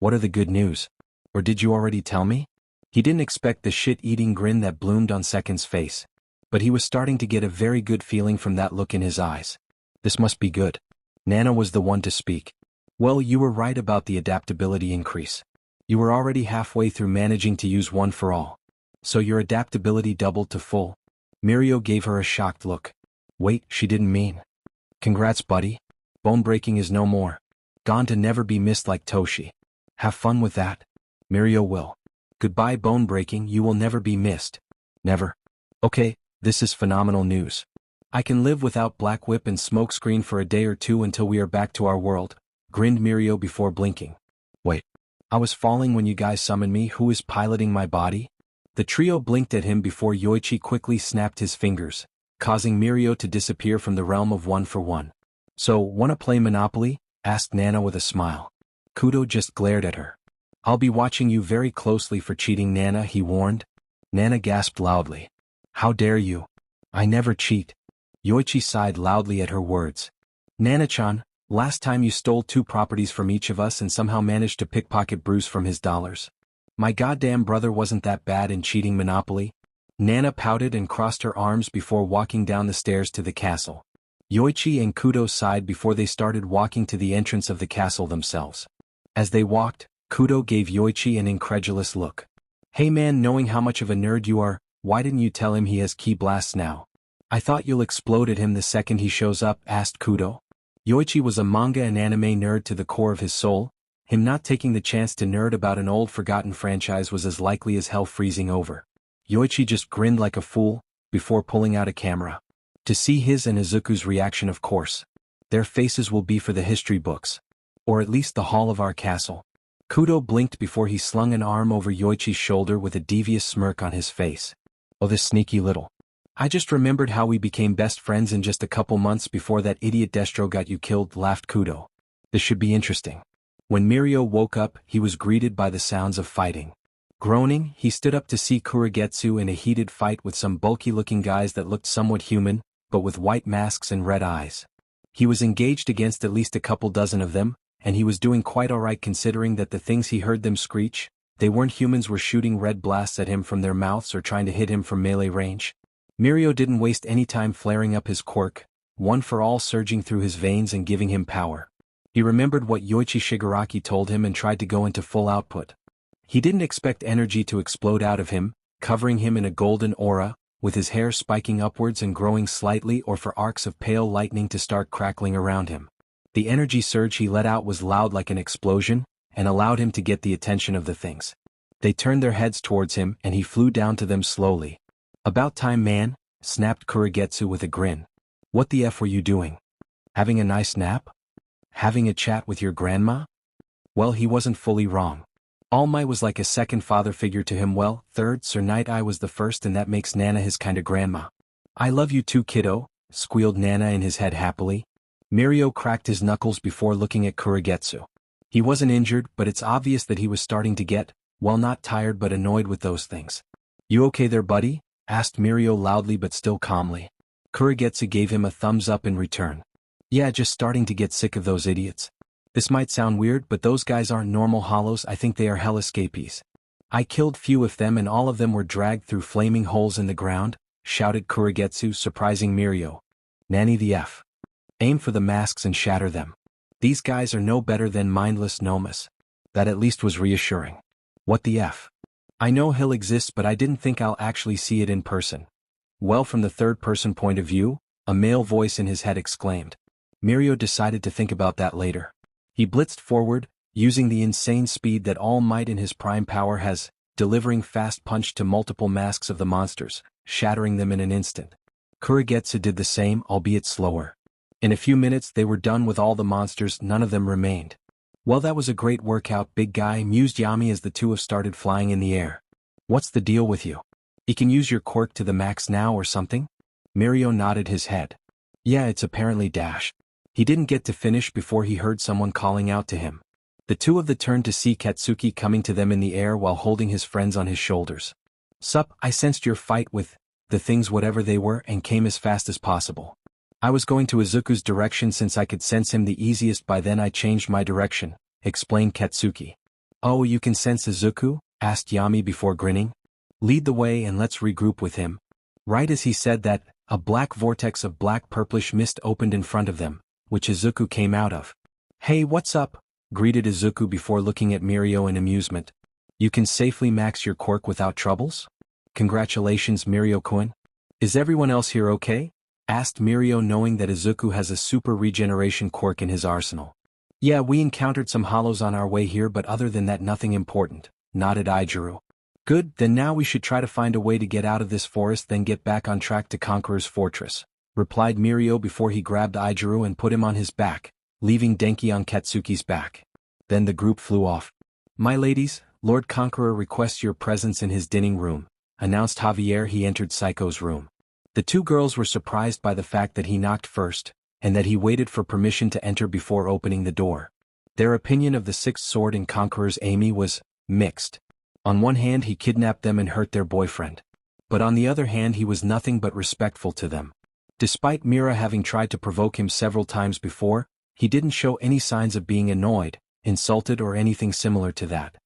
What are the good news? Or did you already tell me? He didn't expect the shit-eating grin that bloomed on Second's face. But he was starting to get a very good feeling from that look in his eyes. This must be good. Nana was the one to speak. Well, you were right about the adaptability increase. You were already halfway through managing to use one for all. So your adaptability doubled to full. Mirio gave her a shocked look. Wait, she didn't mean. Congrats, buddy. Bone breaking is no more. Gone to never be missed like Toshi. Have fun with that. Mirio will. Goodbye, bone breaking, you will never be missed. Never. Okay, this is phenomenal news. I can live without Black Whip and Smokescreen for a day or two until we are back to our world, grinned Mirio before blinking. Wait. I was falling when you guys summoned me. Who is piloting my body? The trio blinked at him before Yoichi quickly snapped his fingers, causing Mirio to disappear from the realm of one for one. So, wanna play Monopoly? Asked Nana with a smile. Kudo just glared at her. I'll be watching you very closely for cheating, Nana, he warned. Nana gasped loudly. How dare you? I never cheat. Yoichi sighed loudly at her words. Nana-chan, last time you stole 2 properties from each of us and somehow managed to pickpocket Bruce from his dollars. My goddamn brother wasn't that bad in cheating Monopoly. Nana pouted and crossed her arms before walking down the stairs to the castle. Yoichi and Kudo sighed before they started walking to the entrance of the castle themselves. As they walked, Kudo gave Yoichi an incredulous look. Hey man, knowing how much of a nerd you are, why didn't you tell him he has ki blasts now? I thought you'll explode at him the second he shows up, asked Kudo. Yoichi was a manga and anime nerd to the core of his soul. Him not taking the chance to nerd about an old forgotten franchise was as likely as hell freezing over. Yoichi just grinned like a fool, before pulling out a camera. To see his and Izuku's reaction, of course. Their faces will be for the history books. Or at least the hall of our castle. Kudo blinked before he slung an arm over Yoichi's shoulder with a devious smirk on his face. Oh, this sneaky little. I just remembered how we became best friends in just a couple months before that idiot Destro got you killed, laughed Kudo. This should be interesting. When Mirio woke up, he was greeted by the sounds of fighting. Groaning, he stood up to see Kurogetsu in a heated fight with some bulky-looking guys that looked somewhat human, but with white masks and red eyes. He was engaged against at least a couple dozen of them, and he was doing quite alright considering that the things he heard them screech, they weren't humans, were shooting red blasts at him from their mouths or trying to hit him from melee range. Mirio didn't waste any time flaring up his quirk, one for all surging through his veins and giving him power. He remembered what Yoichi Shigaraki told him and tried to go into full output. He didn't expect energy to explode out of him, covering him in a golden aura, with his hair spiking upwards and growing slightly, or for arcs of pale lightning to start crackling around him. The energy surge he let out was loud like an explosion, and allowed him to get the attention of the things. They turned their heads towards him and he flew down to them slowly. About time, man, snapped Kurogetsu with a grin. What the F were you doing? Having a nice nap? Having a chat with your grandma? Well, he wasn't fully wrong. All Might was like a second father figure to him. Well, third, Sir Night Eye was the first, and that makes Nana his kinda grandma. I love you too, kiddo, squealed Nana in his head happily. Mirio cracked his knuckles before looking at Kurogetsu. He wasn't injured, but it's obvious that he was starting to get, well, not tired but annoyed with those things. You okay there, buddy? Asked Mirio loudly but still calmly. Kurogetsu gave him a thumbs up in return. Yeah, just starting to get sick of those idiots. This might sound weird, but those guys aren't normal hollows. I think they are hell escapees. I killed few of them and all of them were dragged through flaming holes in the ground, shouted Kurogetsu, surprising Mirio. Nanny the F. Aim for the masks and shatter them. These guys are no better than mindless gnomes. That at least was reassuring. What the F? I know he'll exist, but I didn't think I'll actually see it in person. Well, from the third-person point of view, a male voice in his head exclaimed. Mirio decided to think about that later. He blitzed forward, using the insane speed that All Might in his prime power has, delivering fast punch to multiple masks of the monsters, shattering them in an instant. Kurogetsu did the same, albeit slower. In a few minutes they were done with all the monsters, none of them remained. Well, that was a great workout, big guy, mused Yami as the two have started flying in the air. What's the deal with you? You can use your quirk to the max now or something? Mirio nodded his head. Yeah, it's apparently dash. He didn't get to finish before he heard someone calling out to him. The two of them turned to see Katsuki coming to them in the air while holding his friends on his shoulders. Sup, I sensed your fight with the things whatever they were and came as fast as possible. I was going to Izuku's direction since I could sense him the easiest, by then I changed my direction, explained Katsuki. Oh, you can sense Izuku? Asked Yami before grinning. Lead the way and let's regroup with him. Right as he said that, a black vortex of black-purplish mist opened in front of them, which Izuku came out of. Hey, what's up? Greeted Izuku before looking at Mirio in amusement. You can safely max your quirk without troubles? Congratulations, Mirio-kun. Is everyone else here okay? Asked Mirio, knowing that Izuku has a super regeneration quirk in his arsenal. Yeah, we encountered some hollows on our way here, but other than that nothing important, nodded Ijiru. Good, then now we should try to find a way to get out of this forest, then get back on track to Conqueror's fortress, replied Mirio before he grabbed Ijiru and put him on his back, leaving Denki on Katsuki's back. Then the group flew off. My ladies, Lord Conqueror requests your presence in his dining room, announced Javier. He entered Psycho's room. The two girls were surprised by the fact that he knocked first, and that he waited for permission to enter before opening the door. Their opinion of the sixth sword in Conqueror's Amy was mixed. On one hand, he kidnapped them and hurt their boyfriend. But on the other hand, he was nothing but respectful to them. Despite Mira having tried to provoke him several times before, he didn't show any signs of being annoyed, insulted, or anything similar to that.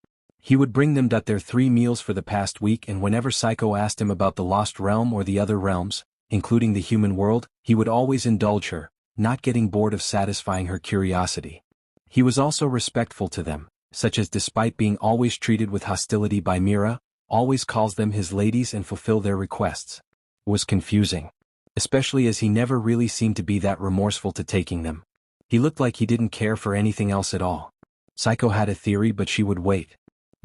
He would bring them their 3 meals for the past week, and whenever Psycho asked him about the Lost Realm or the other realms, including the human world, he would always indulge her, not getting bored of satisfying her curiosity. He was also respectful to them, such as despite being always treated with hostility by Mira, always calls them his ladies and fulfill their requests. It was confusing, especially as he never really seemed to be that remorseful to taking them. He looked like he didn't care for anything else at all. Psycho had a theory, but she would wait.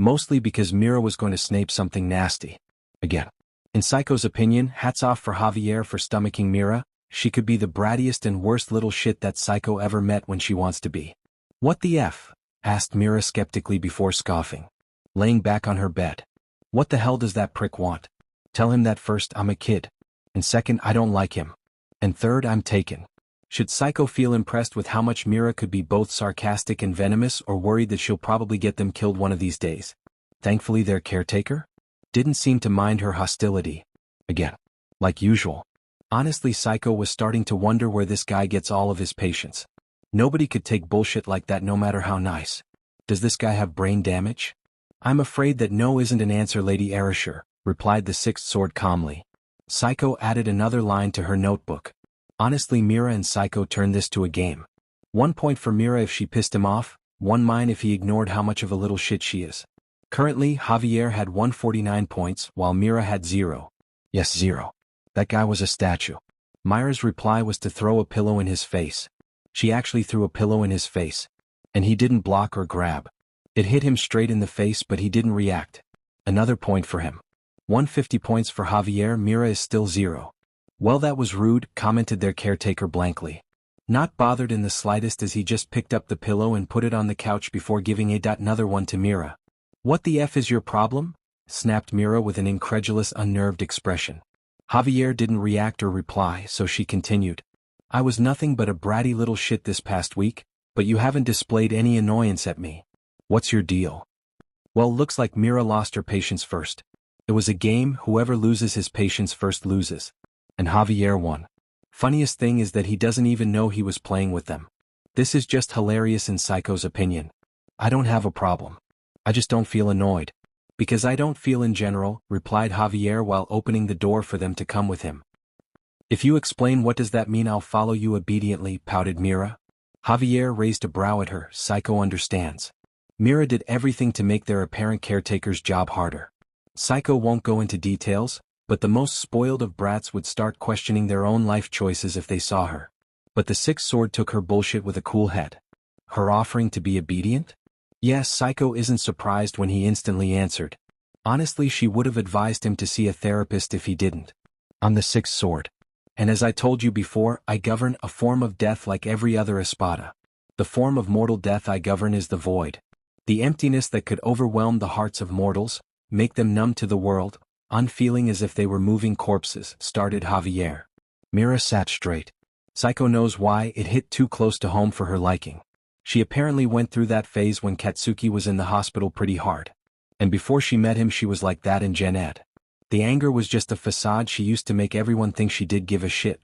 Mostly because Mira was going to snape something nasty. Again. In Psycho's opinion, hats off for Javier for stomaching Mira. She could be the brattiest and worst little shit that Psycho ever met when she wants to be. What the F? Asked Mira skeptically before scoffing, laying back on her bed. What the hell does that prick want? Tell him that first, I'm a kid. And second, I don't like him. And third, I'm taken. Should Psycho feel impressed with how much Mira could be both sarcastic and venomous, or worried that she'll probably get them killed one of these days? Thankfully their caretaker didn't seem to mind her hostility. Again. Like usual. Honestly, Psycho was starting to wonder where this guy gets all of his patience. Nobody could take bullshit like that no matter how nice. Does this guy have brain damage? I'm afraid that no isn't an answer, Lady Erasure, replied the sixth sword calmly. Psycho added another line to her notebook. Honestly, Mira and Psycho turned this to a game. 1 point for Mira if she pissed him off, 1 mine if he ignored how much of a little shit she is. Currently, Javier had 149 points, while Mira had 0. Yes, 0. That guy was a statue. Myra's reply was to throw a pillow in his face. She actually threw a pillow in his face. And he didn't block or grab. It hit him straight in the face, but he didn't react. Another point for him. 150 points for Javier. Mira is still 0. Well, that was rude, commented their caretaker blankly. Not bothered in the slightest, as he just picked up the pillow and put it on the couch before giving another one to Mira. What the F is your problem? Snapped Mira with an incredulous, unnerved expression. Javier didn't react or reply, so she continued. I was nothing but a bratty little shit this past week, but you haven't displayed any annoyance at me. What's your deal? Well, looks like Mira lost her patience first. It was a game, whoever loses his patience first loses. And Javier won. Funniest thing is that he doesn't even know he was playing with them. This is just hilarious in Psycho's opinion. I don't have a problem. I just don't feel annoyed. Because I don't feel in general, replied Javier while opening the door for them to come with him. If you explain what does that mean, I'll follow you obediently, pouted Mira. Javier raised a brow at her. Psycho understands. Mira did everything to make their apparent caretaker's job harder. Psycho won't go into details, but the most spoiled of brats would start questioning their own life choices if they saw her. But the sixth sword took her bullshit with a cool head. Her offering to be obedient? Yes, Psycho isn't surprised when he instantly answered. Honestly, she would have advised him to see a therapist if he didn't. I'm the sixth sword. And as I told you before, I govern a form of death like every other espada. The form of mortal death I govern is the void. The emptiness that could overwhelm the hearts of mortals, make them numb to the world, unfeeling as if they were moving corpses, started Javier. Mira sat straight. Psycho knows why. It hit too close to home for her liking. She apparently went through that phase when Katsuki was in the hospital pretty hard. And before she met him she was like that in Gen Ed. The anger was just a facade she used to make everyone think she did give a shit.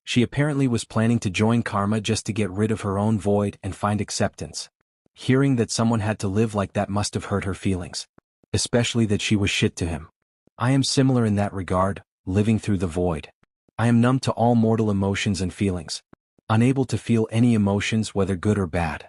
She apparently was planning to join Karma just to get rid of her own void and find acceptance. Hearing that someone had to live like that must have hurt her feelings. Especially that she was shit to him. I am similar in that regard, living through the void. I am numb to all mortal emotions and feelings. Unable to feel any emotions, whether good or bad.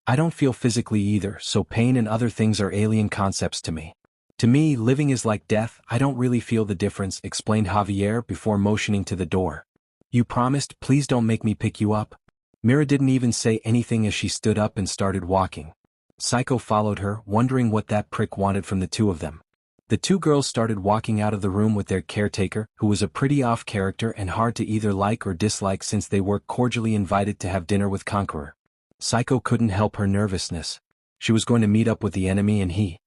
I don't feel physically either, so pain and other things are alien concepts to me. To me, living is like death, I don't really feel the difference, explained Javier before motioning to the door. You promised, please don't make me pick you up. Mira didn't even say anything as she stood up and started walking. Psycho followed her, wondering what that prick wanted from the two of them. The two girls started walking out of the room with their caretaker, who was a pretty off character and hard to either like or dislike since they were cordially invited to have dinner with Conqueror. Psycho couldn't help her nervousness. She was going to meet up with the enemy and he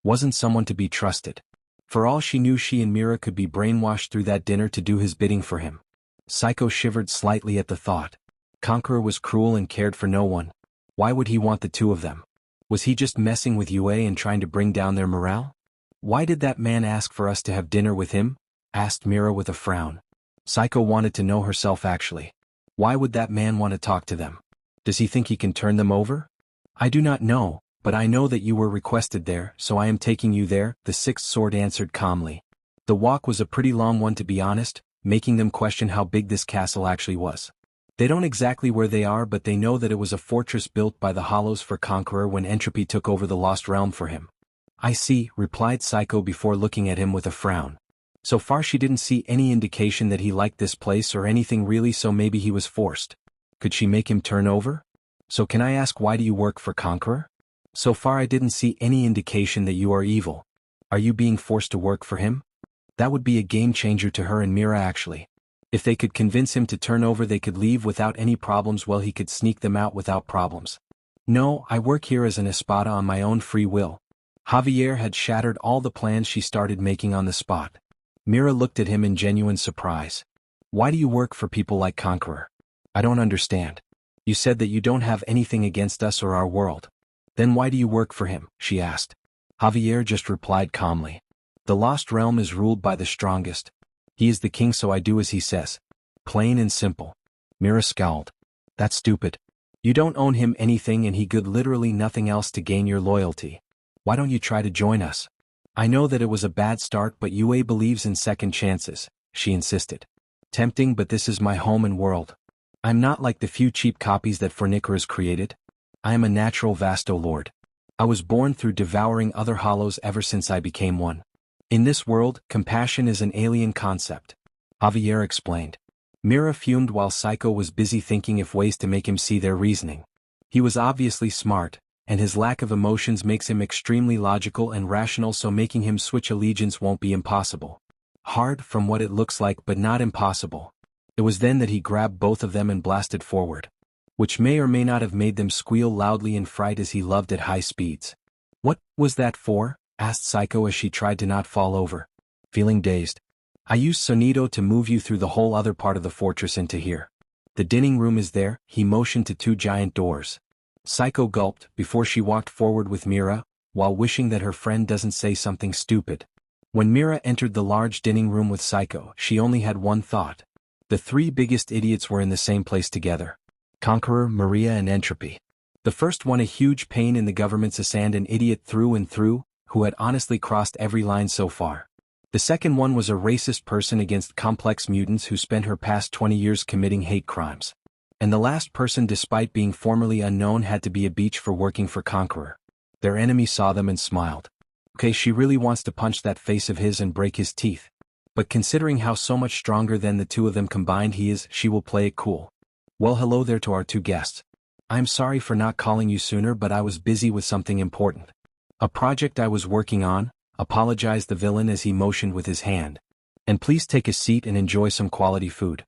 wasn't someone to be trusted. For all she knew, she and Mira could be brainwashed through that dinner to do his bidding for him. Psycho shivered slightly at the thought. Conqueror was cruel and cared for no one. Why would he want the two of them? Was he just messing with Yue and trying to bring down their morale? Why did that man ask for us to have dinner with him? Asked Mira with a frown. Psycho wanted to know herself actually. Why would that man want to talk to them? Does he think he can turn them over? I do not know, but I know that you were requested there, so I am taking you there, the sixth sword answered calmly. The walk was a pretty long one to be honest, making them question how big this castle actually was. They don't exactly where they are, but they know that it was a fortress built by the Hollows for Conqueror when Entropy took over the Lost Realm for him. I see, replied Psycho before looking at him with a frown. So far she didn't see any indication that he liked this place or anything really, so maybe he was forced. Could she make him turn over? So can I ask, why do you work for Conqueror? So far I didn't see any indication that you are evil. Are you being forced to work for him? That would be a game changer to her and Mira actually. If they could convince him to turn over, they could leave without any problems, while he could sneak them out without problems. No, I work here as an espada on my own free will. Javier had shattered all the plans she started making on the spot. Mira looked at him in genuine surprise. Why do you work for people like Conqueror? I don't understand. You said that you don't have anything against us or our world. Then why do you work for him? She asked. Javier just replied calmly. The Lost Realm is ruled by the strongest. He is the king, so I do as he says. Plain and simple. Mira scowled. That's stupid. You don't own him anything and he could literally nothing else to gain your loyalty. Why don't you try to join us? I know that it was a bad start, but Yue believes in second chances, she insisted. Tempting, but this is my home and world. I'm not like the few cheap copies that Fornicaras created. I am a natural Vasto Lord. I was born through devouring other hollows ever since I became one. In this world, compassion is an alien concept. Javier explained. Mira fumed while Psycho was busy thinking of ways to make him see their reasoning. He was obviously smart, and his lack of emotions makes him extremely logical and rational, so making him switch allegiance won't be impossible. Hard from what it looks like, but not impossible. It was then that he grabbed both of them and blasted forward, which may or may not have made them squeal loudly in fright as he loved at high speeds. What was that for? Asked Psycho as she tried to not fall over. Feeling dazed. I used Sonido to move you through the whole other part of the fortress into here. The dining room is there, he motioned to two giant doors. Psycho gulped before she walked forward with Mira, while wishing that her friend doesn't say something stupid. When Mira entered the large dining room with Psycho, she only had one thought. The three biggest idiots were in the same place together. Conqueror, Maria and Entropy. The first one a huge pain in the government's ass and an idiot through and through, who had honestly crossed every line so far. The second one was a racist person against complex mutants who spent her past 20 years committing hate crimes. And the last person, despite being formerly unknown, had to be a beach for working for Conqueror. Their enemy saw them and smiled. Okay, she really wants to punch that face of his and break his teeth. But considering how so much stronger than the two of them combined he is, she will play it cool. Well, hello there to our two guests. I'm sorry for not calling you sooner, but I was busy with something important. A project I was working on, apologized the villain as he motioned with his hand. And please take a seat and enjoy some quality food.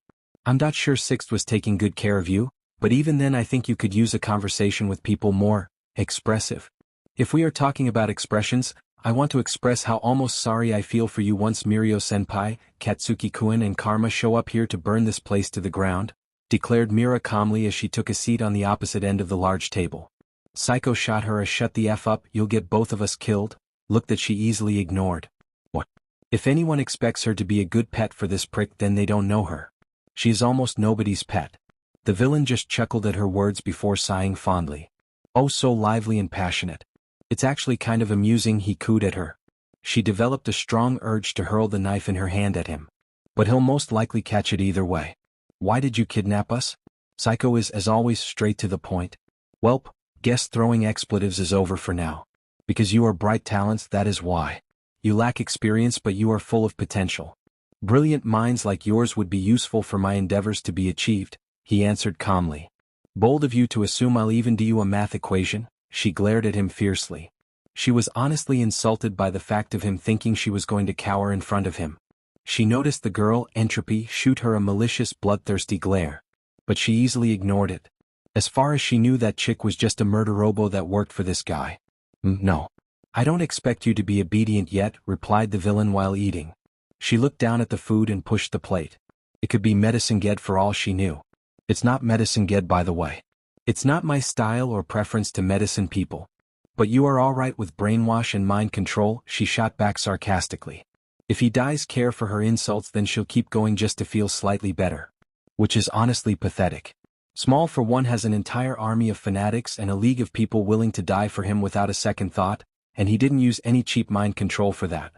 I'm not sure Sixth was taking good care of you, but even then I think you could use a conversation with people more expressive. If we are talking about expressions, I want to express how almost sorry I feel for you once Mirio-senpai, Katsuki-kun and Karma show up here to burn this place to the ground, declared Mira calmly as she took a seat on the opposite end of the large table. Psycho shot her a shut the F up, you'll get both of us killed, look that she easily ignored. What? If anyone expects her to be a good pet for this prick, then they don't know her. She is almost nobody's pet. The villain just chuckled at her words before sighing fondly. Oh, so lively and passionate. It's actually kind of amusing, he cooed at her. She developed a strong urge to hurl the knife in her hand at him. But he'll most likely catch it either way. Why did you kidnap us? Psycho is, as always, straight to the point. Welp, Guess throwing expletives is over for now. Because you are bright talents, that is why. You lack experience but you are full of potential. Brilliant minds like yours would be useful for my endeavors to be achieved, he answered calmly. Bold of you to assume I'll even do you a math equation, she glared at him fiercely. She was honestly insulted by the fact of him thinking she was going to cower in front of him. She noticed the girl, Entropy, shoot her a malicious, bloodthirsty glare. But she easily ignored it. As far as she knew, that chick was just a murder robo that worked for this guy. No. I don't expect you to be obedient yet, replied the villain while eating. She looked down at the food and pushed the plate. It could be medicine ged for all she knew. It's not medicine ged, by the way. It's not my style or preference to medicine people. But you are all right with brainwash and mind control, she shot back sarcastically. If he dies, care for her insults, then she'll keep going just to feel slightly better. Which is honestly pathetic. Small for one has an entire army of fanatics and a league of people willing to die for him without a second thought, and he didn't use any cheap mind control for that.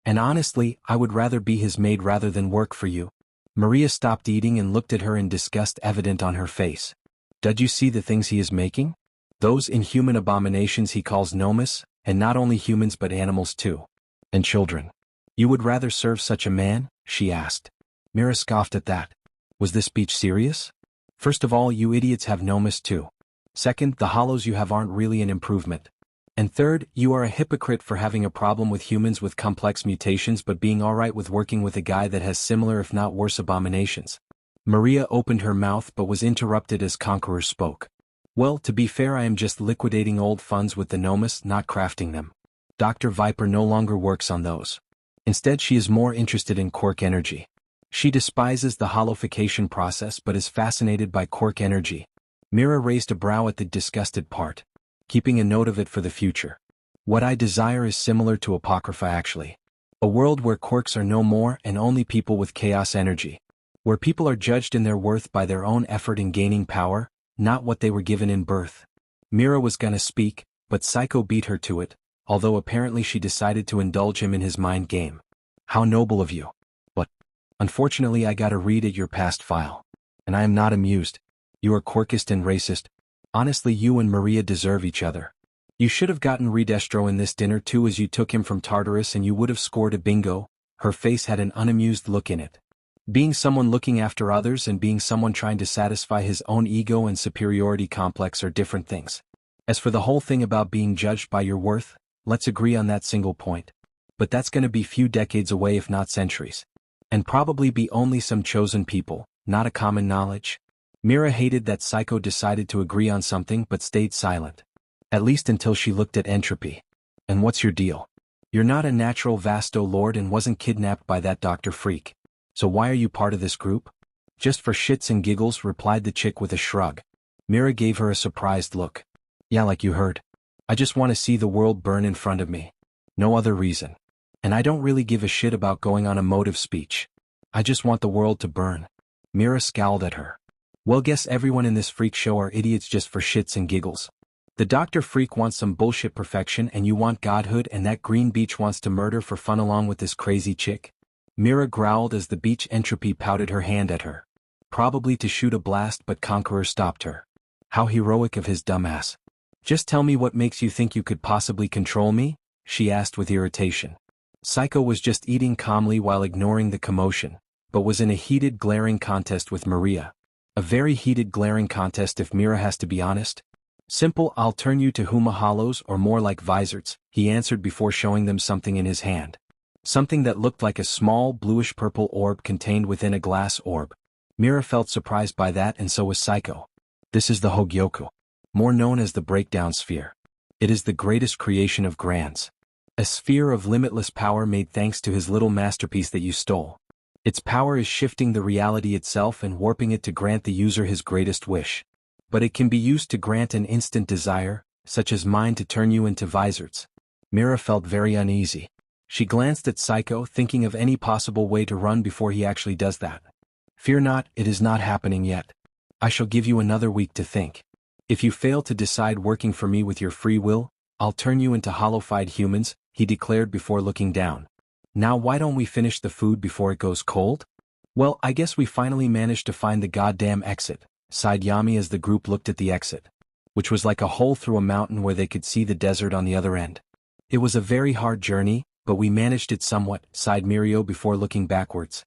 And honestly, I would rather be his maid rather than work for you. Maria stopped eating and looked at her in disgust evident on her face. Did you see the things he is making? Those inhuman abominations he calls nomus, and not only humans but animals too. And children. You would rather serve such a man? She asked. Mira scoffed at that. Was this speech serious? First of all, you idiots have nomus too. Second, the hollows you have aren't really an improvement. And third, you are a hypocrite for having a problem with humans with complex mutations but being alright with working with a guy that has similar if not worse abominations. Maria opened her mouth but was interrupted as Conqueror spoke. Well, to be fair, I am just liquidating old funds with the nomus, not crafting them. Dr. Viper no longer works on those. Instead, she is more interested in quark energy. She despises the hollowification process but is fascinated by quark energy. Mira raised a brow at the disgusted part. Keeping a note of it for the future. What I desire is similar to Apocrypha actually. A world where quarks are no more and only people with chaos energy. Where people are judged in their worth by their own effort in gaining power, not what they were given in birth. Mira was gonna speak, but Psycho beat her to it, although apparently she decided to indulge him in his mind game. How noble of you. But, unfortunately, I gotta read at your past file. And I am not amused. You are quirkist and racist. Honestly, you and Maria deserve each other. You should have gotten Redestro in this dinner too, as you took him from Tartarus and you would have scored a bingo. Her face had an unamused look in it. Being someone looking after others and being someone trying to satisfy his own ego and superiority complex are different things. As for the whole thing about being judged by your worth, let's agree on that single point. But that's gonna be few decades away if not centuries. And probably be only some chosen people, not a common knowledge. Mira hated that Psycho decided to agree on something but stayed silent. At least until she looked at Entropy. And what's your deal? You're not a natural Vasto Lord and wasn't kidnapped by that Dr. Freak. So why are you part of this group? Just for shits and giggles, replied the chick with a shrug. Mira gave her a surprised look. Yeah, like you heard. I just want to see the world burn in front of me. No other reason. And I don't really give a shit about going on a mode of speech. I just want the world to burn. Mira scowled at her. Well, guess everyone in this freak show are idiots just for shits and giggles. The Dr. Freak wants some bullshit perfection and you want godhood, and that green beach wants to murder for fun along with this crazy chick. Mira growled as the beach Entropy pouted her hand at her. Probably to shoot a blast, but Conqueror stopped her. How heroic of his dumbass. Just tell me what makes you think you could possibly control me? She asked with irritation. Psycho was just eating calmly while ignoring the commotion, but was in a heated glaring contest with Maria. A very heated glaring contest if Mira has to be honest. Simple, I'll turn you to Huma Hollows or more like Vizards, he answered before showing them something in his hand. Something that looked like a small bluish-purple orb contained within a glass orb. Mira felt surprised by that, and so was Psycho. This is the Hogyoku, more known as the Breakdown Sphere. It is the greatest creation of Grand's. A sphere of limitless power made thanks to his little masterpiece that you stole. Its power is shifting the reality itself and warping it to grant the user his greatest wish. But it can be used to grant an instant desire, such as mine to turn you into Vizards. Mira felt very uneasy. She glanced at Psycho, thinking of any possible way to run before he actually does that. Fear not, it is not happening yet. I shall give you another week to think. If you fail to decide working for me with your free will, I'll turn you into hollowified humans, he declared before looking down. Now why don't we finish the food before it goes cold? Well, I guess we finally managed to find the goddamn exit, sighed Yami as the group looked at the exit. which was like a hole through a mountain where they could see the desert on the other end. It was a very hard journey, but we managed it somewhat, sighed Mirio before looking backwards.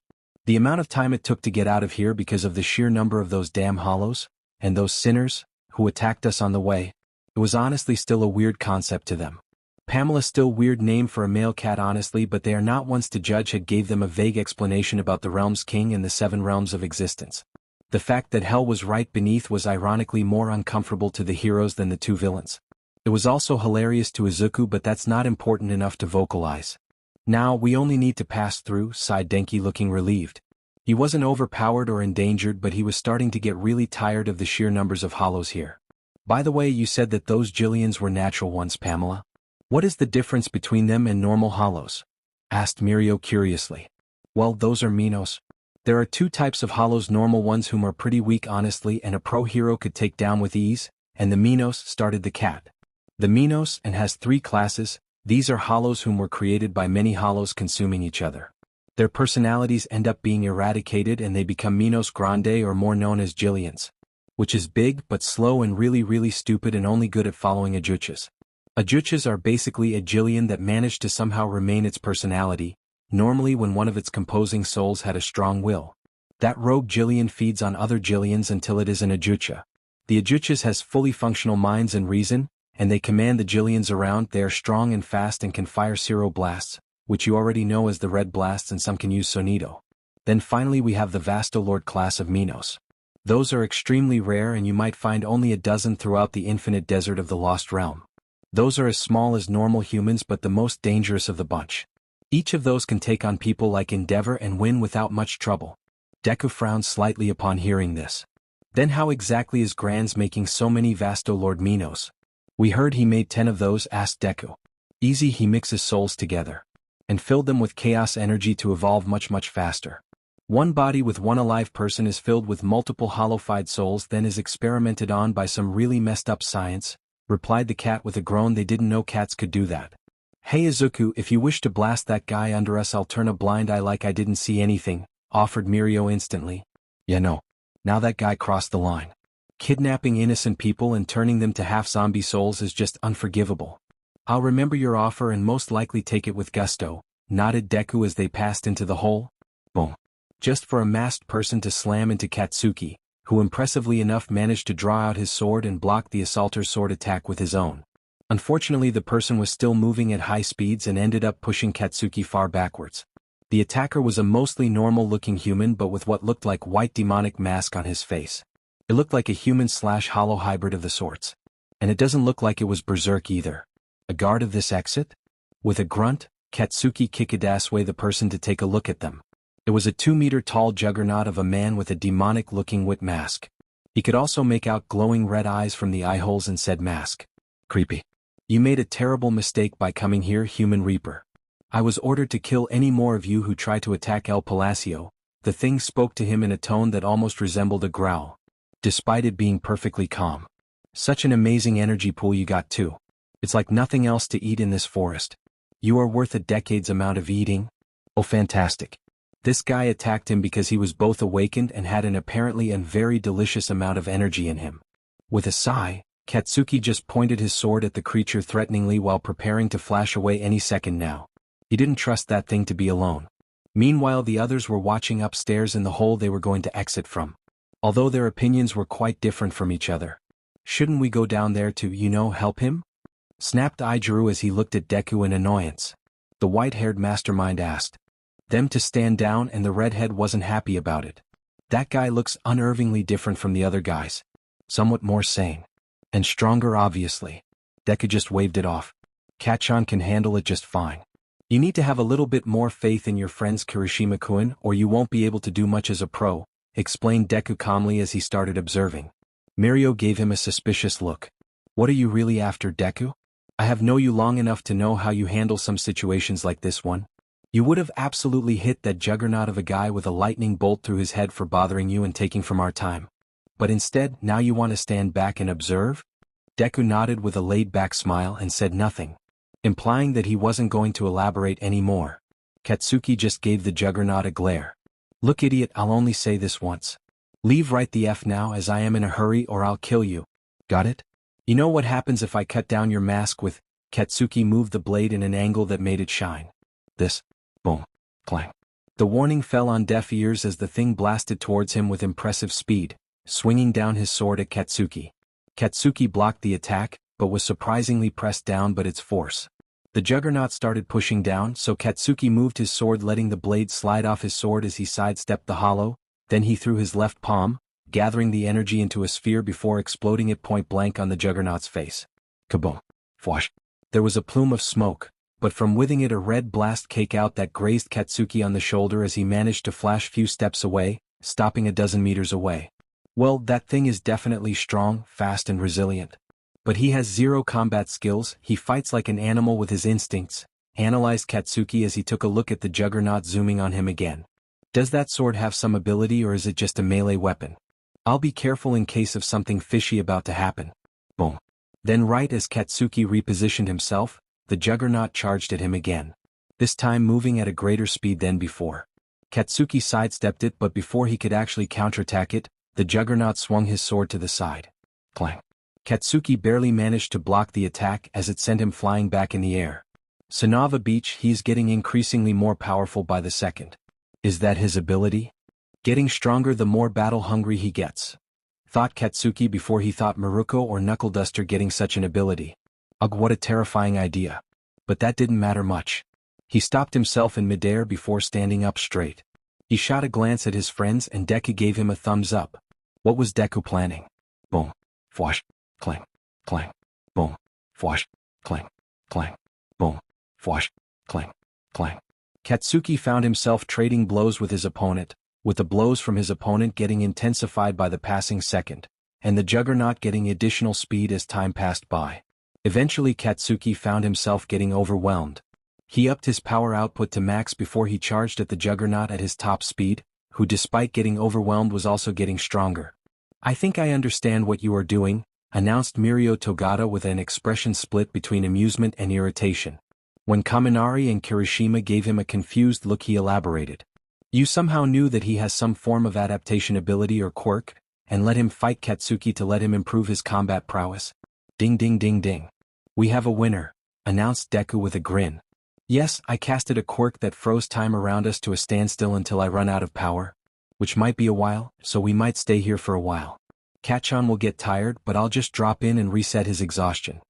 The amount of time it took to get out of here because of the sheer number of those damn hollows, and those sinners, who attacked us on the way, it was honestly still a weird concept to them. Pamela still weird name for a male cat honestly, but they are not ones to judge. Had gave them a vague explanation about the realm's king and the 7 realms of existence. The fact that hell was right beneath was ironically more uncomfortable to the heroes than the 2 villains. It was also hilarious to Izuku, but that's not important enough to vocalize. Now we only need to pass through, sighed Denki looking relieved. He wasn't overpowered or endangered, but he was starting to get really tired of the sheer numbers of hollows here. By the way, you said that those Jillians were natural ones, Pamela. What is the difference between them and normal hollows? Asked Mirio curiously. Well, those are Minos. There are 2 types of hollows, normal ones whom are pretty weak honestly and a pro hero could take down with ease, and the Minos, started the cat. The Minos and has 3 classes. These are hollows whom were created by many hollows consuming each other. Their personalities end up being eradicated and they become Minos Grande, or more known as Jillians, which is big but slow and really stupid and only good at following Ajuchas. Ajuchas are basically a Jillian that managed to somehow remain its personality, normally when one of its composing souls had a strong will. That rogue Jillian feeds on other Jillians until it is an Ajucha. The Ajuchas has fully functional minds and reason, and they command the Jillians around. They are strong and fast and can fire Zero Blasts, which you already know as the Red Blasts, and some can use Sonido. Then finally we have the Vastolord class of Minos. Those are extremely rare and you might find only a dozen throughout the infinite desert of the Lost Realm. Those are as small as normal humans but the most dangerous of the bunch. Each of those can take on people like Endeavor and win without much trouble. Deku frowned slightly upon hearing this. Then how exactly is Granz making so many Vastolord Minos? We heard he made 10 of those, asked Deku. Easy, he mixes souls together and filled them with chaos energy to evolve much faster. One body with one alive person is filled with multiple hollowified souls, then is experimented on by some really messed up science, replied the cat with a groan. They didn't know cats could do that. Hey Izuku, if you wish to blast that guy under us, I'll turn a blind eye like I didn't see anything, offered Mirio instantly. Yeah, no. Now that guy crossed the line. Kidnapping innocent people and turning them to half-zombie souls is just unforgivable. I'll remember your offer and most likely take it with gusto, nodded Deku as they passed into the hole. Boom. Just for a masked person to slam into Katsuki, who impressively enough managed to draw out his sword and block the assaulter's sword attack with his own. Unfortunately, the person was still moving at high speeds and ended up pushing Katsuki far backwards. The attacker was a mostly normal-looking human but with what looked like white demonic mask on his face. It looked like a human/hollow hybrid of the sorts. And it doesn't look like it was berserk either. A guard of this exit? With a grunt, Katsuki kicked away the person to take a look at them. It was a 2-meter-tall juggernaut of a man with a demonic-looking wit mask. He could also make out glowing red eyes from the eye holes and said mask. Creepy. You made a terrible mistake by coming here, Human Reaper. I was ordered to kill any more of you who try to attack El Palacio. The thing spoke to him in a tone that almost resembled a growl, despite it being perfectly calm. Such an amazing energy pool you got too. It's like nothing else to eat in this forest. You are worth a decade's amount of eating. Oh, fantastic. This guy attacked him because he was both awakened and had an apparently and very delicious amount of energy in him. With a sigh, Katsuki just pointed his sword at the creature threateningly while preparing to flash away any second now. He didn't trust that thing to be alone. Meanwhile, the others were watching upstairs in the hole they were going to exit from. Although their opinions were quite different from each other. Shouldn't we go down there to, help him? Snapped Ijiru as he looked at Deku in annoyance. The white-haired mastermind asked them to stand down, and the redhead wasn't happy about it. That guy looks unnervingly different from the other guys. Somewhat more sane. And stronger, obviously. Deku just waved it off. Kachan can handle it just fine. You need to have a little bit more faith in your friends Kirishima-kun or you won't be able to do much as a pro, explained Deku calmly as he started observing. Mirio gave him a suspicious look. What are you really after, Deku? I have known you long enough to know how you handle some situations like this one. You would have absolutely hit that juggernaut of a guy with a lightning bolt through his head for bothering you and taking from our time. But instead, now you want to stand back and observe? Deku nodded with a laid-back smile and said nothing, implying that he wasn't going to elaborate any more. Katsuki just gave the juggernaut a glare. Look, idiot, I'll only say this once. Leave right the F now, as I am in a hurry, or I'll kill you. Got it? You know what happens if I cut down your mask with... Katsuki moved the blade in an angle that made it shine. This. Boom. Clang. The warning fell on deaf ears as the thing blasted towards him with impressive speed, swinging down his sword at Katsuki. Katsuki blocked the attack, but was surprisingly pressed down by its force. The juggernaut started pushing down, so Katsuki moved his sword, letting the blade slide off his sword as he sidestepped the hollow. Then he threw his left palm, gathering the energy into a sphere before exploding it point blank on the juggernaut's face. Kaboom. Fwash. There was a plume of smoke, but from within it a red blast came out that grazed Katsuki on the shoulder as he managed to flash few steps away, stopping a dozen meters away. Well, that thing is definitely strong, fast and resilient. But he has zero combat skills, he fights like an animal with his instincts, analyzed Katsuki as he took a look at the juggernaut zooming on him again. Does that sword have some ability or is it just a melee weapon? I'll be careful in case of something fishy about to happen. Boom. Then right as Katsuki repositioned himself, the juggernaut charged at him again. This time moving at a greater speed than before. Katsuki sidestepped it, but before he could actually counterattack it, the juggernaut swung his sword to the side. Clang. Katsuki barely managed to block the attack as it sent him flying back in the air. Sonava Beach, he's getting increasingly more powerful by the second. Is that his ability? Getting stronger the more battle-hungry he gets. Thought Katsuki before he thought Maruko or Knuckle Duster getting such an ability. Ugh, what a terrifying idea. But that didn't matter much. He stopped himself in midair before standing up straight. He shot a glance at his friends and Deku gave him a thumbs up. What was Deku planning? Boom. Fwash. Clang. Clang. Boom. Fwash. Clang. Clang. Boom. Fwash. Clang. Clang. Katsuki found himself trading blows with his opponent, with the blows from his opponent getting intensified by the passing second, and the juggernaut getting additional speed as time passed by. Eventually Katsuki found himself getting overwhelmed. He upped his power output to max before he charged at the juggernaut at his top speed, who despite getting overwhelmed was also getting stronger. I think I understand what you are doing, announced Mirio Togata with an expression split between amusement and irritation. When Kaminari and Kirishima gave him a confused look, he elaborated. You somehow knew that he has some form of adaptation ability or quirk, and let him fight Katsuki to let him improve his combat prowess. Ding ding ding ding. We have a winner, announced Deku with a grin. Yes, I casted a quirk that froze time around us to a standstill until I run out of power. Which might be a while, so we might stay here for a while. Kachan will get tired, but I'll just drop in and reset his exhaustion.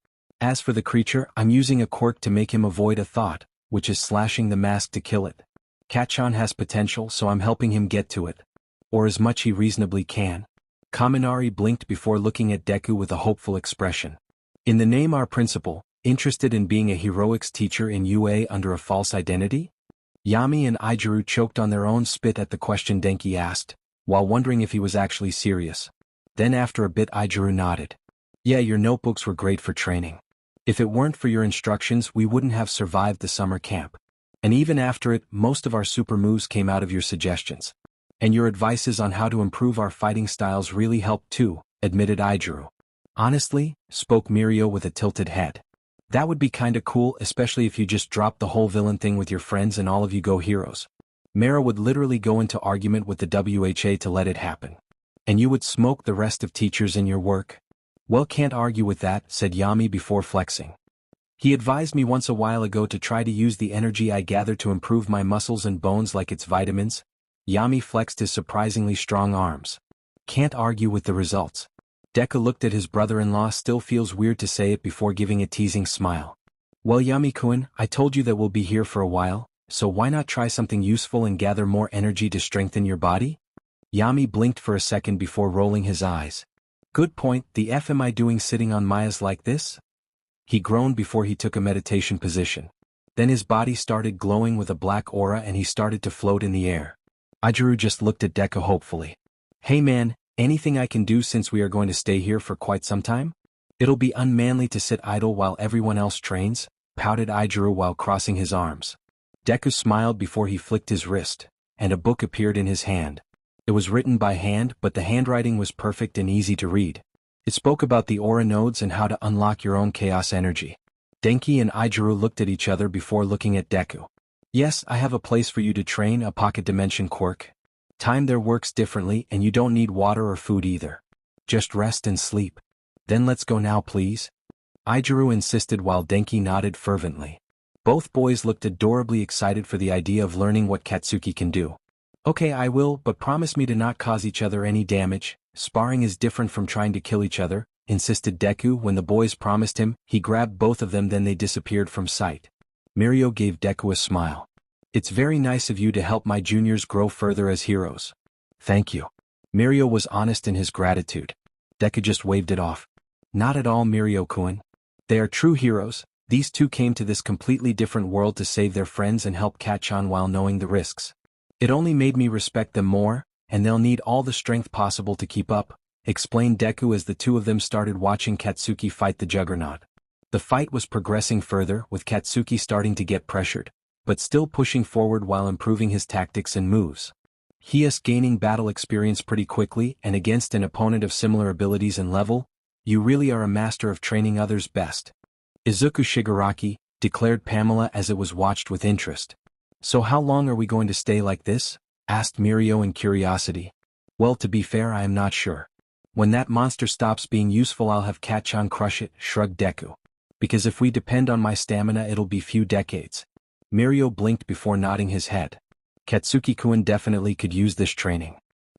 As for the creature, I'm using a quirk to make him avoid a thought, which is slashing the mask to kill it. Kachan has potential, so I'm helping him get to it. Or as much he reasonably can. Kaminari blinked before looking at Deku with a hopeful expression. In the name our principal, interested in being a heroics teacher in UA under a false identity? Yami and Ijiru choked on their own spit at the question Denki asked, while wondering if he was actually serious. Then after a bit Ijiru nodded. Yeah, your notebooks were great for training. If it weren't for your instructions we wouldn't have survived the summer camp. And even after it, most of our super moves came out of your suggestions. And your advices on how to improve our fighting styles really helped too, admitted Ijiru. Honestly, spoke Mirio with a tilted head. That would be kinda cool, especially if you just dropped the whole villain thing with your friends and all of you go heroes. Mara would literally go into argument with the WHA to let it happen. And you would smoke the rest of teachers in your work? Well, can't argue with that, said Yami before flexing. He advised me once a while ago to try to use the energy I gather to improve my muscles and bones like it's vitamins. Yami flexed his surprisingly strong arms. Can't argue with the results. Deku looked at his brother-in-law. Still feels weird to say it before giving a teasing smile. Well, Yami-kun, I told you that we'll be here for a while, so why not try something useful and gather more energy to strengthen your body? Yami blinked for a second before rolling his eyes. Good point, the F am I doing sitting on Maya's like this? He groaned before he took a meditation position. Then his body started glowing with a black aura and he started to float in the air. Ijiru just looked at Deku hopefully. Hey man, anything I can do since we are going to stay here for quite some time? It'll be unmanly to sit idle while everyone else trains, pouted Ijiru while crossing his arms. Deku smiled before he flicked his wrist, and a book appeared in his hand. It was written by hand, but the handwriting was perfect and easy to read. It spoke about the aura nodes and how to unlock your own chaos energy. Denki and Ijiru looked at each other before looking at Deku. Yes, I have a place for you to train a pocket dimension quirk. Time there works differently and you don't need water or food either. Just rest and sleep. Then let's go now please. Ijiru insisted while Denki nodded fervently. Both boys looked adorably excited for the idea of learning what Katsuki can do. Okay, I will, but promise me to not cause each other any damage. Sparring is different from trying to kill each other, insisted Deku. When the boys promised him, he grabbed both of them, then they disappeared from sight. Mirio gave Deku a smile. It's very nice of you to help my juniors grow further as heroes. Thank you. Mirio was honest in his gratitude. Deku just waved it off. Not at all, Mirio-kun. They are true heroes. These two came to this completely different world to save their friends and help catch on while knowing the risks. It only made me respect them more, and they'll need all the strength possible to keep up, explained Deku as the two of them started watching Katsuki fight the Juggernaut. The fight was progressing further, with Katsuki starting to get pressured, but still pushing forward while improving his tactics and moves. He is gaining battle experience pretty quickly, and against an opponent of similar abilities and level, you really are a master of training others best. Izuku Shigaraki, declared Pamela as it was watched with interest. So how long are we going to stay like this? Asked Mirio in curiosity. Well, to be fair, I am not sure. When that monster stops being useful, I'll have Katchan crush it, shrugged Deku. Because if we depend on my stamina, it'll be few decades. Mirio blinked before nodding his head. Katsuki-kun definitely could use this training.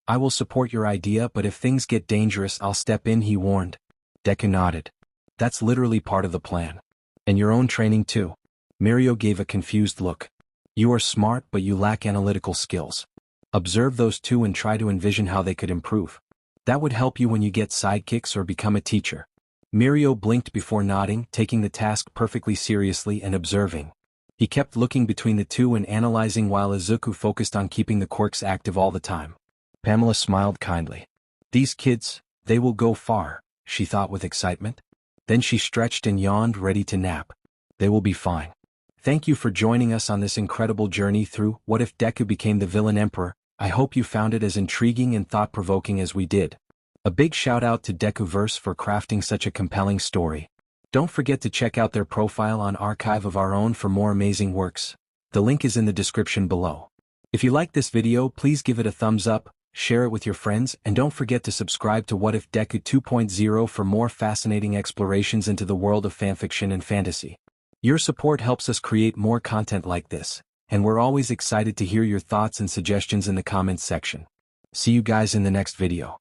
I will support your idea, but if things get dangerous, I'll step in, he warned. Deku nodded. That's literally part of the plan. And your own training too. Mirio gave a confused look. You are smart, but you lack analytical skills. Observe those two and try to envision how they could improve. That would help you when you get sidekicks or become a teacher. Mirio blinked before nodding, taking the task perfectly seriously and observing. He kept looking between the two and analyzing while Izuku focused on keeping the quirks active all the time. Pamela smiled kindly. These kids, they will go far, she thought with excitement. Then she stretched and yawned, ready to nap. They will be fine. Thank you for joining us on this incredible journey through What If Deku Became the Villain Emperor. I hope you found it as intriguing and thought-provoking as we did. A big shout out to DekuVerse for crafting such a compelling story. Don't forget to check out their profile on Archive of Our Own for more amazing works. The link is in the description below. If you liked this video, please give it a thumbs up, share it with your friends, and don't forget to subscribe to What If Deku 2.0 for more fascinating explorations into the world of fanfiction and fantasy. Your support helps us create more content like this, and we're always excited to hear your thoughts and suggestions in the comments section. See you guys in the next video.